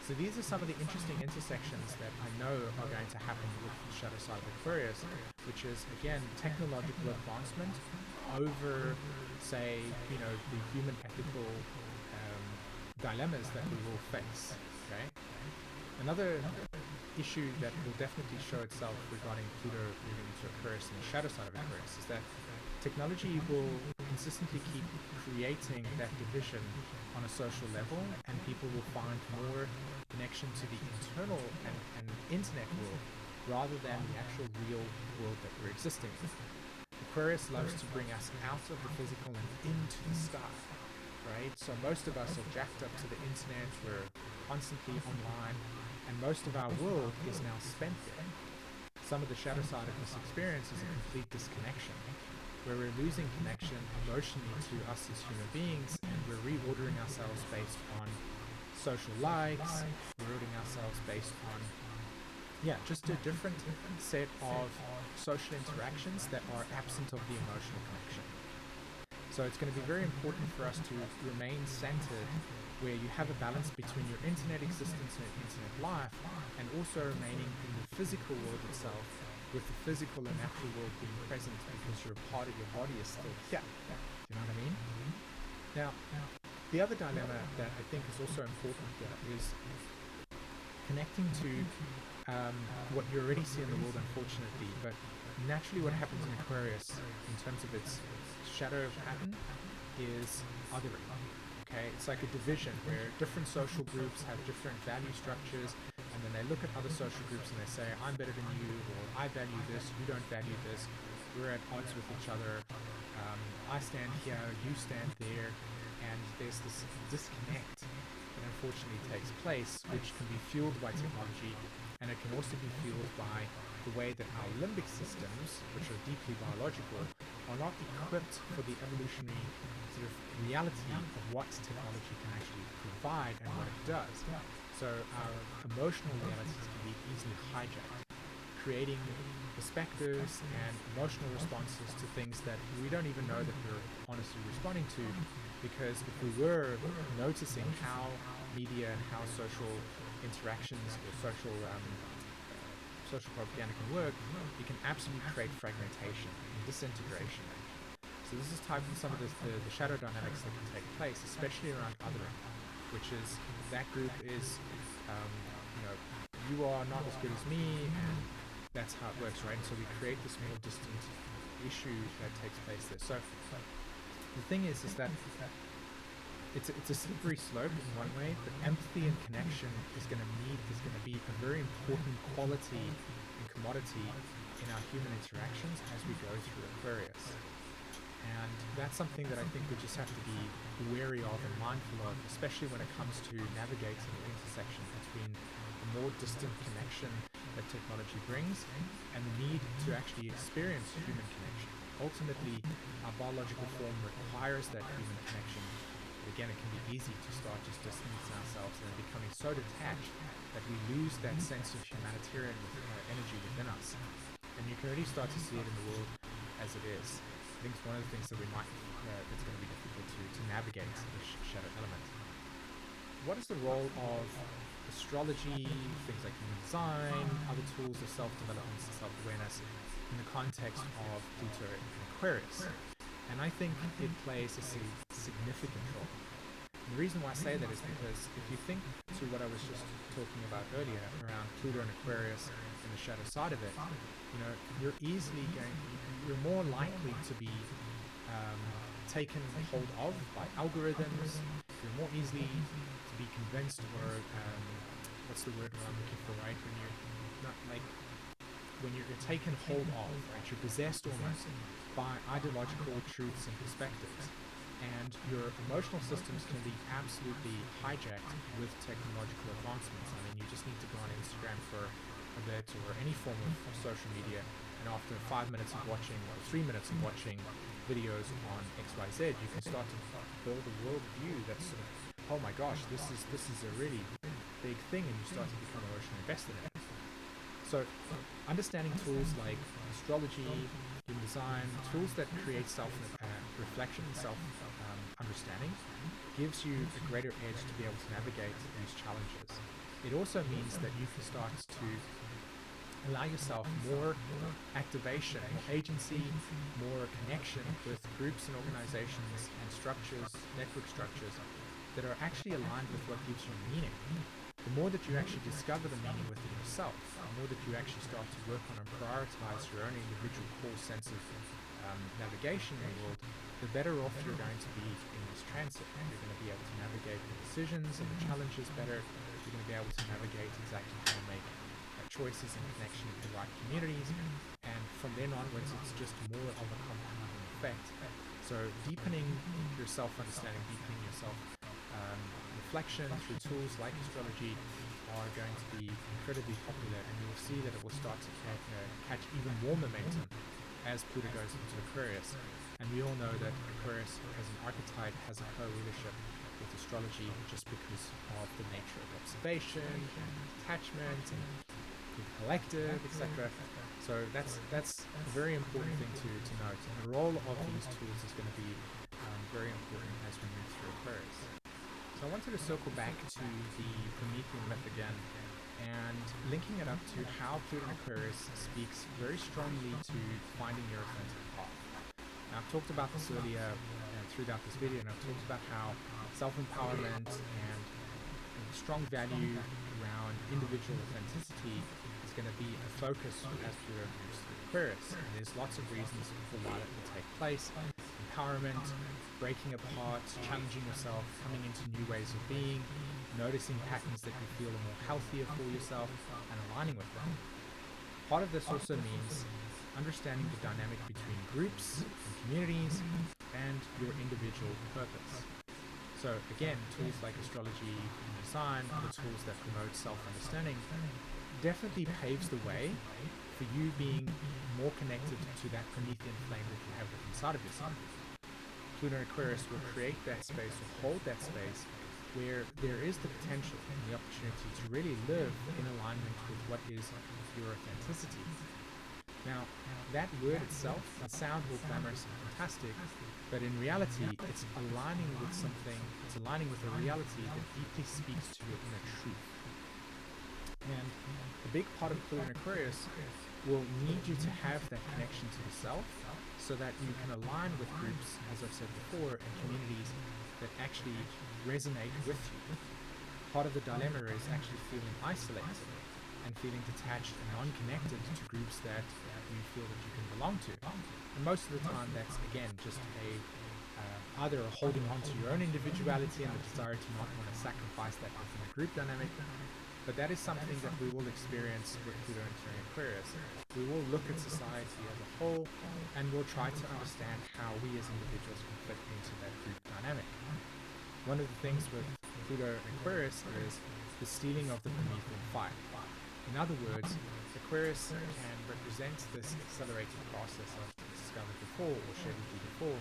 Speaker 7: So these are some of the interesting intersections that I know are going to happen with the shadow side of Aquarius, which is, again, technological advancement over, say, the human ethical dilemmas that we will face, okay? Another issue that will definitely show itself regarding Pluto moving into Aquarius and the shadow side of Aquarius is that technology will consistently keep creating that division on a social level, and people will find more connection to the internal and internet world rather than the actual real world that we're existing in. Aquarius loves to bring us out of the physical and into the sky, right? So most of us are jacked up to the internet, we're constantly online, and most of our world is now spent there. Some of the shadow side of this experience is a complete disconnection, where we're losing connection emotionally to us as human beings, and we're reordering ourselves based on social likes, we're ordering ourselves based on just a different set of social interactions that are absent of the emotional connection. So it's going to be very important for us to remain centered, where you have a balance between your internet existence and internet life, and also remaining in the physical world itself, with the physical and natural world being present because you're a part of your body is still here. Do you know what I mean? Now, the other dilemma that I think is also important here is connecting to what you already see in the world, unfortunately, but naturally what happens in Aquarius in terms of its shadow pattern is othering. Okay, it's like a division where different social groups have different value structures, and then they look at other social groups and they say, I'm better than you, or I value this, you don't value this, we're at odds with each other, I stand here, you stand there, and there's this disconnect that unfortunately takes place, which can be fueled by technology, and it can also be fueled by the way that our limbic systems, which are deeply biological, are not equipped for the evolutionary sort of reality of what technology can actually provide and what it does. So our emotional realities can be easily hijacked, creating perspectives and emotional responses to things that we don't even know that we're honestly responding to, because if we were noticing how media and how social interactions or social propaganda can work, it can absolutely create fragmentation and disintegration. So this is some of the shadow dynamics that can take place, especially around othering, which is that group is, you are not as good as me, and that's how it works, right? And so we create this more distant issue that takes place there. So the thing is that it's a slippery slope in one way, but empathy and connection is going to be a very important quality and commodity in our human interactions as we go through Aquarius. And that's something that I think we just have to be wary of and mindful of, especially when it comes to navigating the intersection between the more distant connection that technology brings and the need to actually experience human connection. Ultimately, our biological form requires that human connection. Again, it can be easy to start just distancing ourselves and becoming so detached that we lose that sense of humanitarian energy within us. And you can already start to see it in the world as it is. I think it's one of the things that that's going to be difficult to navigate the shadow element. What is the role of astrology, things like human design, other tools of self-development and self-awareness in the context of Pluto and Aquarius? And I think it plays a significant role. And the reason why I say that is because if you think to what I was just talking about earlier around Pluto and Aquarius and the shadow side of it, you're more likely to be taken hold of by algorithms. You're more easily to be convinced, or what's the word I'm looking for, right? When you're taken hold of, right? You're possessed almost by ideological truths and perspectives, and your emotional systems can be absolutely hijacked with technological advancements. I mean, you just need to go on Instagram for a bit, or any form of social media, and after 5 minutes of watching, or 3 minutes of watching videos on XYZ, you can start to build a worldview that's sort of, oh my gosh, this is a really big thing, and you start to become emotionally invested in it. So understanding tools like astrology, human design, tools that create self-reflection and self-understanding gives you a greater edge to be able to navigate these challenges. It also means that you can start to allow yourself more activation, more agency, more connection with groups and organizations and structures, network structures that are actually aligned with what gives you meaning. The more that you actually discover the meaning within yourself, the more that you actually start to work on and prioritize your own individual core sense of navigation in the world, the better off you're going to be in this transit. You're going to be able to navigate the decisions and the challenges better. You're going to be able to navigate exactly how to make choices in connection with the right communities. And from then onwards, it's just more of a compounding effect. So deepening your self-understanding, deepening your self-reflection through tools like astrology are going to be incredibly popular, and you will see that it will start to catch even more momentum as Pluto goes into Aquarius. And we all know that Aquarius as an archetype has a co-rulership with astrology just because of the nature of observation and attachment and through the collective, etc. So that's a very important thing to note. And the role of these tools is going to be very important as we move through Aquarius. So I wanted to circle back to the Promethean myth again, and linking it up to how Pluto in Aquarius speaks very strongly to finding your authentic path. Now, I've talked about this earlier throughout this video, and I've talked about how self-empowerment and strong value around individual authenticity is going to be a focus as Pluto moves through Aquarius. And there's lots of reasons for why that will take place. Empowerment, breaking apart, challenging yourself, coming into new ways of being, noticing patterns that you feel are more healthier for yourself, and aligning with them. Part of this also means understanding the dynamic between groups and communities and your individual purpose. So again, tools like astrology and design, the tools that promote self-understanding, definitely paves the way for you being more connected to that Promethean flame that you have within inside of yourself. Pluto in Aquarius will create that space or hold that space where there is the potential and the opportunity to really live in alignment with what is your authenticity. Now, that word itself can sound all glamorous and fantastic, but in reality, it's aligning with something, it's aligning with a reality that deeply speaks to your inner truth. And a big part of Pluto in Aquarius will need you to have that connection to the self so that you can align with groups, as I've said before, and communities that actually resonate with you. Part of the dilemma is actually feeling isolated and feeling detached and unconnected to groups that you feel that you can belong to. And most of the time that's, again, just either holding on to your own individuality and the desire to not want to sacrifice that within a group dynamic. But that is something that we will experience with Pluto entering Aquarius. We will look at society as a whole, and we'll try to understand how we as individuals can fit into that group dynamic. One of the things with Pluto in Aquarius is the stealing of the Promethean fire. In other words, Aquarius can represent this accelerated process I've discovered before or shared with you before,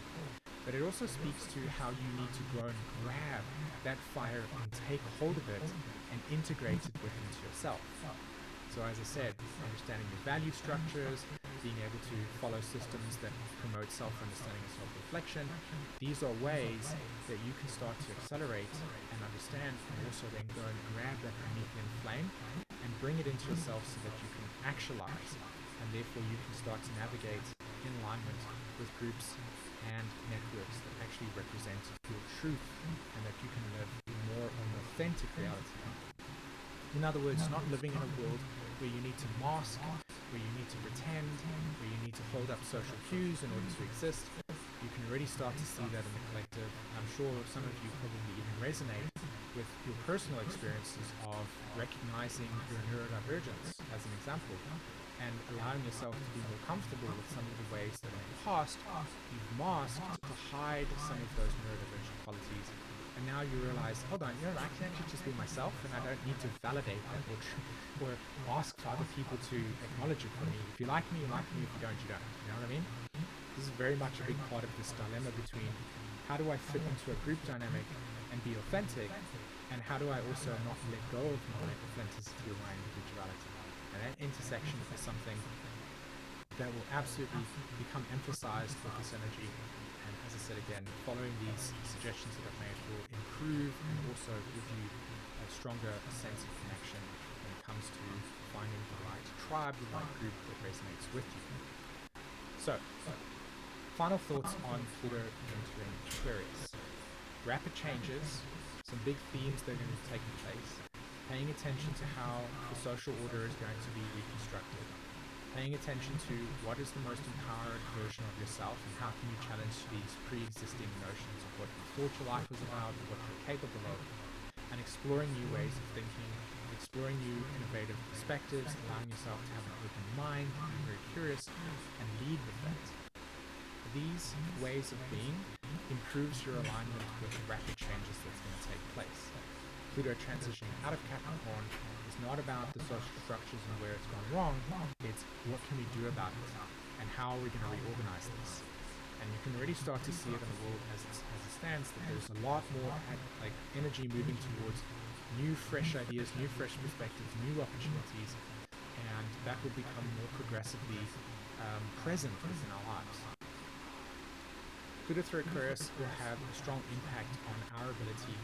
Speaker 7: but it also speaks to how you need to go and grab that fire and take hold of it and integrate it within yourself. So as I said, understanding your value structures, being able to follow systems that promote self-understanding and self-reflection, these are ways that you can start to accelerate and understand, and also then go and grab that Promethean flame and bring it into yourself so that you can actualize, and therefore you can start to navigate in alignment with groups and networks that actually represent your truth and that you can live more an authentic reality. In other words, not living in a world where you need to mask, where you need to pretend, where you need to hold up social cues in order to exist. You can already start to see that in the collective. I'm sure some of you probably even resonate with your personal experiences of recognizing your neurodivergence as an example, and allowing yourself to be more comfortable with some of the ways that in the past you've masked to hide some of those neurodivergent qualities. And now you realize, hold on, I can actually just be myself, and I don't need to validate that or ask for other people to acknowledge it for me. If you like me, you like me. If you don't, you don't. You know what I mean? This is very much a big part of this dilemma between how do I fit into a group dynamic and be authentic, and how do I also not let go of my authenticity or my individuality. And that intersection is something that will absolutely become emphasized with this energy. And as I said again, following these suggestions that I've made will improve and also give you a stronger sense of connection when it comes to finding the right tribe, the right group that resonates with you. So, final thoughts on Pluto entering Aquarius. Rapid changes, some big themes that are going to be taking place, paying attention to how the social order is going to be reconstructed, paying attention to what is the most empowered version of yourself and how can you challenge these pre-existing notions of what you thought your life was about, what you're capable of, and exploring new ways of thinking, exploring new innovative perspectives, allowing yourself to have an open mind, be very curious, and lead with that. These ways of being improves your alignment with the rapid changes that's going to take place. Pluto transitioning out of Capricorn is not about the social structures and where it's gone wrong, it's what can we do about it and how are we going to reorganize this. And you can already start to see it in the world as it stands, that there's a lot more energy moving towards new fresh ideas, new fresh perspectives, new opportunities, and that will become more progressively present within our lives. Pluto through Aquarius will have a strong impact on our ability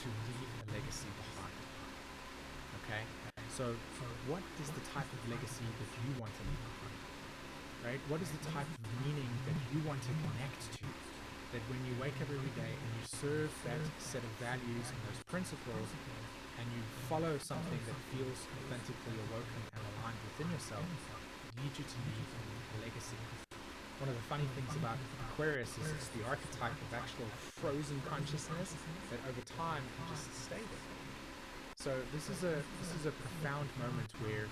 Speaker 7: to leave a legacy behind. Okay? So what is the type of legacy that you want to leave behind? Right? What is the type of meaning that you want to connect to? That when you wake up every day and you serve that set of values and those principles, and you follow something that feels authentically awoken and aligned within yourself, lead you to leave a legacy. One of the funny things about Aquarius is it's the archetype of actual frozen consciousness that over time can just stay there. So this is a profound moment where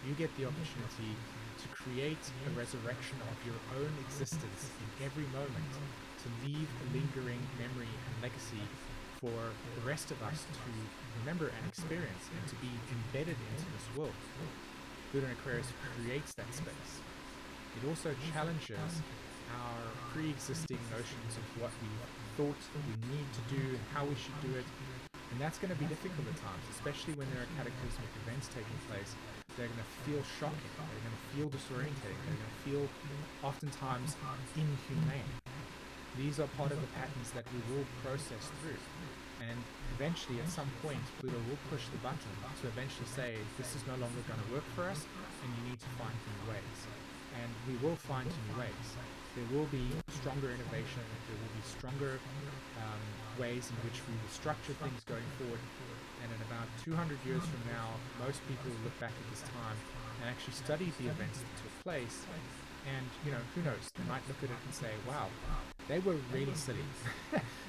Speaker 7: you get the opportunity to create a resurrection of your own existence in every moment, to leave a lingering memory and legacy for the rest of us to remember and experience and to be embedded into this world. Pluto in Aquarius creates that space. It also challenges our pre-existing notions of what we thought we need to do and how we should do it. And that's going to be difficult at times, especially when there are cataclysmic events taking place. They're going to feel shocking. They're going to feel disorientating. They're going to feel oftentimes inhumane. These are part of the patterns that we will process through. And eventually, at some point, Pluto will push the button to eventually say, this is no longer going to work for us, and you need to find new ways. And we will find new ways. There will be stronger innovation. There will be stronger ways in which we will structure things going forward. And in about 200 years from now, most people will look back at this time and actually study the events that took place. And, who knows? They might look at it and say, wow, they were really silly.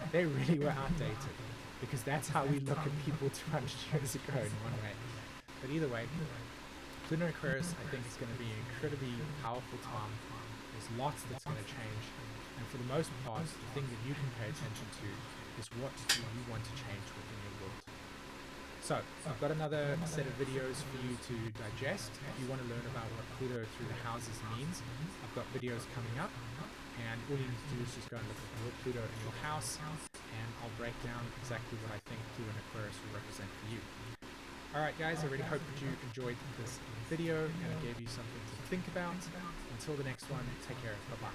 Speaker 7: They really were outdated. Because that's how we look at people 200 years ago in one way. But either way, Pluto in Aquarius, I think, is going to be an incredibly powerful time. There's lots that's going to change. And for the most part, the thing that you can pay attention to is what do you want to change within your world. So, I've got another set of videos for you to digest. If you want to learn about what Pluto through the houses means, I've got videos coming up. And all you need to do is just go and look at your Pluto in your house, and I'll break down exactly what I think Pluto in Aquarius will represent for you. Alright guys, I really hope that you enjoyed this video and it gave you something to think about. Until the next one, take care. Bye-bye.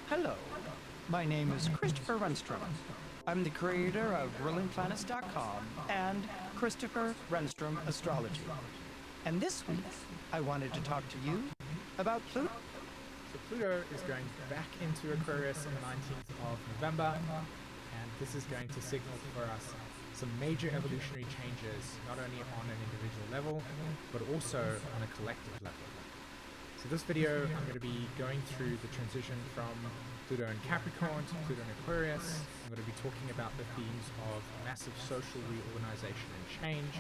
Speaker 8: Hello, my name is Christopher Renstrom. I'm the creator of RullingPlanets.com and Christopher Renstrom Astrology. And this week, I wanted to talk to you about Pluto.
Speaker 7: So Pluto is going back into Aquarius on the 19th of November, and this is going to signal for us some major evolutionary changes, not only on an individual level, but also on a collective level. So this video, I'm going to be going through the transition from Pluto in Capricorn to Pluto in Aquarius. I'm going to be talking about the themes of massive social reorganization and change,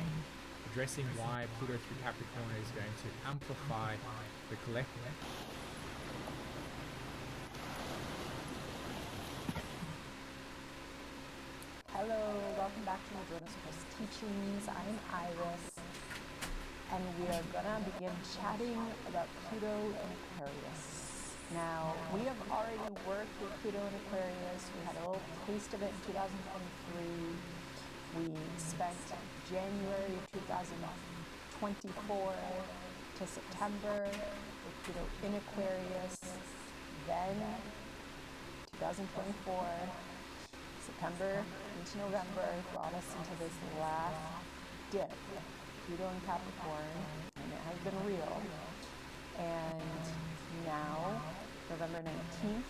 Speaker 7: addressing why Pluto through Capricorn is going to amplify the collective.
Speaker 9: Hello, welcome back to my Jordan Circus Teachings. I'm Iris. And we are gonna begin chatting about Pluto in Aquarius. Now, we have already worked with Pluto in Aquarius. We had a little taste of it in 2023. We spent January 2024 to September with Pluto in Aquarius. Then 2024, September into November brought us into this last dip. Pluto in Capricorn, and it has been real. And now, November 19th,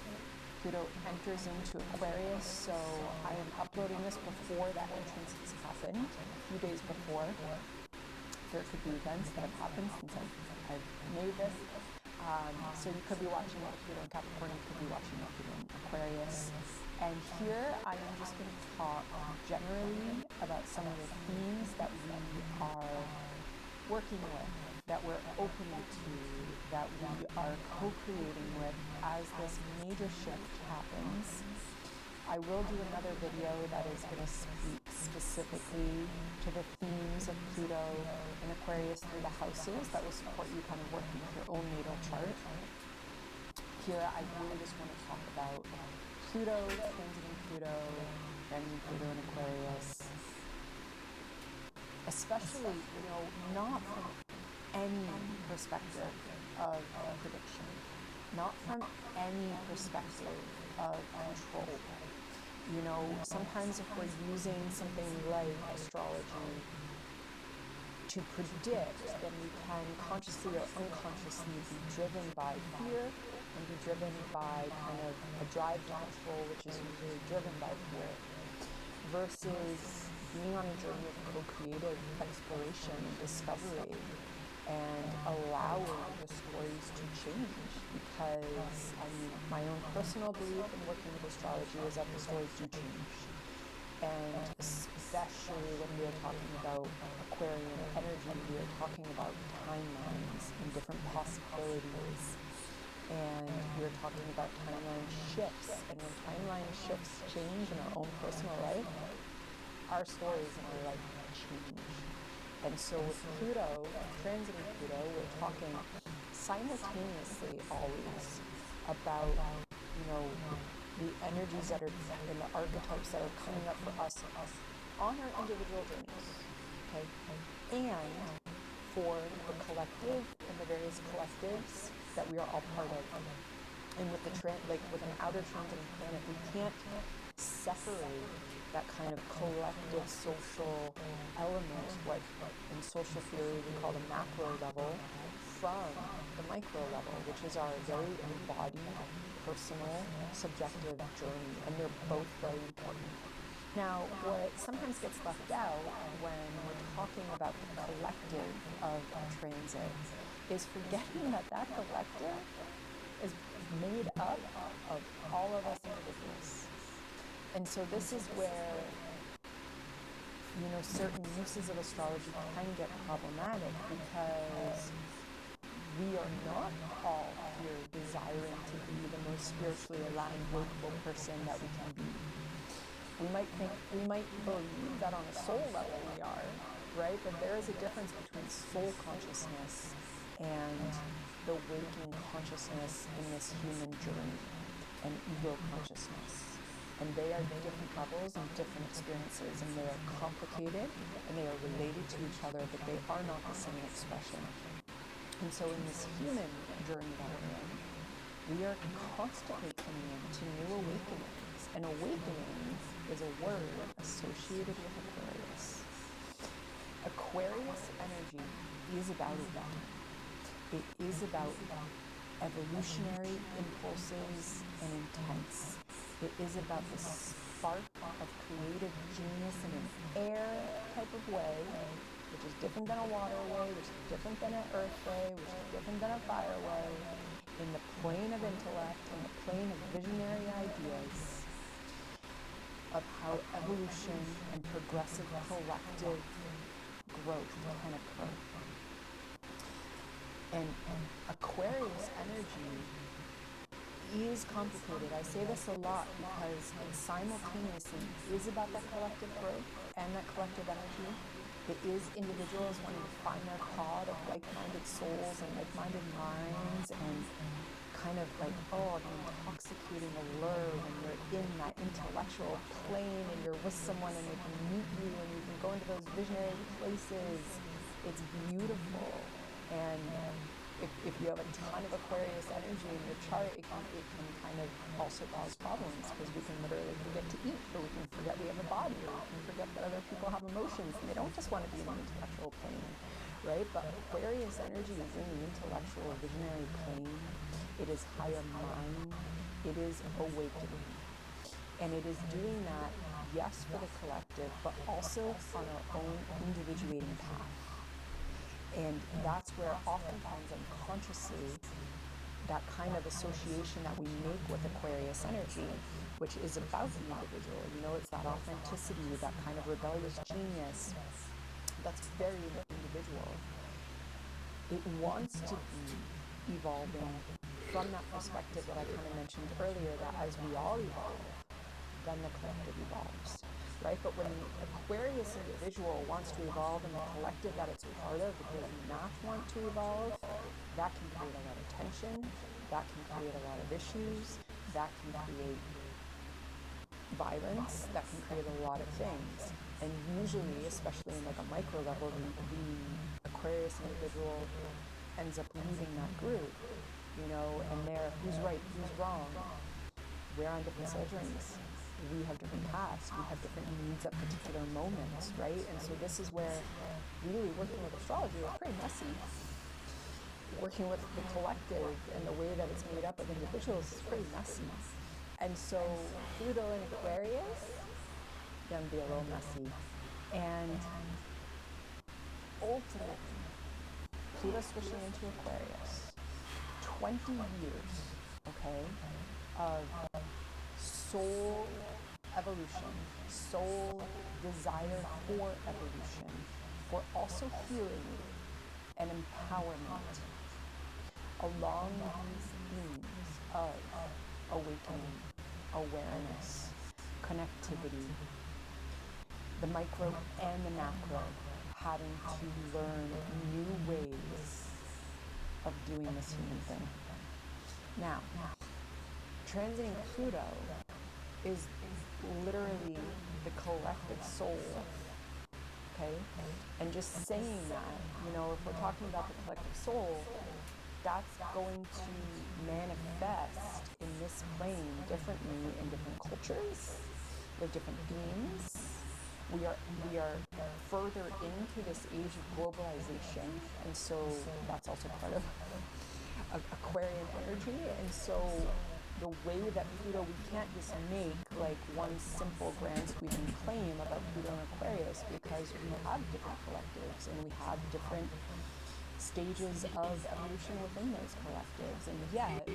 Speaker 9: Pluto enters into Aquarius, so I am uploading this before that entrance has happened, a few days before. There could be events that have happened since I've made this. So you could be watching it with Pluto in Capricorn, you could be watching it with Pluto in Aquarius. And here I am just going to talk generally about some of the themes that we are working with, that that we're opening to, that we are co-creating with as this major shift happens. I will do another video that is going to speak specifically to the themes of Pluto in Aquarius through the houses that will support you kind of working with your own natal chart. Here, I really just want to talk about Pluto, transiting Pluto, and Pluto in Aquarius, especially, not from any perspective of prediction, not from any perspective of control. Sometimes if we're using something like astrology to predict, then we can consciously or unconsciously be driven by fear and be driven by kind of a drive to control, which is usually driven by fear, versus being on a journey of co-creative exploration and discovery and allowing the stories to change, because my own personal belief in working with astrology is that the stories do change, and especially when we are talking about Aquarian energy, we are talking about timelines and different possibilities, and we are talking about timeline shifts, and when timeline shifts change in our own personal life, our stories in our life change. And so with Pluto, transiting Pluto, we're talking simultaneously always about, the energies that are in the archetypes that are coming up for us on our individual journeys, okay? And for the collective and the various collectives that we are all part of. And with with an outer transiting planet, we can't separate that kind of collective social element, what in social theory we call the macro level, from the micro level, which is our very embodied, personal, subjective journey, and they're both very important. Now, what sometimes gets left out when we're talking about the collective of a transit is forgetting that collective is made up of all of us individuals. And so this is where, certain uses of astrology can get problematic, because we are not all here desiring to be the most spiritually aligned, workable person that we can be. We might believe that on a soul level we are, right? But there is a difference between soul consciousness and the waking consciousness in this human journey, and ego consciousness. And they are different levels and different experiences, and they are complicated and they are related to each other, but they are not the same expression. And so in this human journey that we're in, we are constantly coming into new awakenings, and awakenings is a word associated with Aquarius. Aquarius energy is about event. It is about evolutionary impulses and intents. It is about the spark of creative genius in an air type of way, which is different than a water way, which is different than an earth way, which is different than a fire way, in the plane of intellect, in the plane of visionary ideas, of how evolution and progressive collective growth can occur. And Aquarius energy is complicated. I say this a lot because it simultaneously is about that collective growth and that collective energy. It is individuals wanting to find their pod of like-minded souls and like-minded minds, and kind of like, the intoxicating allure when you're in that intellectual plane and you're with someone and they can meet you and you can go into those visionary places. It's beautiful. And if you have a ton of Aquarius energy in your chart, it can kind of also cause problems, because we can literally forget to eat, or we can forget we have a body, or we can forget that other people have emotions and they don't just want to be in the intellectual plane, right? But Aquarius energy is in the intellectual visionary plane. It is higher mind. It is awakening. And it is doing that, yes, for the collective, but also on our own individuating path. And that's where oftentimes unconsciously, that kind of association that we make with Aquarius energy, which is about the individual, it's that authenticity, that kind of rebellious genius, that's very individual. It wants to be evolving from that perspective that I kind of mentioned earlier, that as we all evolve, then the collective evolves, right? But when the Aquarius individual wants to evolve and the collective that it's part of does not want to evolve, that can create a lot of tension, that can create a lot of issues, that can create violence, that can create a lot of things. And usually, especially in like a micro level, the Aquarius individual ends up leaving that group, you know, and they're who's right, who's wrong. We're on different soul journeys. We have different paths. We have different needs at particular moments, right? And so this is where really working with astrology is pretty messy. Working with the collective and the way that it's made up of individuals is pretty messy. And so Pluto in Aquarius can be a little messy. And ultimately, Pluto switching into Aquarius, 20 years, okay, of soul evolution, soul desire for evolution, for also healing and empowerment along these themes of awakening, awareness, connectivity, the micro and the macro, having to learn new ways of doing this human thing. Now, transiting Pluto is literally the collective soul, okay? And just saying that, you know, if we're talking about the collective soul, that's going to manifest in this plane differently in different cultures, with different themes. We are further into this age of globalization, and so that's also part of Aquarian energy. And so the way that Pluto, we can't just make like one simple grand sweeping claim about Pluto and Aquarius, because we have different collectives and we have different stages of evolution within those collectives, and yet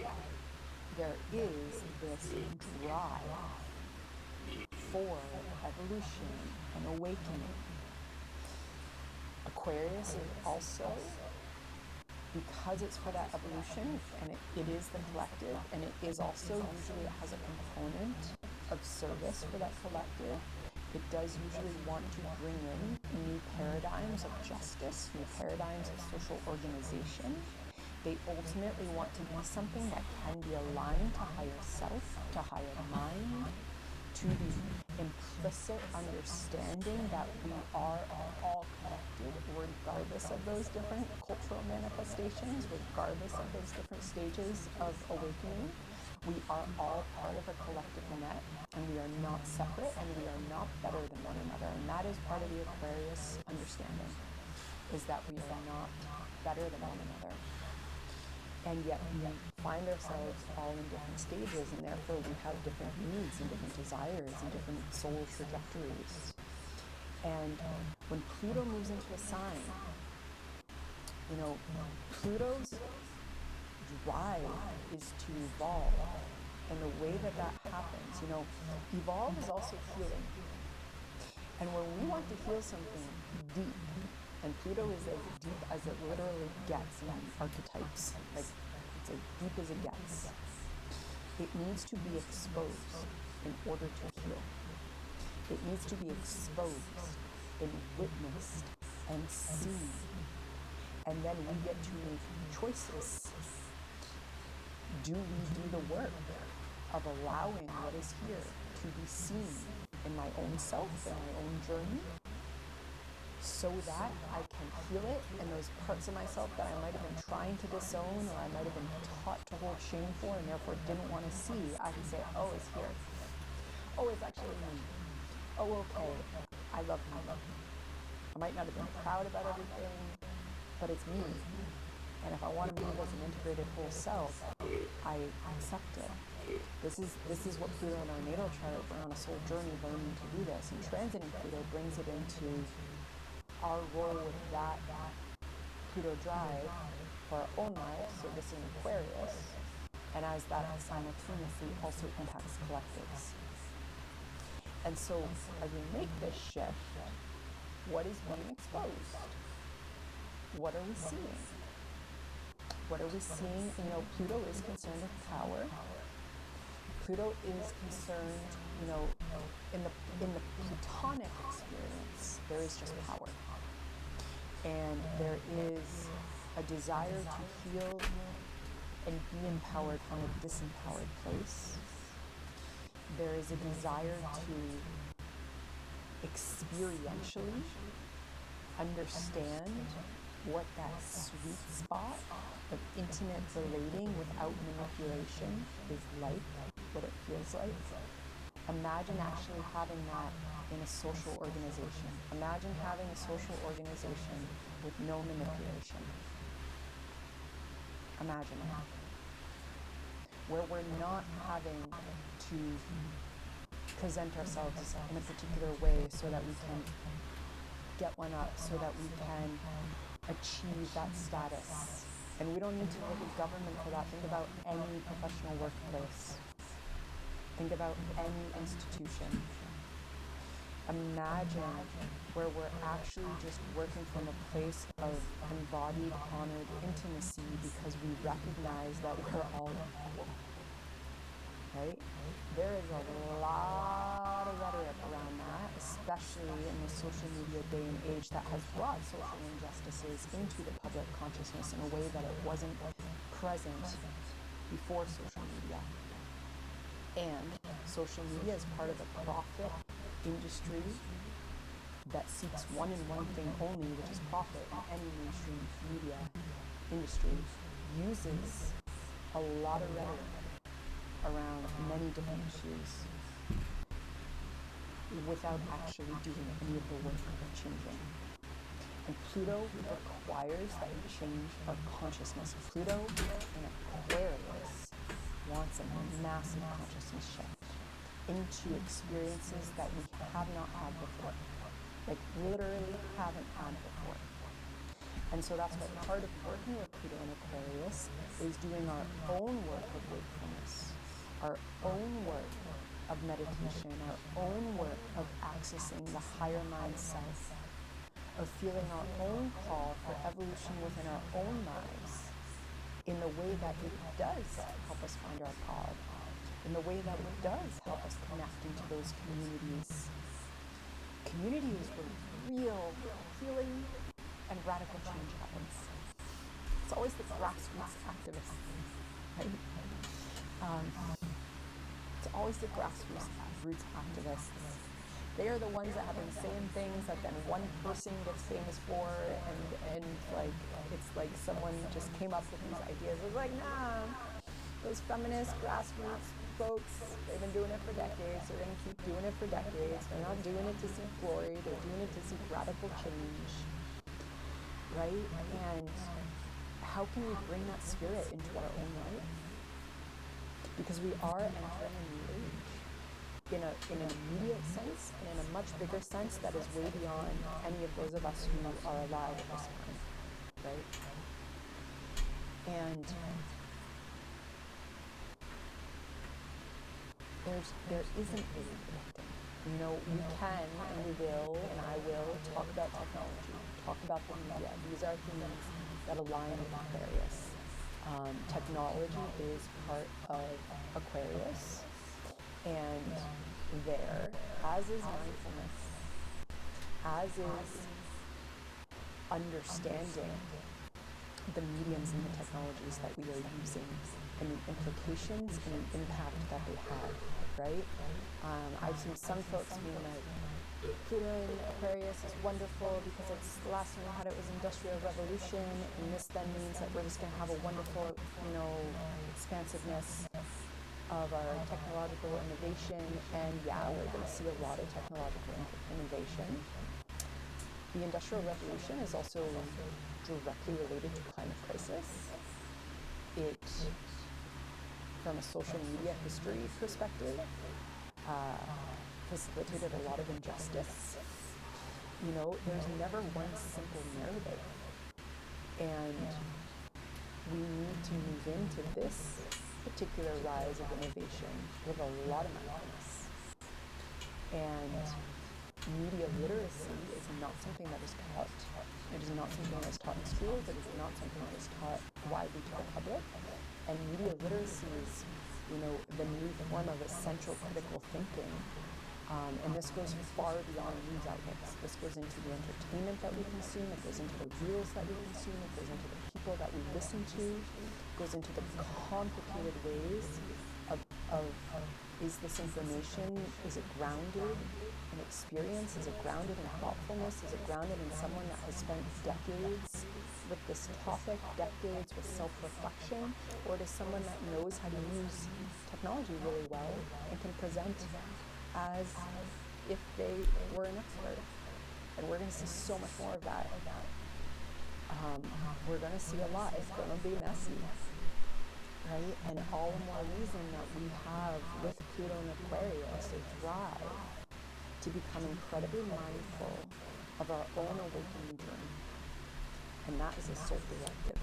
Speaker 9: there is this drive for evolution and awakening. Aquarius is also, because it's for that evolution, and it is the collective, and it is also usually, it has a component of service for that collective. It does usually want to bring in new paradigms of justice, new paradigms of social organization. They ultimately want to be something that can be aligned to higher self, to higher mind, to the implicit understanding that we are all connected, regardless of those different cultural manifestations, regardless of those different stages of awakening. We are all part of a collective net, and we are not separate, and we are not better than one another. And that is part of the Aquarius understanding, is that we are not better than one another. And yet we find ourselves all in different stages, and therefore we have different needs and different desires and different soul trajectories. And when Pluto moves into a sign, you know, Pluto's drive is to evolve. And the way that that happens, you know, evolve is also healing. And when we want to heal something deep, and Pluto is as deep as it literally gets in archetypes, like it's as deep as it gets, it needs to be exposed in order to heal. It needs to be exposed and witnessed and seen. And then we get to make choices. Do we do the work of allowing what is here to be seen in my own self, in my own journey, so that I can heal it, and those parts of myself that I might have been trying to disown, or I might have been taught to hold shame for and therefore didn't want to see, I can say, oh, it's here. Oh, it's actually me. Oh, okay, I love me. I might not have been proud about everything, but it's me. And if I want to move as an integrated whole self, I accept it. This is what Pluto in our natal chart, we're on a soul journey learning to do this. And transiting Pluto brings it into our role with that Pluto drive for our own life, so this is Aquarius, and as that simultaneously also impacts collectives. And so as we make this shift, what is being exposed? What are we seeing? What are we seeing? You know, Pluto is concerned with power. Pluto is concerned, you know, in the Plutonic experience, there is just power. And there is a desire to heal and be empowered from a disempowered place. There is a desire to experientially understand what that sweet spot of intimate relating without manipulation is like, what it feels like. Imagine actually having that in a social organization. Imagine having a social organization with no manipulation. Imagine it. Where we're not having to present ourselves in a particular way so that we can get one up, so that we can achieve that status. And we don't need to look at government for that. Think about any professional workplace. Think about any institution. Imagine where we're actually just working from a place of embodied, honored intimacy because we recognize that we're all equal. Right? There is a lot of rhetoric around that, especially in the social media day and age that has brought social injustices into the public consciousness in a way that it wasn't present before social media. And social media is part of a profit industry that seeks one and one thing only, which is profit. And any mainstream media industry uses a lot of rhetoric around many different issues without actually doing any of the work of changing. And Pluto requires that we change our consciousness. Pluto in Aquarius wants a massive consciousness shift into experiences that we have not had before. Like literally haven't had before. And so that's why part of working with Pluto in Aquarius is doing our own work of wakefulness, our own work of meditation, our own work of accessing the higher mind self, of feeling our own call for evolution within our own lives in the way that it does help us find our pod, in the way that it does help us connect into those communities. Community is where real healing and radical change happens. It's always the grassroots activists, right? It's always the grassroots activists. They are the ones that have been saying things that then one person gets famous for, and like it's like someone just came up with these ideas. It was like, nah, those feminist grassroots folks, they've been doing it for decades. They're gonna keep doing it for decades. They're not doing it to seek glory. They're doing it to seek radical change, right? And how can we bring that spirit into our own life? Because we are entering a new age in an immediate sense and in a much bigger sense that is way beyond any of those of us who are alive at this time, right? And there isn't a weightlifting. You know, we can and we will and I will talk about technology, talk about the media. These are things that align with Aquarius. Technology is part of Aquarius, and there, as is mindfulness, as is understanding the mediums and the technologies that we are using and the implications and the impact that they have, right? I've seen some folks being like, Pluto in Aquarius is wonderful because it's the last time we had it was Industrial Revolution, and this then means that we're just going to have a wonderful, expansiveness of our technological innovation. And yeah, we're going to see a lot of technological innovation. The Industrial Revolution is also directly related to climate crisis. It, from a social media history perspective, facilitated a lot of injustice. You know, there's never one simple narrative. And we need to move into this particular rise of innovation with a lot of mindfulness. And media literacy is not something that is taught. It is not something that is taught in schools. It is not something that is taught widely to the public. And media literacy is, the new form of essential critical thinking. And this goes far beyond news outlets. This goes into the entertainment that we consume. It goes into the reels that we consume. It goes into the people that we listen to. It goes into the complicated ways of is this information, is it grounded in experience? Is it grounded in thoughtfulness? Is it grounded in someone that has spent decades with this topic, decades with self-reflection? Or does someone that knows how to use technology really well and can present as if they were an expert? And we're going to see so much more of that. We're going to see a lot. It's going to be messy, right? And all the more reason that we have, with Pluto and Aquarius, a drive to become incredibly mindful of our own awakening journey. And that is a soul directive.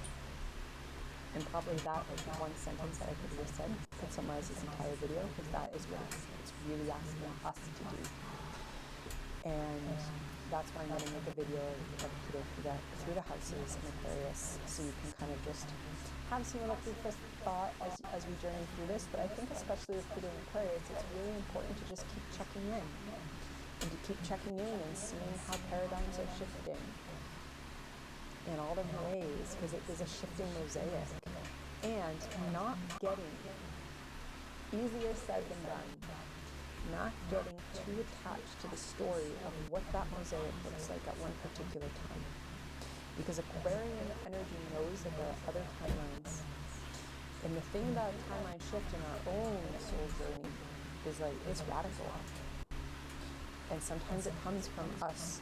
Speaker 9: And probably that, like one sentence that I could have said, could summarize this entire video, because that is what it's really asking us to do. And that's why I'm going to make a video of Pluto through the houses in Aquarius, so you can kind of just have some little food for thought as we journey through this. But I think especially with Pluto in Aquarius, it's really important to just keep checking in. And to keep checking in and seeing how paradigms are shifting in all different ways, because it is a shifting mosaic. And not getting, easier said than done, not getting too attached to the story of what that mosaic looks like at one particular time. Because Aquarian energy knows that there are other timelines. And the thing about timeline shift in our own soul journey is like, it's radical. And sometimes it comes from us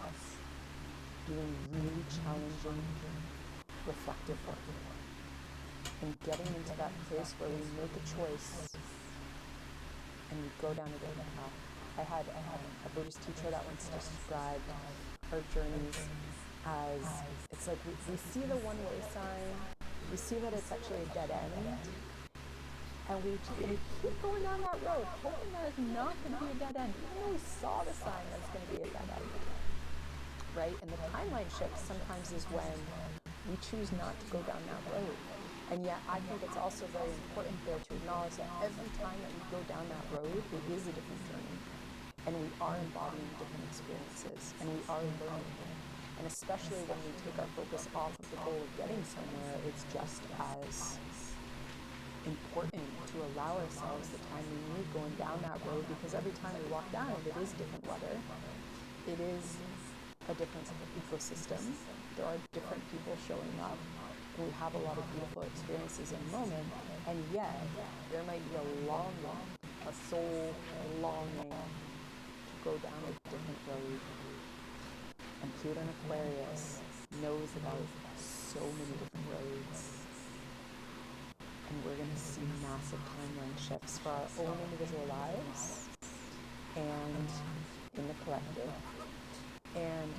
Speaker 9: doing really challenging, reflective work. And getting into that place where we make a choice and we go down a different path. I had a Buddhist teacher that once described our journeys as, it's like we see the one-way sign, we see that it's actually a dead end, and we keep going down that road, hoping that it's not going to be a dead end, even though we saw the sign that it's going to be a dead end, right? And the timeline shift sometimes is when we choose not to go down that road. And yet I think it's also very important there to acknowledge that every time that we go down that road, it is a different journey. And we are embodying different experiences, and we are learning. And especially when we take our focus off of the goal of getting somewhere, it's just as important to allow ourselves the time we need going down that road, because every time we walk down it, it is different weather. It is a different ecosystem. There are different people showing up. We have a lot of beautiful experiences in the moment, and yet there might be a soul longing to go down a different road. And Pluto in Aquarius knows about so many different roads. And we're going to see massive timeline shifts for our own individual lives and in the collective. And,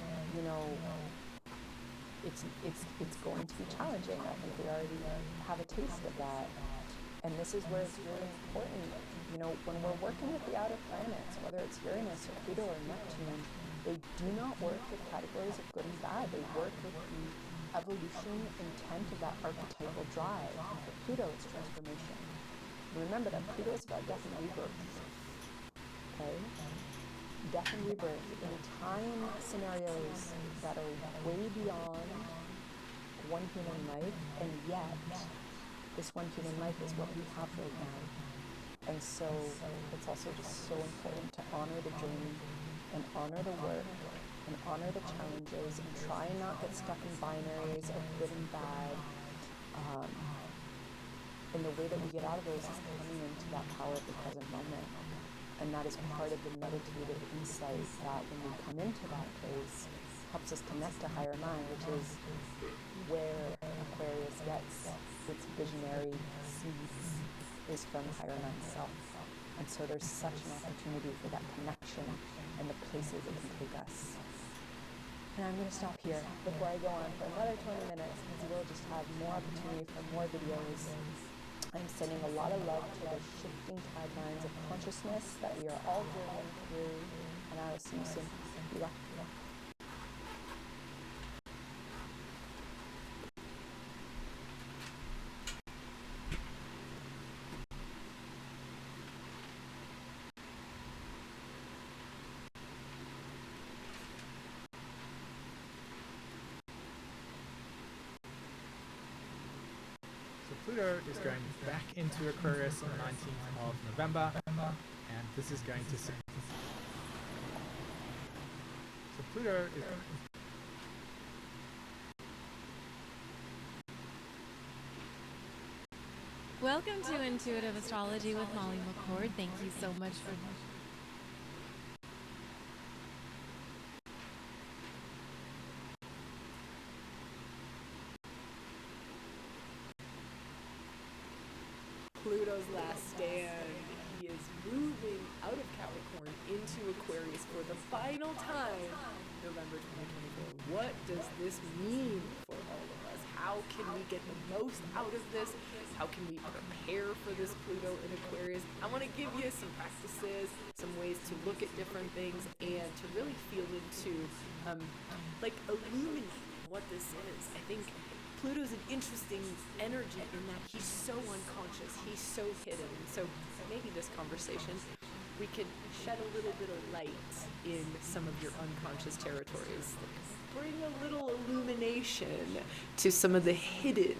Speaker 9: it's going to be challenging. I think we already have a taste of that. And this is where it's really important, when we're working with the outer planets, whether it's Uranus or Pluto or Neptune, they do not work with categories of good and bad. They work with the evolution intent of that archetypal drive. And for Pluto, it's transformation. And remember that Pluto is about death and rebirth. Okay? Death and rebirth in time scenarios that are way beyond one human life, and yet this one human life is what we have right now. And so it's also just so important to honor the journey and honor the work and honor the challenges, and try and not get stuck in binaries of good and bad. And the way that we get out of those is coming into that power of the present moment. And that is part of the meditative insight that when we come into that place, helps us connect to higher mind, which is where Aquarius gets its visionary seeds, is from higher mind self. And so there's such an opportunity for that connection and the places it can take us. And I'm going to stop here before I go on for another 20 minutes, because we'll just have more opportunity for more videos. I'm sending a lot of love to the shifting timelines of consciousness that we are all journeying through, and I will see you soon. Yeah.
Speaker 7: So Pluto is going back into Aquarius on the 19th of November, and this is going to... So Pluto is...
Speaker 10: Welcome to Intuitive Astrology with Molly McCord. Thank you so much for...
Speaker 11: Pluto's last stand. He is moving out of Capricorn into Aquarius for the final time, November 2024. What does this mean for all of us? How can we get the most out of this? How can we prepare for this Pluto in Aquarius? I want to give you some practices, some ways to look at different things, and to really feel into, illuminate what this is. I think Pluto's an interesting energy in that he's so unconscious, he's so hidden. So maybe this conversation, we can shed a little bit of light in some of your unconscious territories. Bring a little illumination to some of the hidden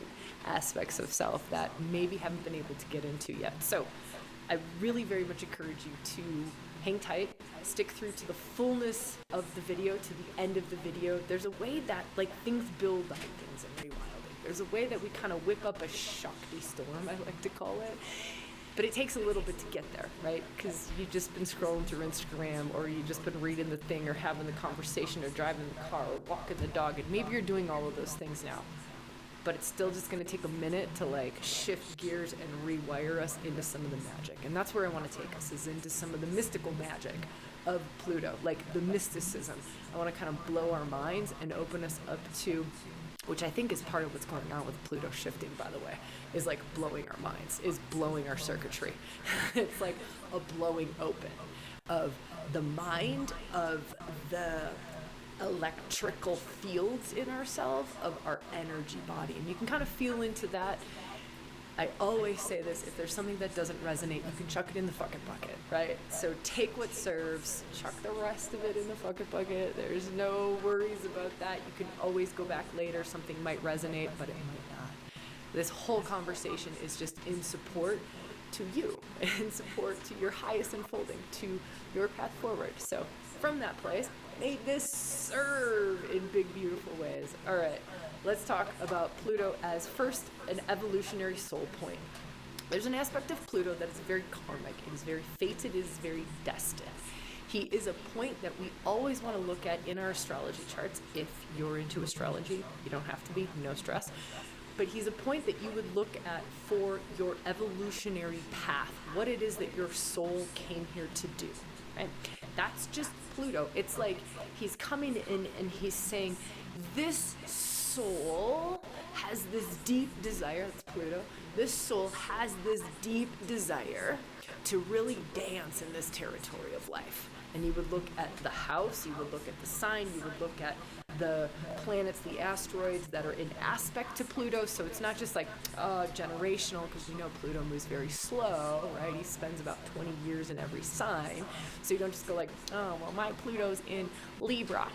Speaker 11: aspects of self that maybe haven't been able to get into yet. So I really very much encourage you to hang tight, stick through to the fullness of the video, to the end of the video. There's a way that things build on things and rewilding. There's a way that we kind of whip up a Shakti storm, I like to call it. But it takes a little bit to get there, right? Because you've just been scrolling through Instagram, or you've just been reading the thing, or having the conversation, or driving the car, or walking the dog, and maybe you're doing all of those things now. But it's still just going to take a minute to shift gears and rewire us into some of the magic. And that's where I want to take us, is into some of the mystical magic of Pluto, the mysticism. I want to kind of blow our minds and open us up to, which I think is part of what's going on with Pluto shifting, by the way, is blowing our minds, is blowing our circuitry. It's like a blowing open of the mind, of the electrical fields in ourselves, of our energy body. And you can kind of feel into that. I always say this, if there's something that doesn't resonate, you can chuck it in the fucking bucket, right? So take what serves, chuck the rest of it in the fucking bucket. There's no worries about that. You can always go back later. Something might resonate, but it might not. This whole conversation is just in support to you, in support to your highest unfolding, to your path forward. So from that place, may this serve in big, beautiful ways. All right, let's talk about Pluto as first an evolutionary soul point. There's an aspect of Pluto that is very karmic. It is very fated. It is very destined. He is a point that we always want to look at in our astrology charts. If you're into astrology, you don't have to be, no stress. But he's a point that you would look at for your evolutionary path, what it is that your soul came here to do. Right? That's just Pluto. It's like he's coming in and he's saying, this soul has this deep desire, that's Pluto, this soul has this deep desire to really dance in this territory of life. And you would look at the house, you would look at the sign, you would look at the planets, the asteroids that are in aspect to Pluto. So it's not just generational, because we know Pluto moves very slow, right? He spends about 20 years in every sign. So you don't just go oh, well, my Pluto's in Libra,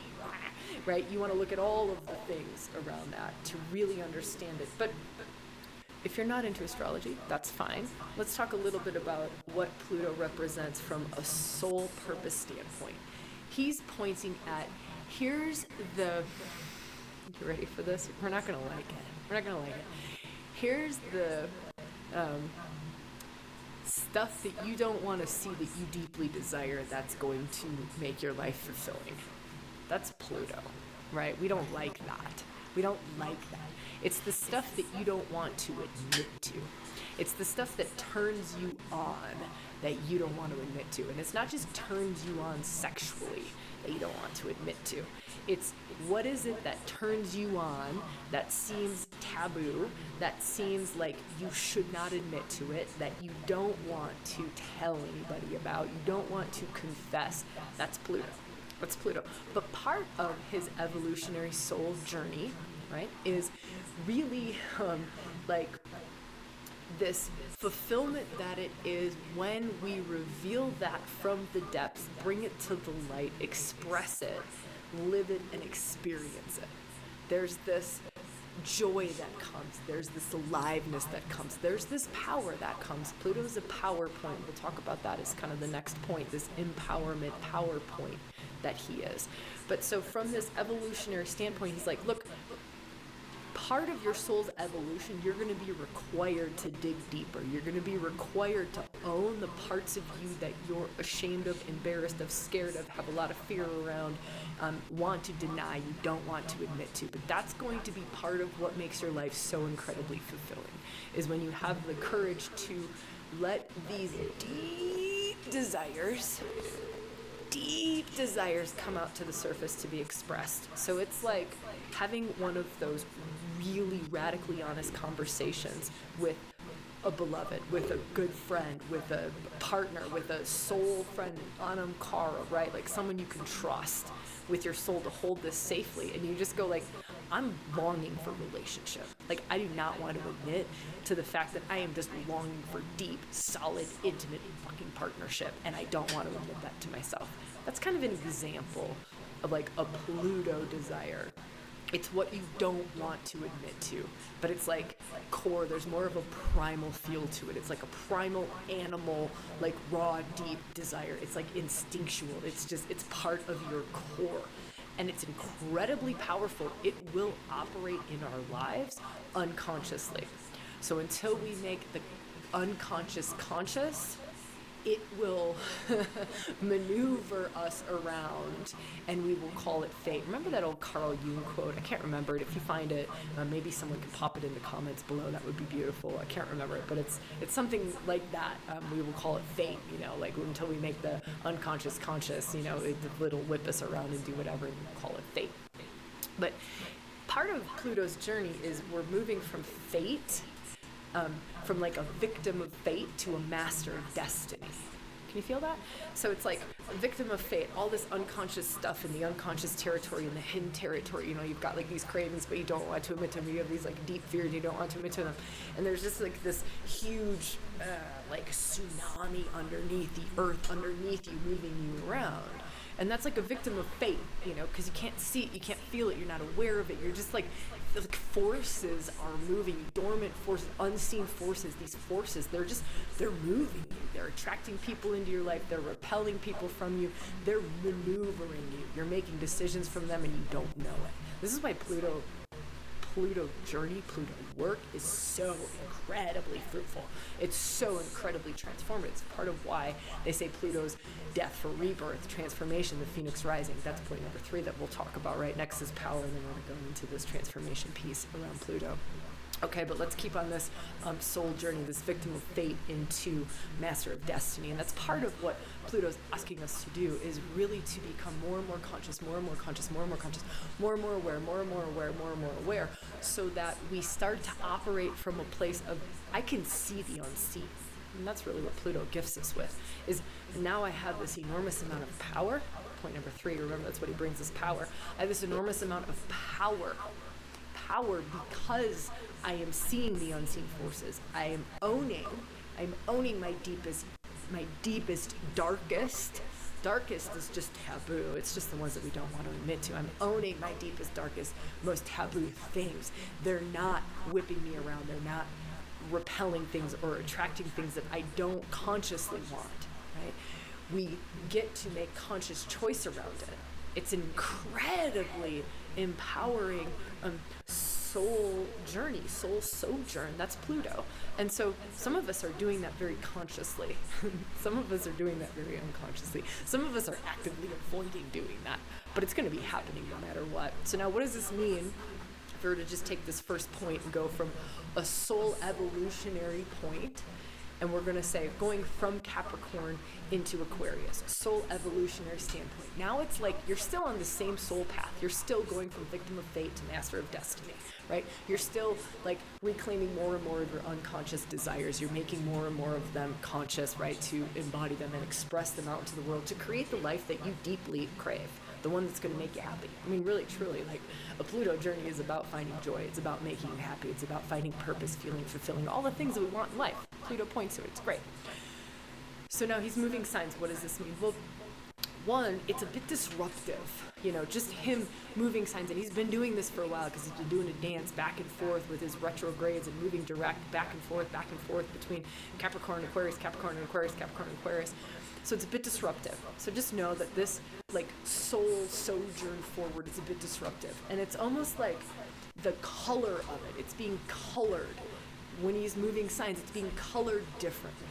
Speaker 11: right? You want to look at all of the things around that to really understand it. But if you're not into astrology, that's fine. Let's talk a little bit about what Pluto represents from a soul purpose standpoint. He's pointing at, here's the, you ready for this? We're not going to like it. We're not going to like it. Here's the stuff that you don't want to see that you deeply desire that's going to make your life fulfilling. That's Pluto, right? We don't like that. We don't like that. It's the stuff that you don't want to admit to. It's the stuff that turns you on that you don't want to admit to. And it's not just turns you on sexually that you don't want to admit to. It's what is it that turns you on that seems taboo, that seems like you should not admit to it, that you don't want to tell anybody about, you don't want to confess. That's Pluto. That's Pluto. But part of his evolutionary soul journey, right, is really like this fulfillment that it is when we reveal that from the depths, bring it to the light, express it, live it, and experience it. There's this joy that comes. There's this aliveness that comes. There's this power that comes. Pluto's a power point. We'll talk about that as kind of the next point, this empowerment power point that he is. But so from this evolutionary standpoint, he's like, look, part of your soul's evolution, you're going to be required to dig deeper. You're going to be required to own the parts of you that you're ashamed of, embarrassed of, scared of, have a lot of fear around, want to deny, you don't want to admit to. But that's going to be part of what makes your life so incredibly fulfilling, is when you have the courage to let these deep desires come out to the surface to be expressed. So it's like having one of those really radically honest conversations with a beloved, with a good friend, with a partner, with a soul friend, Anam Kara, right? Like someone you can trust with your soul to hold this safely. And you just go like, I'm longing for relationship. Like I do not want to admit to the fact that I am just longing for deep, solid, intimate fucking partnership. And I don't want to admit that to myself. That's kind of an example of like a Pluto desire. It's what you don't want to admit to, but it's like core, there's more of a primal feel to it. It's like a primal animal, like raw, deep desire. It's like instinctual. It's part of your core. And it's incredibly powerful. It will operate in our lives unconsciously. So until we make the unconscious conscious, it will maneuver us around, and we will call it fate. Remember that old Carl Jung quote? I can't remember it. If you find it, maybe someone can pop it in the comments below. That would be beautiful. I can't remember it, but it's something like that. We will call it fate, like until we make the unconscious conscious, it'll whip us around and do whatever, and we'll call it fate. But part of Pluto's journey is we're moving from fate, from like a victim of fate to a master of destiny. Can you feel that? So it's like a victim of fate, all this unconscious stuff in the unconscious territory, in the hidden territory. You've got like these cravings, but you don't want to admit to them. You have these like deep fears, you don't want to admit to them. And there's just like this huge like tsunami underneath the earth, underneath you, moving you around. And that's like a victim of fate, because you can't see it, you can't feel it, you're not aware of it. You're just like forces are moving, dormant forces, unseen forces. These forces, they're moving you. They're attracting people into your life. They're repelling people from you. They're maneuvering you. You're making decisions from them and you don't know it. This is why Pluto journey, Pluto work is so incredibly fruitful. It's so incredibly transformative. It's part of why they say Pluto's death for rebirth, transformation, the phoenix rising. That's point number 3 that we'll talk about, right? Next is power, and then we're going to go into this transformation piece around Pluto. Okay, but let's keep on this soul journey, this victim of fate into master of destiny. And that's part of what Pluto's asking us to do, is really to become more and more conscious, more and more conscious, more and more conscious, more and more aware, more and more aware, more and more aware, so that we start to operate from a place of, I can see the unseen. And that's really what Pluto gifts us with, is now I have this enormous amount of power. Point number 3, remember that's what he brings us, power. I have this enormous amount of power because I am seeing the unseen forces. I'm owning my deepest, darkest. Darkest is just taboo. It's just the ones that we don't want to admit to. I'm owning my deepest, darkest, most taboo things. They're not whipping me around. They're not repelling things or attracting things that I don't consciously want, right? We get to make conscious choice around it. It's incredibly empowering soul journey, soul sojourn. That's Pluto. And so some of us are doing that very consciously. Some of us are doing that very unconsciously. Some of us are actively avoiding doing that, but it's going to be happening no matter what. So now what does this mean if we were to just take this first point and go from a soul evolutionary point, and we're going to say going from Capricorn into Aquarius, soul evolutionary standpoint. Now it's like you're still on the same soul path. You're still going from victim of fate to master of destiny, right? You're still like reclaiming more and more of your unconscious desires. You're making more and more of them conscious, right? To embody them and express them out into the world, to create the life that you deeply crave. the one that's going to make you happy. I mean, really, truly, like a Pluto journey is about finding joy. It's about making you happy. It's about finding purpose, feeling fulfilling, all the things that we want in life. Pluto points to it. It's great. So now he's moving signs. What does this mean? Well, one, it's a bit disruptive, you know, just him moving signs. And he's been doing this for a while because he's been doing a dance back and forth with his retrogrades and moving direct back and forth between Capricorn and Aquarius, Capricorn and Aquarius, Capricorn and Aquarius. So it's a bit disruptive. So just know that this like soul sojourn forward is a bit disruptive. And it's almost like the color of it. It's being colored. When he's moving signs, it's being colored differently.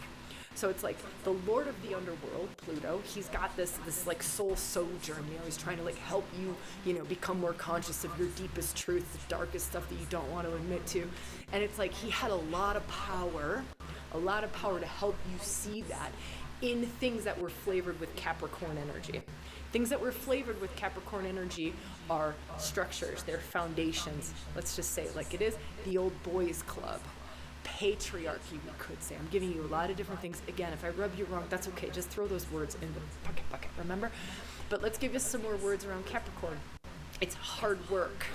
Speaker 11: So it's like the Lord of the Underworld, Pluto, he's got this like soul sojourn, you know, he's trying to like help you, you know, become more conscious of your deepest truth, the darkest stuff that you don't want to admit to. And it's like he had a lot of power to help you see that in things that were flavored with Capricorn energy. Things that were flavored with Capricorn energy are structures, they're foundations. Let's just say it like it is, the old boys club. Patriarchy, we could say. I'm giving you a lot of different things. Again, if I rub you wrong, that's okay. Just throw those words in the bucket, remember? But let's give you some more words around Capricorn. It's hard work.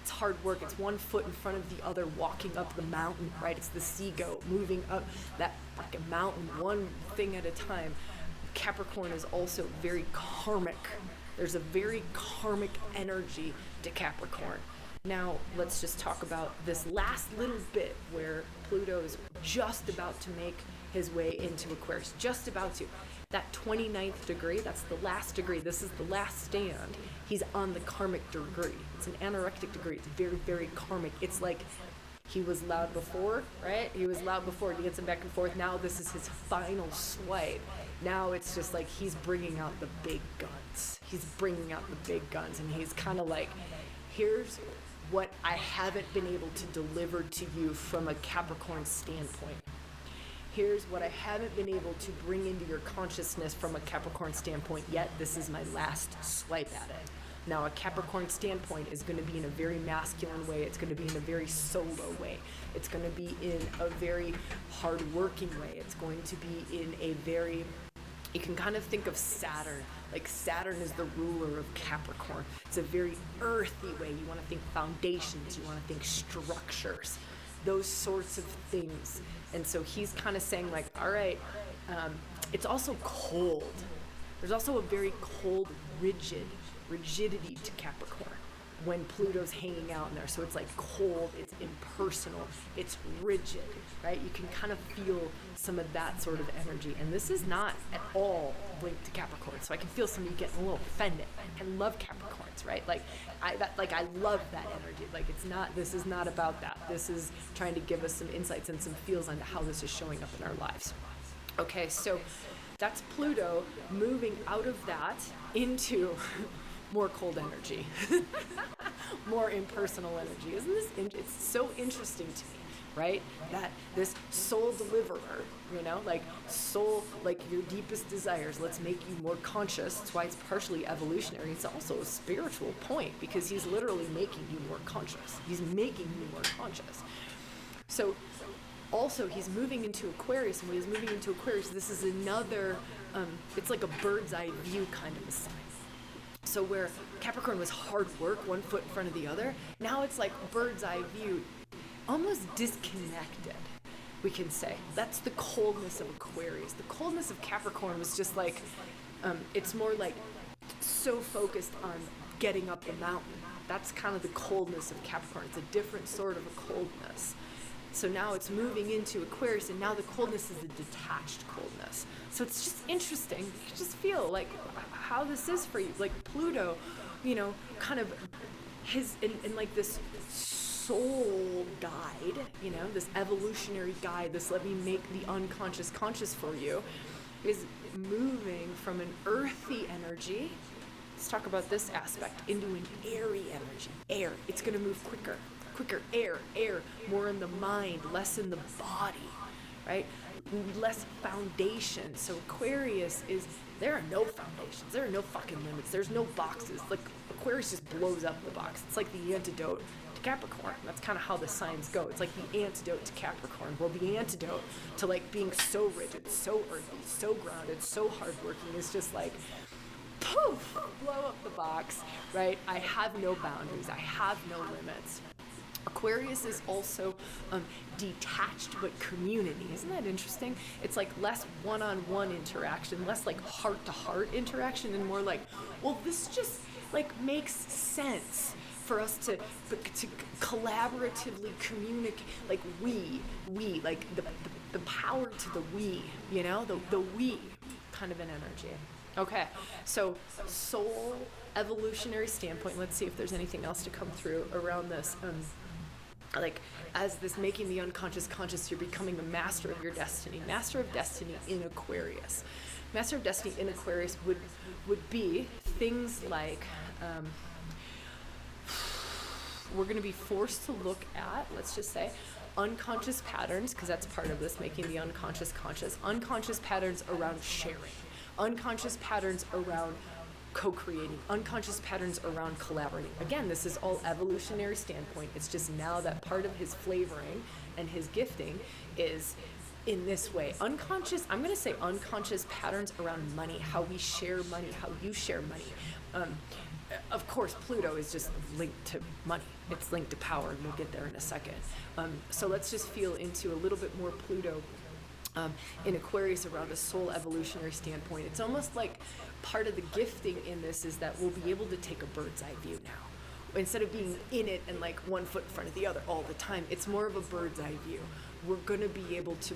Speaker 11: It's hard work. It's one foot in front of the other, walking up the mountain, right? It's the sea goat moving up that fucking mountain, one thing at a time. Capricorn is also very karmic. There's a very karmic energy to Capricorn. Now, let's just talk about this last little bit where Pluto is just about to make his way into Aquarius. Just about to. That 29th degree, that's the last degree. This is the last stand. He's on the karmic degree. It's an anorectic degree. It's very, very karmic. It's like he was loud before, right? He was loud before. He gets him back and forth. Now this is his final swipe. Now it's just like he's bringing out the big guns. He's bringing out the big guns. And he's kind of like, here's what I haven't been able to deliver to you from a Capricorn standpoint. Here's what I haven't been able to bring into your consciousness from a Capricorn standpoint yet. This is my last swipe at it. Now, a Capricorn standpoint is going to be in a very masculine way. It's going to be in a very solo way. It's going to be in a very hard-working way. It's going to be in a very... You can kind of think of Saturn. Like Saturn is the ruler of Capricorn. It's a very earthy way. You want to think foundations. You want to think structures. Those sorts of things. And so he's kind of saying like, all right, it's also cold. There's also a very cold, rigidity to Capricorn when Pluto's hanging out in there. So it's like cold, it's impersonal, it's rigid, right? You can kind of feel some of that sort of energy. And this is not at all linked to Capricorn. So I can feel some of you getting a little offended. I love Capricorns, right? I love that energy. Like this is not about that. This is trying to give us some insights and some feels onto how this is showing up in our lives. Okay, so that's Pluto moving out of that into more cold energy, more impersonal energy. Isn't this, it's so interesting to me, right? That this soul deliverer, you know, like soul, like your deepest desires, let's make you more conscious. That's why it's partially evolutionary. It's also a spiritual point because he's literally making you more conscious. He's making you more conscious. So also he's moving into Aquarius, and when he's moving into Aquarius, this is another, it's like a bird's eye view kind of a sign. So where Capricorn was hard work, one foot in front of the other, now it's like bird's eye view, almost disconnected, we can say. That's the coldness of Aquarius. The coldness of Capricorn was just like, it's more like so focused on getting up the mountain. That's kind of the coldness of Capricorn. It's a different sort of a coldness. So now it's moving into Aquarius, and now the coldness is a detached coldness. So it's just interesting. You just feel like how this is for you. Like Pluto, you know, kind of his, in like this soul guide, you know, this evolutionary guide, this let me make the unconscious conscious for you, is moving from an earthy energy, let's talk about this aspect, into an airy energy. Air. It's going to move quicker, air, more in the mind, less in the body, right? Less foundation. So Aquarius is, there are no foundations. There are no fucking limits. There's no boxes. Like Aquarius just blows up the box. It's like the antidote to Capricorn. That's kind of how the signs go. It's like the antidote to Capricorn. Well, the antidote to like being so rigid, so earthy, so grounded, so hardworking is just like blow up the box, right? I have no boundaries. I have no limits. Aquarius is also detached but community. Isn't that interesting? It's like less one-on-one interaction, less like heart-to-heart interaction, and more like, well, this just like makes sense for us to collaboratively communicate. Like we, like the power to the we, you know, the we kind of an energy. Okay, so soul evolutionary standpoint. Let's see if there's anything else to come through around this. Like as this making the unconscious conscious, you're becoming a master of your destiny. Master of destiny in Aquarius. Master of destiny in Aquarius would be things like we're going to be forced to look at, let's just say, unconscious patterns, because that's part of this, making the unconscious conscious. Unconscious patterns around sharing. Unconscious patterns around co-creating, unconscious patterns around collaborating. Again, this is all evolutionary standpoint. It's just now that part of his flavoring and his gifting is in this way. Unconscious, I'm going to say unconscious patterns around money, how we share money, how you share money. Of course, Pluto is just linked to money. It's linked to power, and we'll get there in a second. So let's just feel into a little bit more Pluto in Aquarius around a soul evolutionary standpoint. It's almost like part of the gifting in this is that we'll be able to take a bird's eye view now. Instead of being in it and like one foot in front of the other all the time, it's more of a bird's eye view. We're going to be able to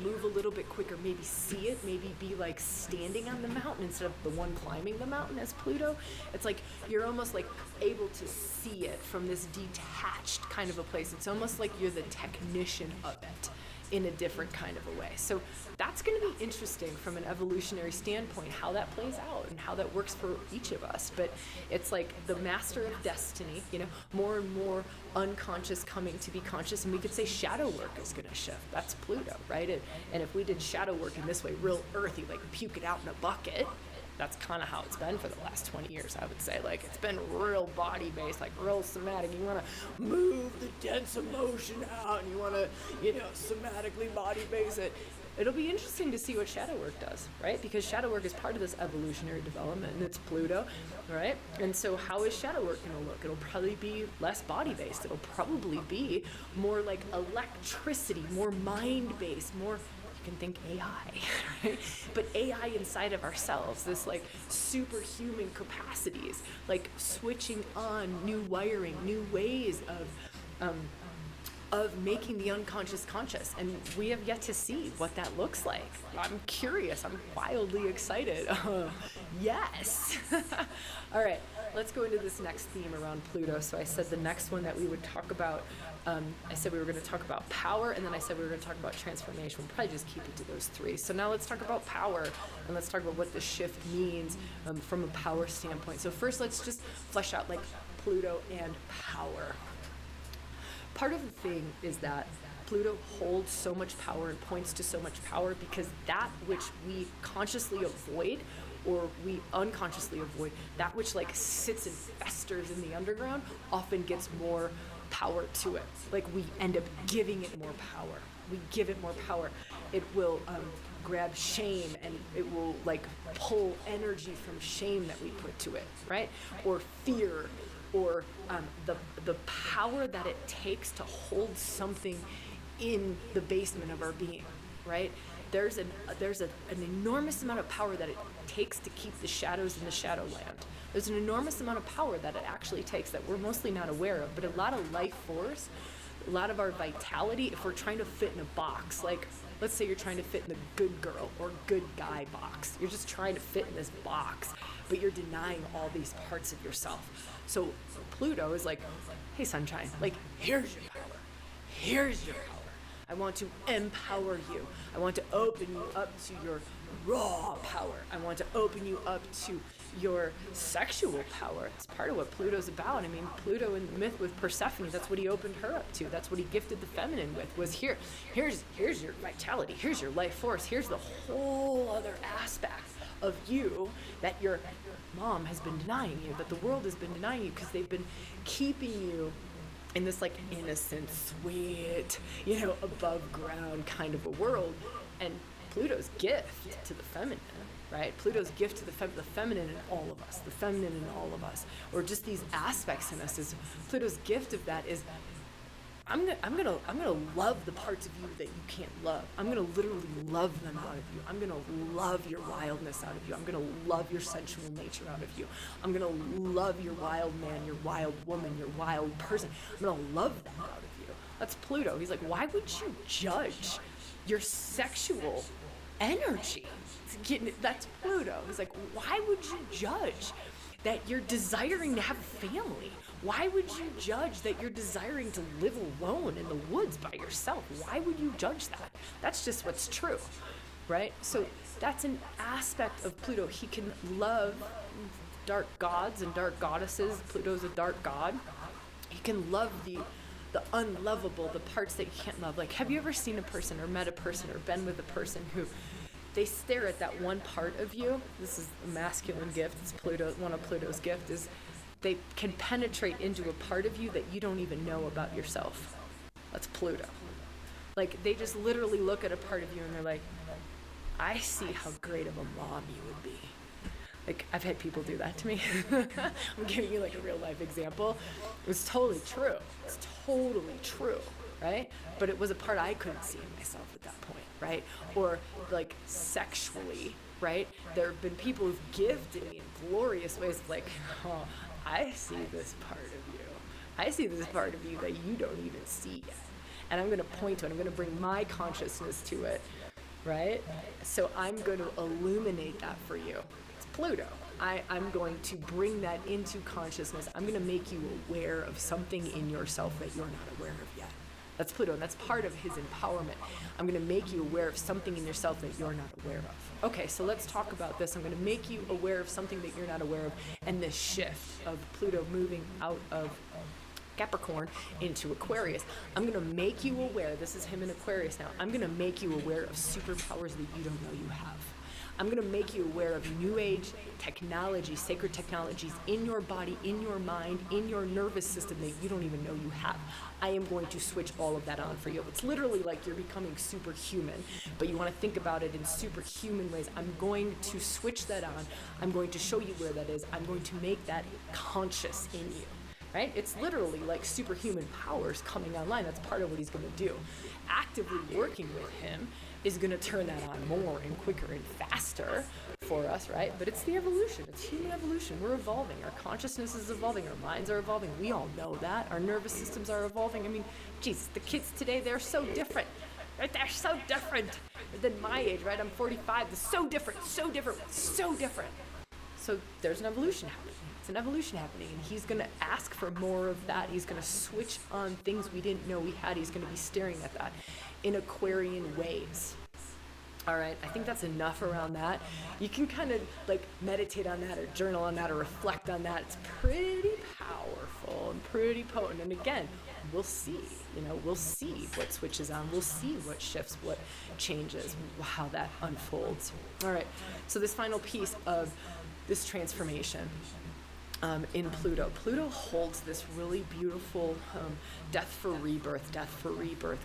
Speaker 11: move a little bit quicker, maybe see it, maybe be like standing on the mountain instead of the one climbing the mountain as Pluto. It's like you're almost like able to see it from this detached kind of a place. It's almost like you're the technician of it in a different kind of a way. So that's going to be interesting from an evolutionary standpoint, how that plays out and how that works for each of us. But it's like the master of destiny, you know, more and more unconscious coming to be conscious. And we could say shadow work is going to shift. That's Pluto, right? And if we did shadow work in this way, real earthy, like puke it out in a bucket, that's kind of how it's been for the last 20 years, I would say. Like, it's been real body-based, like real somatic. You want to move the dense emotion out, and you want to, you know, somatically body-base it. It'll be interesting to see what shadow work does, right? Because shadow work is part of this evolutionary development, and it's Pluto, right? And so how is shadow work going to look? It'll probably be less body-based. It'll probably be more like electricity, more mind-based, more... You can think AI, right? But AI inside of ourselves, this like superhuman capacities, like switching on new wiring, new ways of making the unconscious conscious. And we have yet to see what that looks like. I'm curious. I'm wildly excited. Yes. All right, let's go into this next theme around Pluto. So I said the next one that we would talk about, I said we were going to talk about power, and then I said we were going to talk about transformation. We'll probably just keep it to those three. So now let's talk about power, and let's talk about what the shift means from a power standpoint. So first, let's just flesh out like Pluto and power. Part of the thing is that Pluto holds so much power and points to so much power because that which we consciously avoid or we unconsciously avoid, that which like sits and festers in the underground often gets more power to it. Like we end up giving it more power. We give it more power. It will grab shame and it will like pull energy from shame that we put to it, right? Or fear, or the power that it takes to hold something in the basement of our being, right? There's an enormous amount of power that it takes to keep the shadows in the shadowland. There's an enormous amount of power that it actually takes that we're mostly not aware of, but a lot of life force, a lot of our vitality, if we're trying to fit in a box, like let's say you're trying to fit in the good girl or good guy box. You're just trying to fit in this box, but you're denying all these parts of yourself. So Pluto is like, hey sunshine, like here's your power. Here's your power. I want to empower you. I want to open you up to your raw power. I want to open you up to your sexual power. It's part of what Pluto's about. I mean, Pluto in the myth with Persephone, that's what he opened her up to. That's what he gifted the feminine with, was here's your vitality. Here's your life force. Here's the whole other aspect of you that your mom has been denying you, that the world has been denying you because they've been keeping you in this like innocent, sweet, above ground kind of a world. And Pluto's gift to the feminine, right? Pluto's gift to the feminine in all of us, the feminine in all of us, or just these aspects in us. Is Pluto's gift of that is, I'm gonna love the parts of you that you can't love. I'm gonna literally love them out of you. I'm gonna love your wildness out of you. I'm gonna love your sensual nature out of you. I'm gonna love your wild man, your wild woman, your wild person. I'm gonna love that out of you. That's Pluto. He's like, why would you judge your sexual energy? That's Pluto. He's like, why would you judge that you're desiring to have a family? Why would you judge that you're desiring to live alone in the woods by yourself? Why would you judge that? That's just what's true, right? So that's an aspect of Pluto. He can love dark gods and dark goddesses. Pluto's a dark god. He can love the unlovable, the parts that you can't love. Like, have you ever seen a person or met a person or been with a person who they stare at that one part of you? This is a masculine gift. It's Pluto. One of Pluto's gifts is they can penetrate into a part of you that you don't even know about yourself. That's Pluto. Like, they just literally look at a part of you and they're like, I see how great of a mom you would be. Like, I've had people do that to me. I'm giving you like a real life example. It was totally true. It's totally true, right? But it was a part I couldn't see in myself at that point, right? Or like sexually, right? There have been people who've gifted me in glorious ways, like, oh, I see this part of you. I see this part of you that you don't even see yet. And I'm going to point to it. I'm going to bring my consciousness to it, right? So I'm going to illuminate that for you. It's Pluto. I'm going to bring that into consciousness. I'm going to make you aware of something in yourself that you're not aware of yet. That's Pluto, and that's part of his empowerment. I'm going to make you aware of something in yourself that you're not aware of. Okay, so let's talk about this. I'm going to make you aware of something that you're not aware of, and this shift of Pluto moving out of Capricorn into Aquarius. I'm going to make you aware, this is him in Aquarius now, I'm going to make you aware of superpowers that you don't know you have. I'm going to make you aware of new age technology, sacred technologies in your body, in your mind, in your nervous system that you don't even know you have. I am going to switch all of that on for you. It's literally like you're becoming superhuman, but you want to think about it in superhuman ways. I'm going to switch that on. I'm going to show you where that is. I'm going to make that conscious in you. Right? It's literally like superhuman powers coming online. That's part of what he's going to do. Actively working with him is going to turn that on more and quicker and faster for us, right? But it's the evolution. It's human evolution. We're evolving. Our consciousness is evolving. Our minds are evolving. We all know that. Our nervous systems are evolving. I mean, geez, the kids today, they're so different. Right? They're so different than my age, right? I'm 45. They're so different, so different, so different. So there's an evolution happening. It's an evolution happening, and he's going to ask for more of that. He's going to switch on things we didn't know we had. He's going to be staring at that in Aquarian ways. All right, I think that's enough around that. You can kind of like meditate on that or journal on that or reflect on that. It's pretty powerful and pretty potent. And again, we'll see, we'll see what switches on. We'll see what shifts, what changes, how that unfolds. All right, so this final piece of this transformation in Pluto. Pluto holds this really beautiful death for rebirth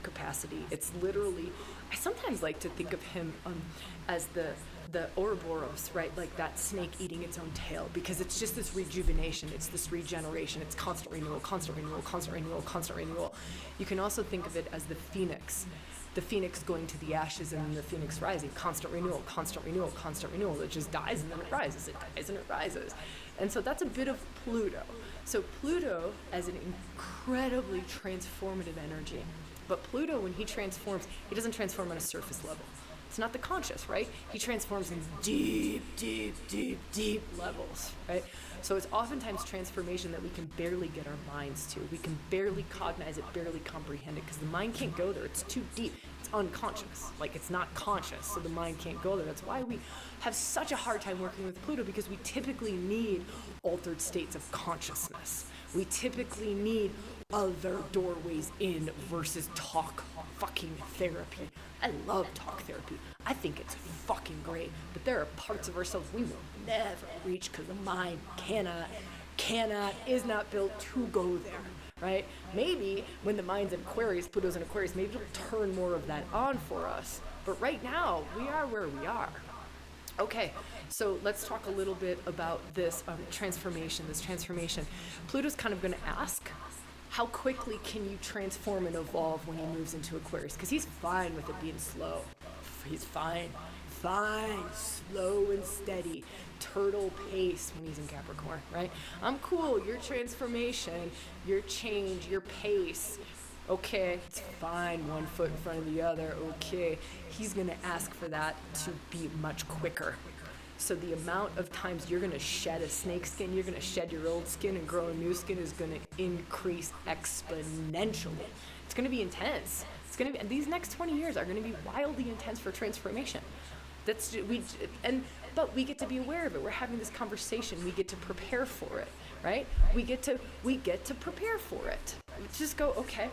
Speaker 11: capacity. It's literally, I sometimes like to think of him as the Ouroboros, right? Like that snake eating its own tail, because it's just this rejuvenation, it's this regeneration, it's constant renewal, constant renewal, constant renewal, constant renewal. You can also think of it as the phoenix going to the ashes and then the phoenix rising, constant renewal, constant renewal, constant renewal. It just dies and then it rises, it dies and it rises. And so that's a bit of Pluto. So Pluto as an incredibly transformative energy. But Pluto, when he transforms, he doesn't transform on a surface level. It's not the conscious, right? He transforms in deep, deep, deep, deep levels, right? So it's oftentimes transformation that we can barely get our minds to. We can barely cognize it, barely comprehend it, because the mind can't go there. It's too deep. It's unconscious. Like, it's not conscious, so the mind can't go there. That's why we have such a hard time working with Pluto, because we typically need altered states of consciousness. We typically need other doorways in versus talk fucking therapy. I love talk therapy. I think it's fucking great, but there are parts of ourselves we will never reach because the mind is not built to go there, right? Maybe when the mind's in Aquarius, Pluto's in Aquarius, maybe it'll turn more of that on for us. But right now, we are where we are. Okay, so let's talk a little bit about this transformation. Pluto's kind of going to ask, how quickly can you transform and evolve when he moves into Aquarius? Because he's fine with it being slow. He's fine, slow and steady, turtle pace when he's in Capricorn, right? I'm cool, your transformation, your change, your pace. Okay, it's fine, one foot in front of the other, okay. He's gonna ask for that to be much quicker. So the amount of times you're gonna shed a snake skin, you're gonna shed your old skin and grow a new skin is gonna increase exponentially. It's gonna be intense. It's gonna be, and these next 20 years are gonna be wildly intense for transformation. But we get to be aware of it. We're having this conversation. We get to prepare for it, right? We get to prepare for it. Just go, okay,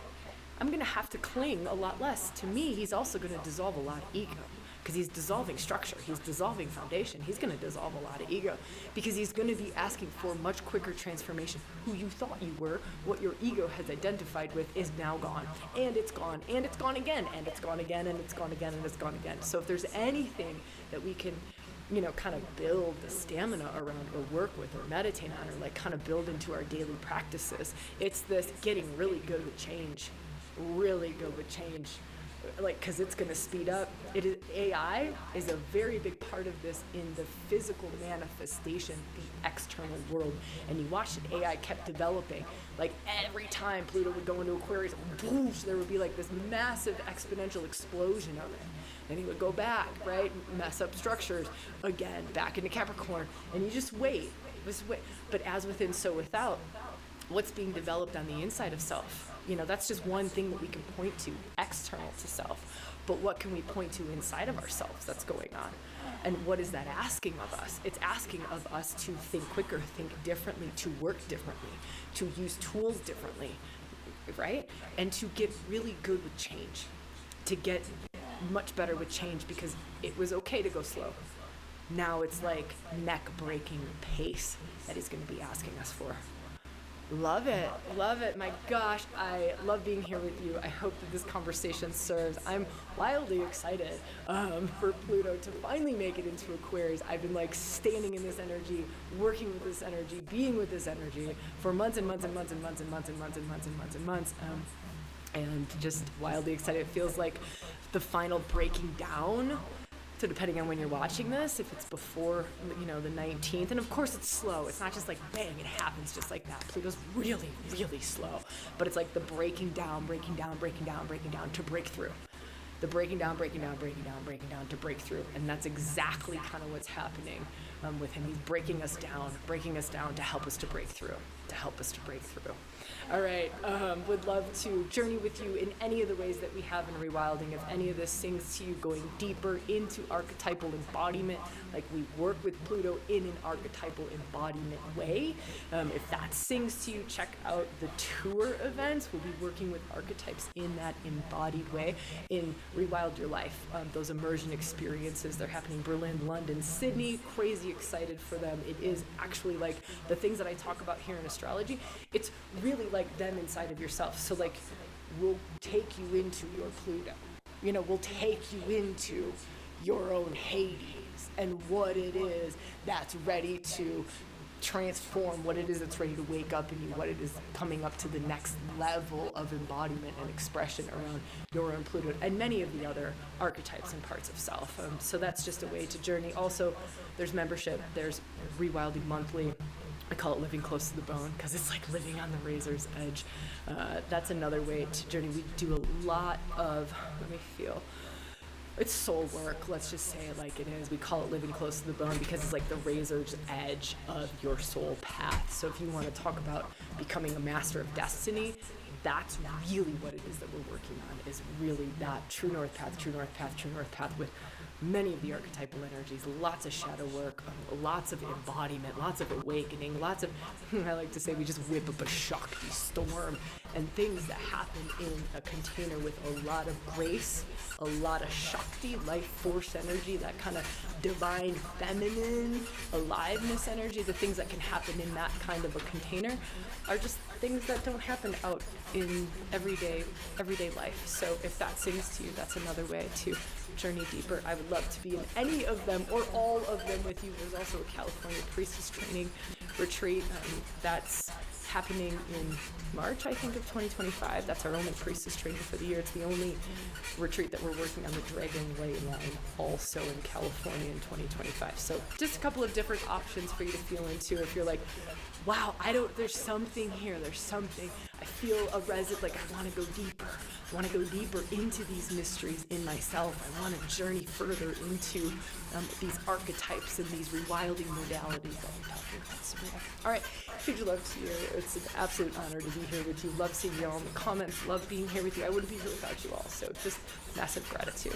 Speaker 11: I'm gonna have to cling a lot less. To me, he's also gonna dissolve a lot of ego, because he's dissolving structure, he's dissolving foundation, he's gonna dissolve a lot of ego, because he's gonna be asking for much quicker transformation. Who you thought you were, what your ego has identified with, is now gone, and it's gone, and it's gone again, and it's gone again, and it's gone again, and it's gone again. So if there's anything that we can, kind of build the stamina around, or work with, or meditate on, or like kind of build into our daily practices, it's this getting really good with change, like, because it's going to speed up. AI is a very big part of this in the physical manifestation, the external world. And you watch it, AI kept developing. Like, every time Pluto would go into Aquarius, whoosh, there would be like this massive exponential explosion of it. Then he would go back, right, mess up structures, again, back into Capricorn. And you just wait. But as within, so without, what's being developed on the inside of self? That's just one thing that we can point to external to self. But what can we point to inside of ourselves that's going on? And what is that asking of us? It's asking of us to think quicker, think differently, to work differently, to use tools differently, right? And to get really good with change, to get much better with change, because it was okay to go slow. Now it's like neck-breaking pace that he's going to be asking us for. Love it. My gosh, I love being here with you. I hope that this conversation serves. I'm wildly excited for Pluto to finally make it into Aquarius. I've been like standing in this energy, working with this energy, being with this energy for months and months and months and months and months and months and months and months and months. And just wildly excited. It feels like the final breaking down. So depending on when you're watching this, if it's before, the 19th, and of course it's slow. It's not just like bang, it happens just like that. Pluto's really, really slow. But it's like the breaking down to break through. The breaking down to break through. And that's exactly kind of what's happening with him. He's breaking us down to help us to break through. All right, would love to journey with you in any of the ways that we have in Rewilding. If any of this sings to you, going deeper into archetypal embodiment, like we work with Pluto in an archetypal embodiment way. If that sings to you, check out the tour events. We'll be working with archetypes in that embodied way in Rewild Your Life. Those immersion experiences, they're happening in Berlin, London, Sydney. Crazy excited for them. It is actually like the things that I talk about here in astrology. It's really like them inside of yourself. So like we'll take you into your Pluto. We'll take you into your own Hades and what it is that's ready to transform, what it is that's ready to wake up in you, what it is coming up to the next level of embodiment and expression around your own Pluto and many of the other archetypes and parts of self. So that's just a way to journey. Also, there's membership, there's Rewilding Monthly. I call it living close to the bone because it's like living on the razor's edge. That's another way to journey. We do a lot of, it's soul work, let's just say it like it is. We call it living close to the bone because it's like the razor's edge of your soul path. So if you want to talk about becoming a master of destiny, that's really what it is that we're working on, is really that true north path with many of the archetypal energies, lots of shadow work, lots of embodiment, lots of awakening, lots of, I like to say we just whip up a Shakti storm and things that happen in a container with a lot of grace, a lot of Shakti, life force energy, that kind of divine feminine aliveness energy. The things that can happen in that kind of a container are just things that don't happen out in everyday life. So if that sings to you, that's another way to journey deeper. I would love to be in any of them or all of them with you. There's also a California Priestess Training Retreat that's happening in March, I think, of 2025. That's our only priestess training for the year. It's the only retreat that we're working on the Dragon Way line also in California in 2025. So just a couple of different options for you to feel into if you're like, wow, there's something here, there's something. I feel like I want to go deeper. I want to go deeper into these mysteries in myself. I want to journey further into these archetypes and these rewilding modalities that we're talking about. So, yeah. All right, huge love to you. It's an absolute honor to be here with you. Love seeing you all in the comments. Love being here with you. I wouldn't be here without you all. So just massive gratitude.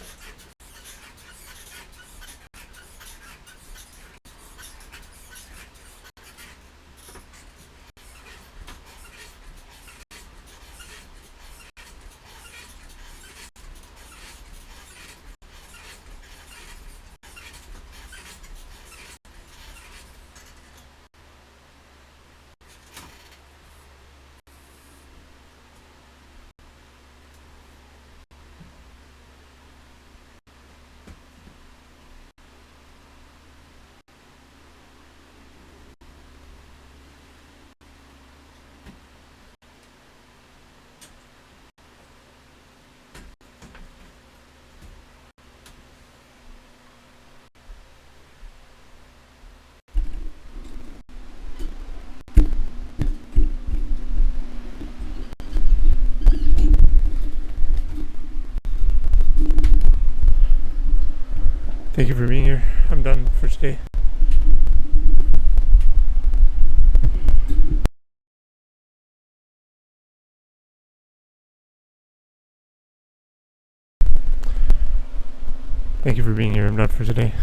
Speaker 12: Thank you for being here. I'm done for today. Thank you for being here. I'm done for today.